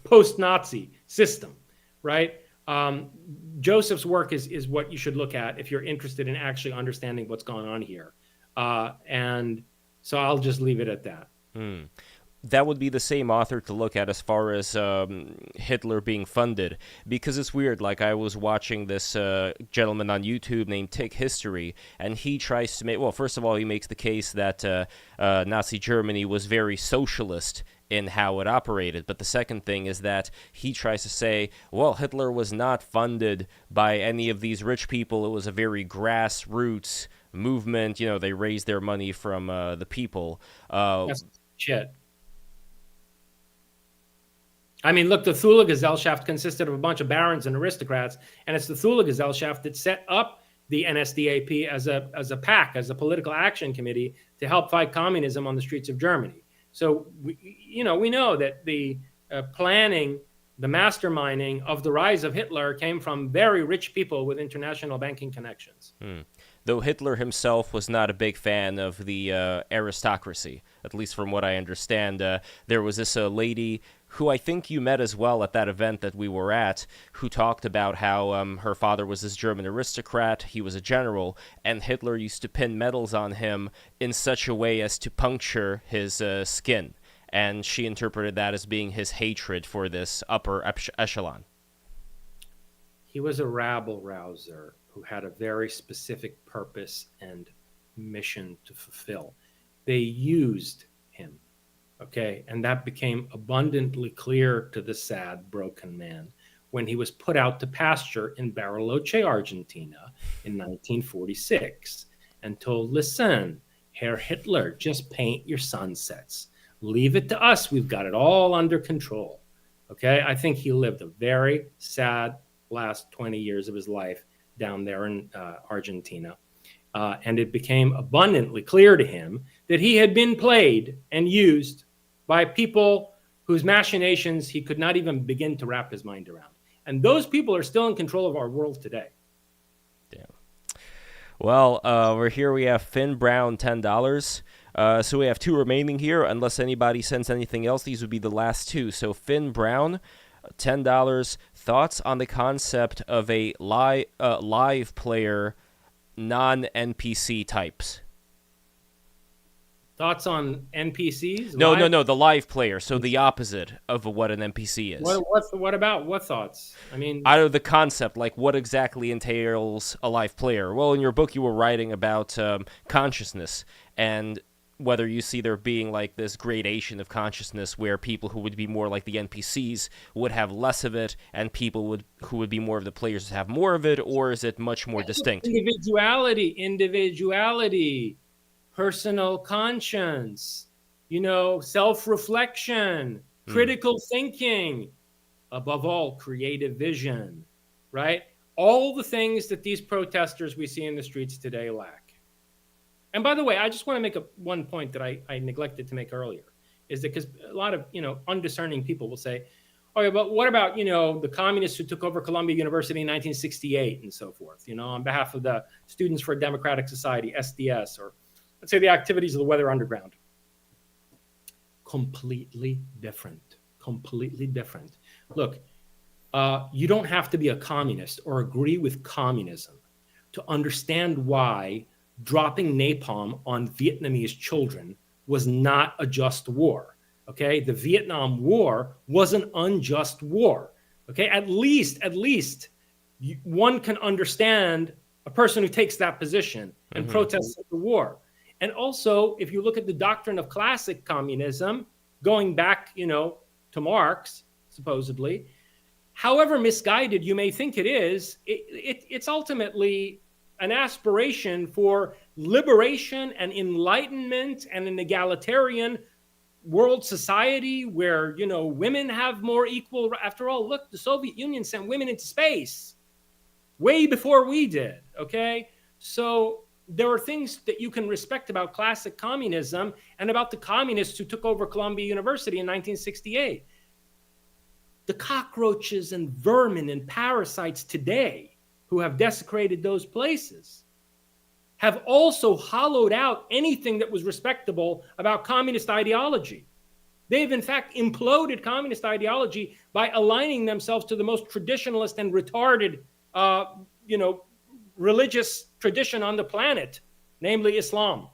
post-Nazi system, right? Joseph's work is what you should look at if you're interested in actually understanding what's going on here. And so I'll just leave it at that. That would be the same author to look at as far as Hitler being funded, because it's weird. Like, I was watching this gentleman on YouTube named Tick History, and he tries to make, well, first of all, he makes the case that Nazi Germany was very socialist in how it operated. But the second thing is that he tries to say, well, Hitler was not funded by any of these rich people. It was a very grassroots movement. They raised their money from the people. That's shit. I mean, look, the Thule Gesellschaft consisted of a bunch of barons and aristocrats, and it's the Thule Gesellschaft that set up the NSDAP as a PAC, as a political action committee to help fight communism on the streets of Germany. So, we know that the planning, the masterminding of the rise of Hitler came from very rich people with international banking connections. Though Hitler himself was not a big fan of the aristocracy, at least from what I understand. There was this lady who I think you met as well at that event that we were at, who talked about how her father was this German aristocrat, he was a general, and Hitler used to pin medals on him in such a way as to puncture his skin. And she interpreted that as being his hatred for this upper echelon. He was a rabble-rouser who had a very specific purpose and mission to fulfill. They used him, okay? And that became abundantly clear to the sad, broken man when he was put out to pasture in Bariloche, Argentina in 1946 and told, listen, Herr Hitler, just paint your sunsets. Leave it to us. We've got it all under control, okay? I think he lived a very sad last 20 years of his life down there in Argentina. And it became abundantly clear to him that he had been played and used by people whose machinations he could not even begin to wrap his mind around. And those people are still in control of our world today. Damn. Well, we're here. We have Finn Brown, $10. So we have two remaining here. Unless anybody sends anything else, these would be the last two. So Finn Brown, $10. Thoughts on the concept of a live player, non-NPC types? Thoughts on NPCs? No, the live player. So the opposite of what an NPC is. What thoughts? I mean, out of the concept, like what exactly entails a live player? Well, in your book, you were writing about consciousness and whether you see there being like this gradation of consciousness where people who would be more like the NPCs would have less of it and people who would be more of the players have more of it, or is it much more distinct? Individuality, personal conscience, self-reflection, critical thinking, above all, creative vision, right? All the things that these protesters we see in the streets today lack. And by the way, I just want to make one point that I neglected to make earlier, is that because a lot of, undiscerning people will say, oh, yeah, but what about, the communists who took over Columbia University in 1968 and so forth, on behalf of the Students for a Democratic Society, SDS, or let's say the activities of the Weather Underground. Completely different. Look, you don't have to be a communist or agree with communism to understand why dropping napalm on Vietnamese children was not a just war. Okay, the Vietnam War was an unjust war. Okay, at least one can understand a person who takes that position and protests the war. And also, if you look at the doctrine of classic communism, going back, to Marx, supposedly, however misguided you may think it is, it's ultimately an aspiration for liberation and enlightenment and an egalitarian world society where, women have more equal. After all, look, the Soviet Union sent women into space way before we did. Okay, so there are things that you can respect about classic communism and about the communists who took over Columbia University in 1968. The cockroaches and vermin and parasites today who have desecrated those places have also hollowed out anything that was respectable about communist ideology. They've, in fact, imploded communist ideology by aligning themselves to the most traditionalist and retarded, religious tradition on the planet, namely Islam.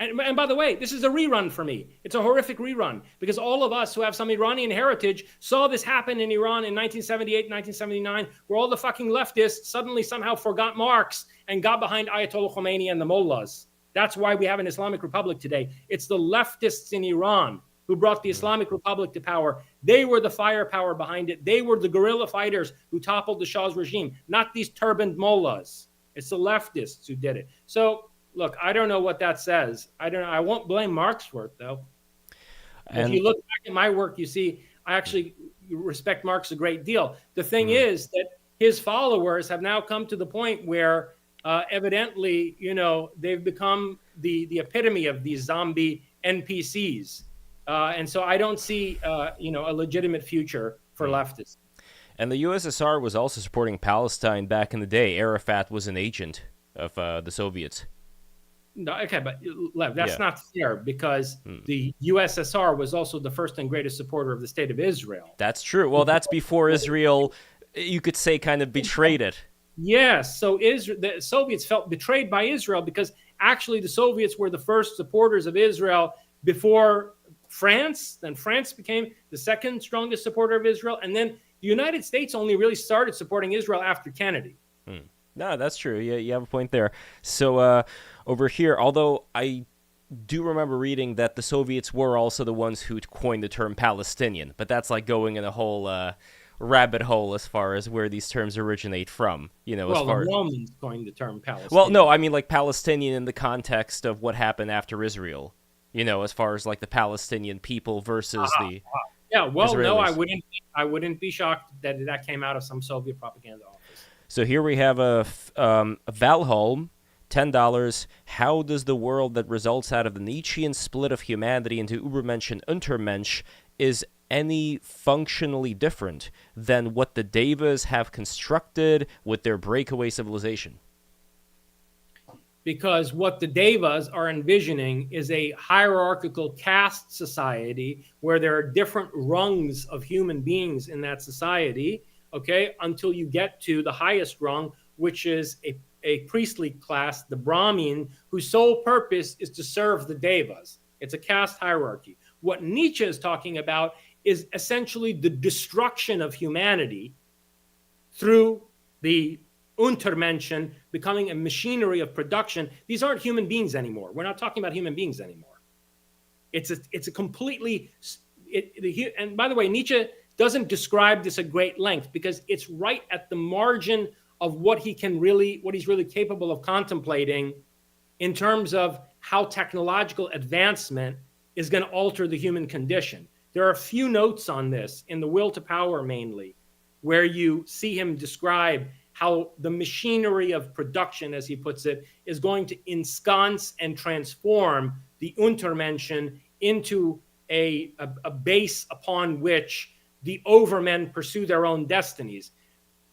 And by the way, this is a rerun for me. It's a horrific rerun because all of us who have some Iranian heritage saw this happen in Iran in 1978, 1979, where all the fucking leftists suddenly somehow forgot Marx and got behind Ayatollah Khomeini and the mullahs. That's why we have an Islamic Republic today. It's the leftists in Iran who brought the Islamic Republic to power. They were the firepower behind it. They were the guerrilla fighters who toppled the Shah's regime, not these turbaned mullahs. It's the leftists who did it. So, look, I don't know what that says. I won't blame Marx for it, though. And if you look back at my work, you see I actually respect Marx a great deal. The thing is that his followers have now come to the point where evidently, they've become the epitome of these zombie NPCs. And so I don't see, a legitimate future for leftists. And the USSR was also supporting Palestine back in the day. Arafat was an agent of the Soviets. No, okay, but Lev, that's not fair because the USSR was also the first and greatest supporter of the state of Israel. That's true. Well, that's before Israel, you could say, kind of betrayed it. Yes, so the Soviets felt betrayed by Israel because actually the Soviets were the first supporters of Israel before France. Then France became the second strongest supporter of Israel. And then the United States only really started supporting Israel after Kennedy. No, that's true. Yeah, you have a point there. So over here, although I do remember reading that the Soviets were also the ones who coined the term Palestinian, but that's like going in a whole rabbit hole as far as where these terms originate from. The Romans coined the term Palestinian. Well, no, I mean like Palestinian in the context of what happened after Israel. As far as like the Palestinian people versus the Israelis. No, I wouldn't be shocked that came out of some Soviet propaganda office. So here we have a Valholm, $10. How does the world that results out of the Nietzschean split of humanity into Übermensch and Untermensch is any functionally different than what the Devas have constructed with their breakaway civilization? Because what the Devas are envisioning is a hierarchical caste society where there are different rungs of human beings in that society, okay, until you get to the highest rung, which is a priestly class, the Brahmin, whose sole purpose is to serve the Devas. It's a caste hierarchy. What Nietzsche is talking about is essentially the destruction of humanity through the Untermenschen becoming a machinery of production. These aren't human beings anymore. We're not talking about human beings anymore. It's a completely, and by the way, Nietzsche doesn't describe this at great length because it's right at the margin of what he's really capable of contemplating in terms of how technological advancement is going to alter the human condition. There are a few notes on this in The Will to Power mainly, where you see him describe how the machinery of production, as he puts it, is going to ensconce and transform the Untermenschen into a base upon which the overmen pursue their own destinies.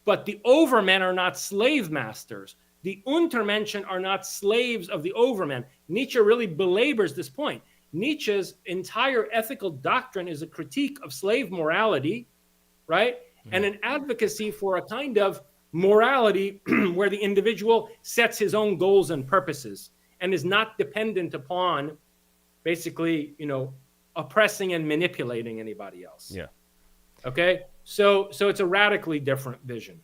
But the overmen are not slave masters. The Untermenschen are not slaves of the overmen. Nietzsche really belabors this point. Nietzsche's entire ethical doctrine is a critique of slave morality, right? And an advocacy for a kind of morality where the individual sets his own goals and purposes and is not dependent upon basically, oppressing and manipulating anybody else. Yeah. Okay? So it's a radically different vision.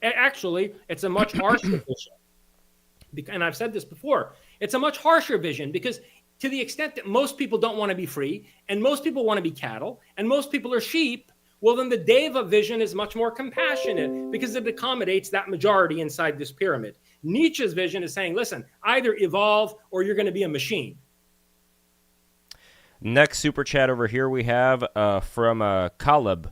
Actually, it's a much harsher vision. And I've said this before. It's a much harsher vision because to the extent that most people don't want to be free and most people want to be cattle and most people are sheep, well, then the Deva vision is much more compassionate because it accommodates that majority inside this pyramid. Nietzsche's vision is saying, listen, either evolve or you're going to be a machine. Next super chat over here we have from Kaleb.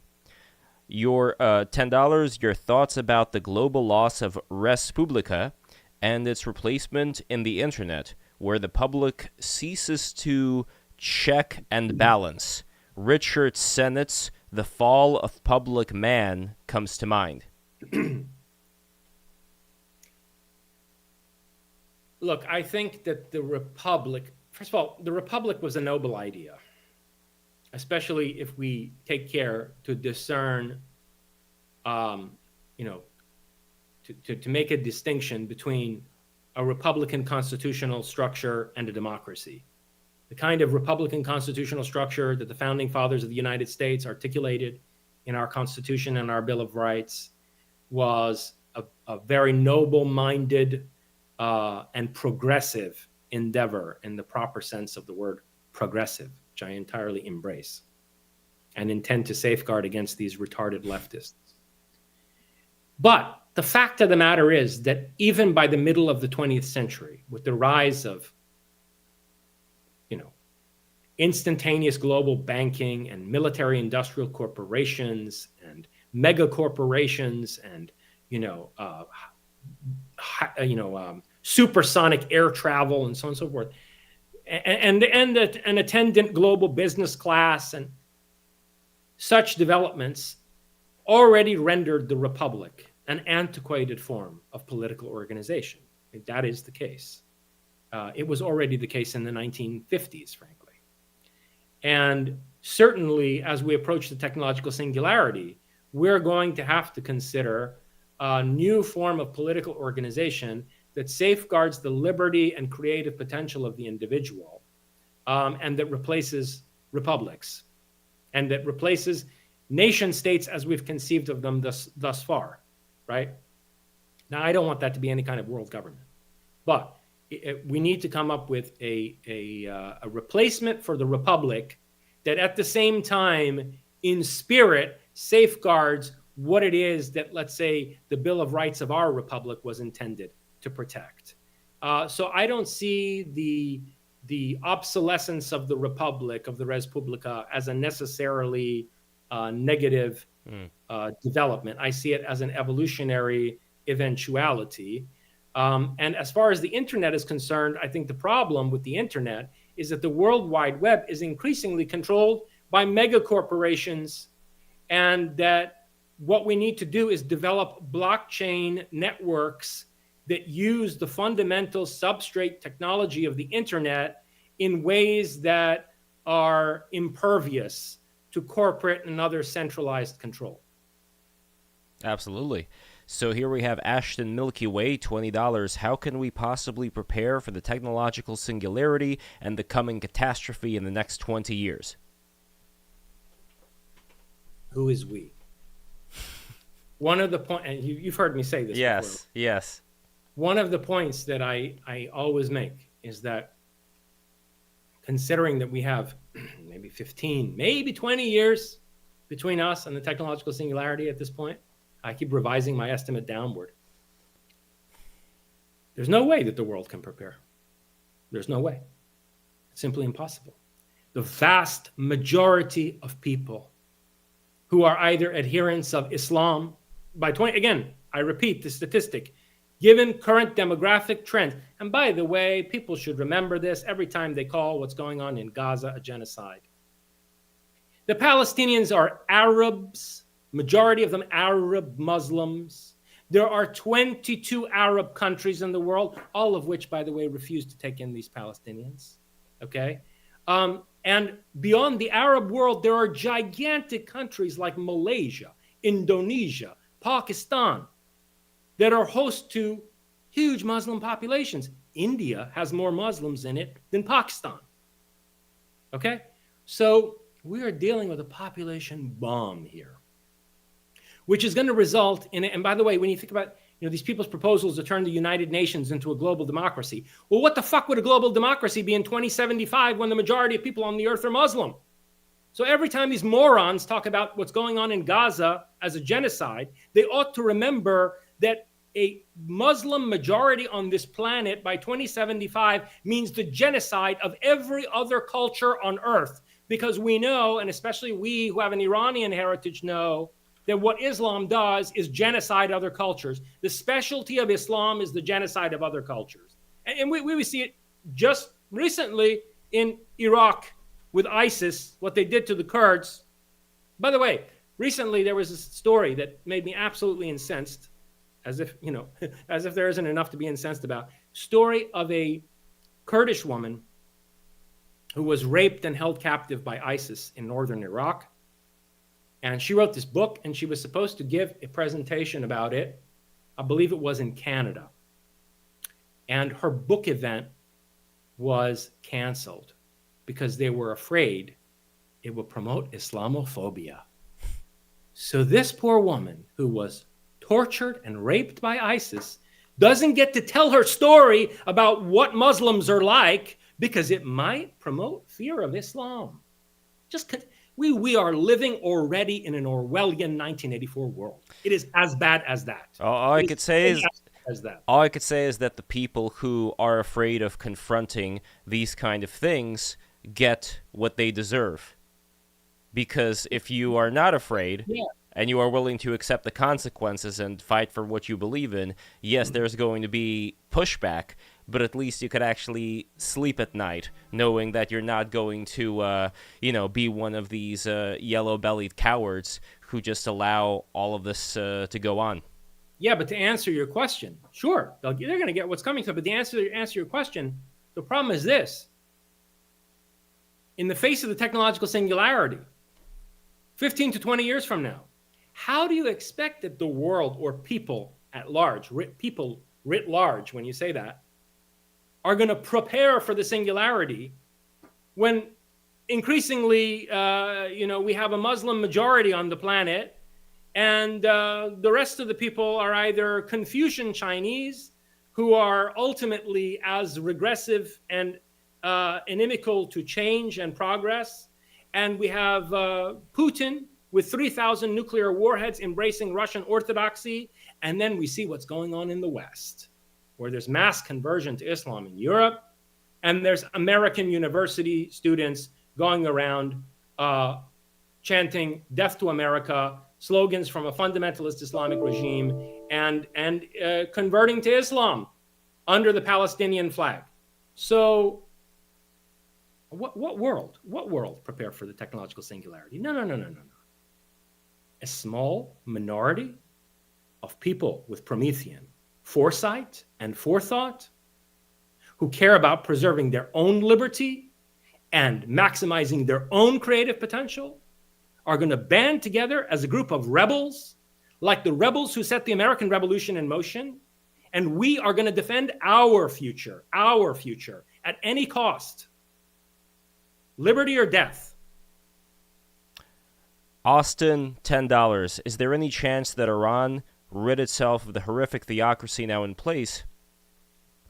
Your $10, your thoughts about the global loss of res publica and its replacement in the internet, where the public ceases to check and balance. Richard Sennett's The Fall of Public Man comes to mind. Look, I think that the Republic, first of all, the Republic was a noble idea, especially if we take care to discern, to make a distinction between a Republican constitutional structure and a democracy. The kind of Republican constitutional structure that the founding fathers of the United States articulated in our Constitution and our Bill of Rights was a very noble-minded and progressive endeavor in the proper sense of the word progressive, which I entirely embrace and intend to safeguard against these retarded leftists. But the fact of the matter is that even by the middle of the 20th century, with the rise of instantaneous global banking and military industrial corporations and mega corporations and supersonic air travel and so on and so forth, and an attendant global business class, and such developments already rendered the Republic an antiquated form of political organization. That is the case. It was already the case in the 1950s, frankly. And certainly, as we approach the technological singularity, we're going to have to consider a new form of political organization that safeguards the liberty and creative potential of the individual, and that replaces republics, and that replaces nation states as we've conceived of them thus far, right? Now, I don't want that to be any kind of world government, but we need to come up with a replacement for the republic that at the same time, in spirit, safeguards what it is that, let's say, the Bill of Rights of our republic was intended to protect. So I don't see the obsolescence of the republic, of the res publica, as a necessarily negative development. I see it as an evolutionary eventuality. And as far as the internet is concerned, I think the problem with the internet is that the World Wide Web is increasingly controlled by mega corporations, and that what we need to do is develop blockchain networks that use the fundamental substrate technology of the internet in ways that are impervious to corporate and other centralized control. Absolutely. So here we have Ashton Milky Way, $20. How can we possibly prepare for the technological singularity and the coming catastrophe in the next 20 years? Who is we? One of the points, and you've heard me say this before. Yes. One of the points that I always make is that, considering that we have maybe 15, maybe 20 years between us and the technological singularity at this point, I keep revising my estimate downward. There's no way that the world can prepare. There's no way. It's simply impossible. The vast majority of people who are either adherents of Islam, again, I repeat the statistic, given current demographic trends, and by the way, people should remember this every time they call what's going on in Gaza a genocide. The Palestinians are Arabs, majority of them Arab Muslims. There are 22 Arab countries in the world, all of which, by the way, refuse to take in these Palestinians. Okay? And beyond the Arab world, there are gigantic countries like Malaysia, Indonesia, Pakistan, that are host to huge Muslim populations. India has more Muslims in it than Pakistan. Okay? So we are dealing with a population bomb here, which is going to result in it. And by the way, when you think about these people's proposals to turn the United Nations into a global democracy, well, what the fuck would a global democracy be in 2075 when the majority of people on the earth are Muslim? So every time these morons talk about what's going on in Gaza as a genocide, they ought to remember that a Muslim majority on this planet by 2075 means the genocide of every other culture on earth. Because we know, and especially we who have an Iranian heritage know, that what Islam does is genocide other cultures. The specialty of Islam is the genocide of other cultures. And we see it just recently in Iraq with ISIS, what they did to the Kurds. By the way, recently there was a story that made me absolutely incensed, as if there isn't enough to be incensed about. Story of a Kurdish woman who was raped and held captive by ISIS in northern Iraq. And she wrote this book, and she was supposed to give a presentation about it. I believe it was in Canada. And her book event was canceled because they were afraid it would promote Islamophobia. So this poor woman, who was tortured and raped by ISIS, doesn't get to tell her story about what Muslims are like because it might promote fear of Islam. We are living already in an Orwellian 1984 world. It is as bad as that. All I could say is that the people who are afraid of confronting these kind of things get what they deserve. Because if you are not afraid and you are willing to accept the consequences and fight for what you believe in, yes, there's going to be pushback, but at least you could actually sleep at night knowing that you're not going to, be one of these yellow-bellied cowards who just allow all of this to go on. Yeah, but to answer your question, sure, they're going to get what's coming to them. But to answer your question, the problem is this. In the face of the technological singularity, 15 to 20 years from now, how do you expect that the world, or people at large, people writ large, when you say that, are going to prepare for the singularity when increasingly, we have a Muslim majority on the planet, and the rest of the people are either Confucian Chinese, who are ultimately as regressive and inimical to change and progress, and we have Putin with 3,000 nuclear warheads embracing Russian orthodoxy, and then we see what's going on in the West, where there's mass conversion to Islam in Europe, and there's American university students going around chanting "Death to America," slogans from a fundamentalist Islamic regime, and converting to Islam. under the Palestinian flag. So what world prepare for the technological singularity? No. A small minority of people with Promethean foresight and forethought who care about preserving their own liberty and maximizing their own creative potential are going to band together as a group of rebels, like the rebels who set the American Revolution in motion. And we are going to defend our future at any cost. Liberty or death. Austin, $10. Is there any chance that Iran rid itself of the horrific theocracy now in place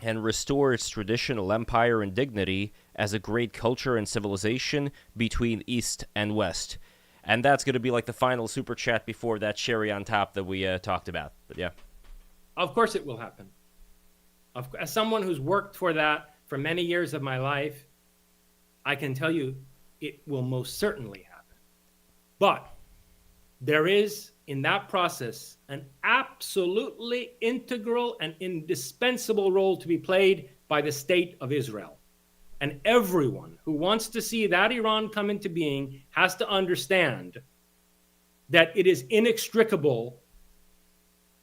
and restore its traditional empire and dignity as a great culture and civilization between East and West? And that's going to be like the final super chat before that cherry on top that we talked about. But yeah. Of course it will happen. As someone who's worked for that for many years of my life, I can tell you it will most certainly happen. But there is, in that process, an absolutely integral and indispensable role to be played by the state of Israel. And everyone who wants to see that Iran come into being has to understand that it is inextricable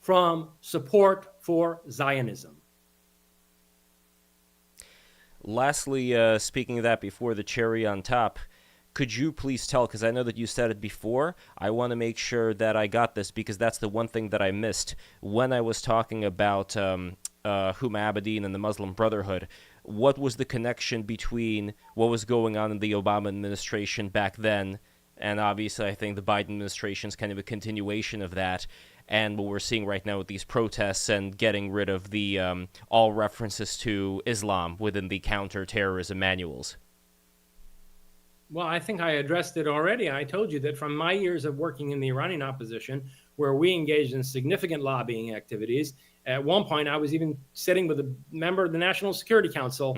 from support for Zionism. Lastly, speaking of that, before the cherry on top, could you please tell, because I know that you said it before, I want to make sure that I got this, because that's the one thing that I missed when I was talking about Huma Abedin and the Muslim Brotherhood. What was the connection between what was going on in the Obama administration back then, and obviously I think the Biden administration is kind of a continuation of that, and what we're seeing right now with these protests and getting rid of the all references to Islam within the counter-terrorism manuals? Well, I think I addressed it already. I told you that from my years of working in the Iranian opposition, where we engaged in significant lobbying activities, at one point I was even sitting with a member of the National Security Council.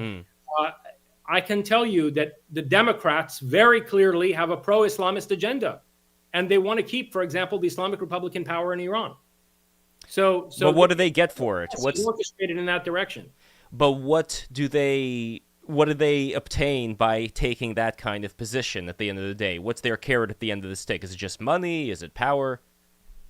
I can tell you that the Democrats very clearly have a pro-Islamist agenda. And they want to keep, for example, the Islamic Republic in power in Iran. So but what do they get for it? What's orchestrated in that direction? But what do they obtain by taking that kind of position at the end of the day? What's their carrot at the end of the stick? Is it just money? Is it power?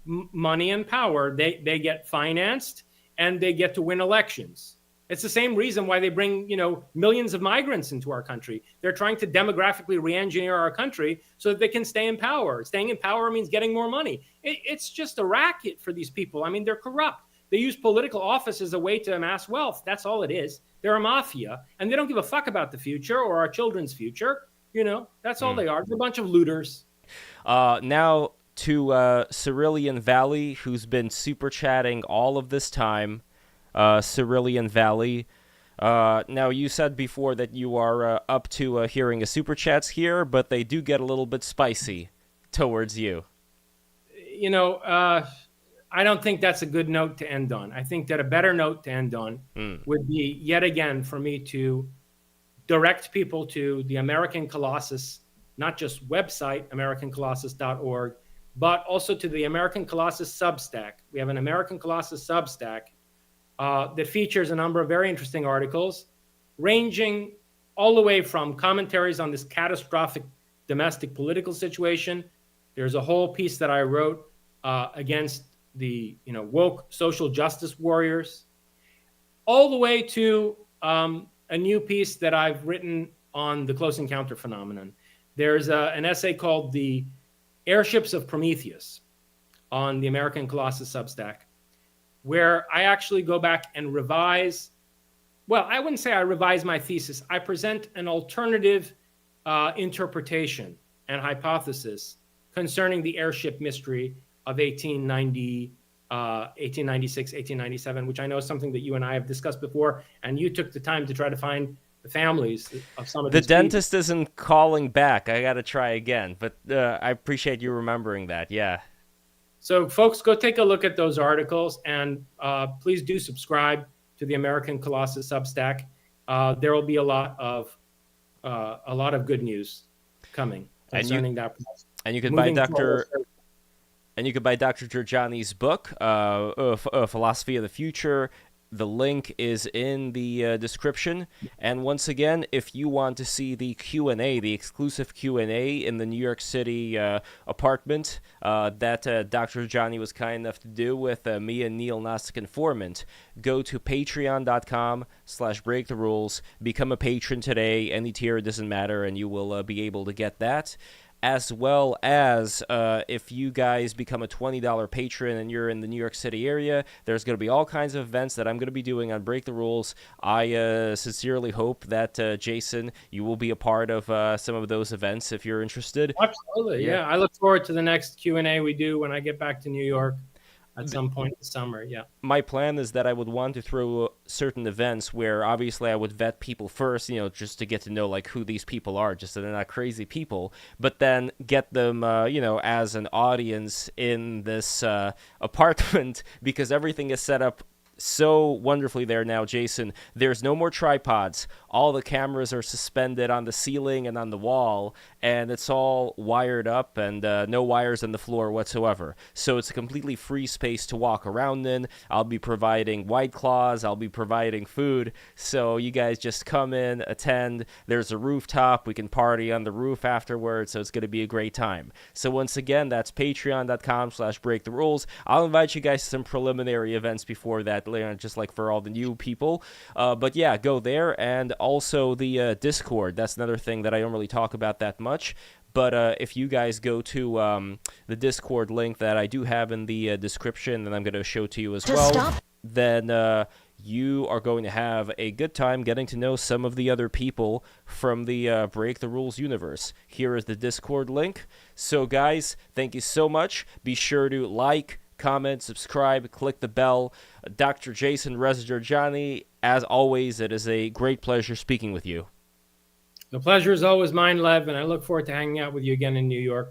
Money and power. They get financed and they get to win elections. It's the same reason why they bring, millions of migrants into our country. They're trying to demographically re-engineer our country so that they can stay in power. Staying in power means getting more money. It's just a racket for these people. I mean, they're corrupt. They use political office as a way to amass wealth. That's all it is. They're a mafia, and they don't give a fuck about the future or our children's future. That's all they are. They're a bunch of looters. Now to Cerulean Valley, who's been super chatting all of this time. Cerulean Valley. Now, you said before that you are up to hearing a super chats here, but they do get a little bit spicy towards you. I don't think that's a good note to end on. I think that a better note to end on would be, yet again, for me to direct people to the American Colossus, not just website, americancolossus.org, but also to the American Colossus Substack. We have an American Colossus Substack that features a number of very interesting articles, ranging all the way from commentaries on this catastrophic domestic political situation. There's a whole piece that I wrote against the woke social justice warriors, all the way to a new piece that I've written on the close encounter phenomenon. There's an essay called "The Airships of Prometheus" on the American Colossus Substack, where I actually go back and revise. Well, I wouldn't say I revise my thesis. I present an alternative interpretation and hypothesis concerning the airship mystery of 1896, 1897, which I know is something that you and I have discussed before, and you took the time to try to find the families of some of these The dentist isn't calling back. I got to try again, but I appreciate you remembering that. Yeah. So, folks, go take a look at those articles, and please do subscribe to the American Colossus Substack. There will be a lot of good news coming concerning that process. And you can buy Dr. Jorjani's book, Philosophy of the Future, The link is in the description. And once again, if you want to see the Q&A, the exclusive Q&A in the New York City apartment that Dr. Jorjani was kind enough to do with me and Neil Gnostic Informant, go to patreon.com/breaktherules, become a patron today. Any tier, doesn't matter, and you will be able to get that. As well as if you guys become a $20 patron and you're in the New York City area, there's going to be all kinds of events that I'm going to be doing on Break the Rules. I sincerely hope that, Jason, you will be a part of some of those events if you're interested. Absolutely, yeah. I look forward to the next Q&A we do when I get back to New York at some point in the summer, yeah. My plan is that I would want to throw certain events where obviously I would vet people first, just to get to know like who these people are, just so they're not crazy people, but then get them, as an audience in this apartment because everything is set up so wonderfully there now, Jason. There's no more tripods. All the cameras are suspended on the ceiling and on the wall, and it's all wired up and no wires on the floor whatsoever. So it's a completely free space to walk around in. I'll be providing White Claws. I'll be providing food. So you guys just come in, attend. There's a rooftop. We can party on the roof afterwards, so it's going to be a great time. So once again, that's patreon.com/breaktherules. I'll invite you guys to some preliminary events before that, just like for all the new people. But yeah, go there. And also the Discord. That's another thing that I don't really talk about that much. But if you guys go to the Discord link that I do have in the description, and I'm going to show to you as well, then you are going to have a good time getting to know some of the other people from the Break the Rules universe. Here is the Discord link. So guys, thank you so much. Be sure to like, comment, subscribe, click the bell. Dr. Jason Reza Jorjani, as always, it is a great pleasure speaking with you. The pleasure is always mine, Lev, and I look forward to hanging out with you again in New York.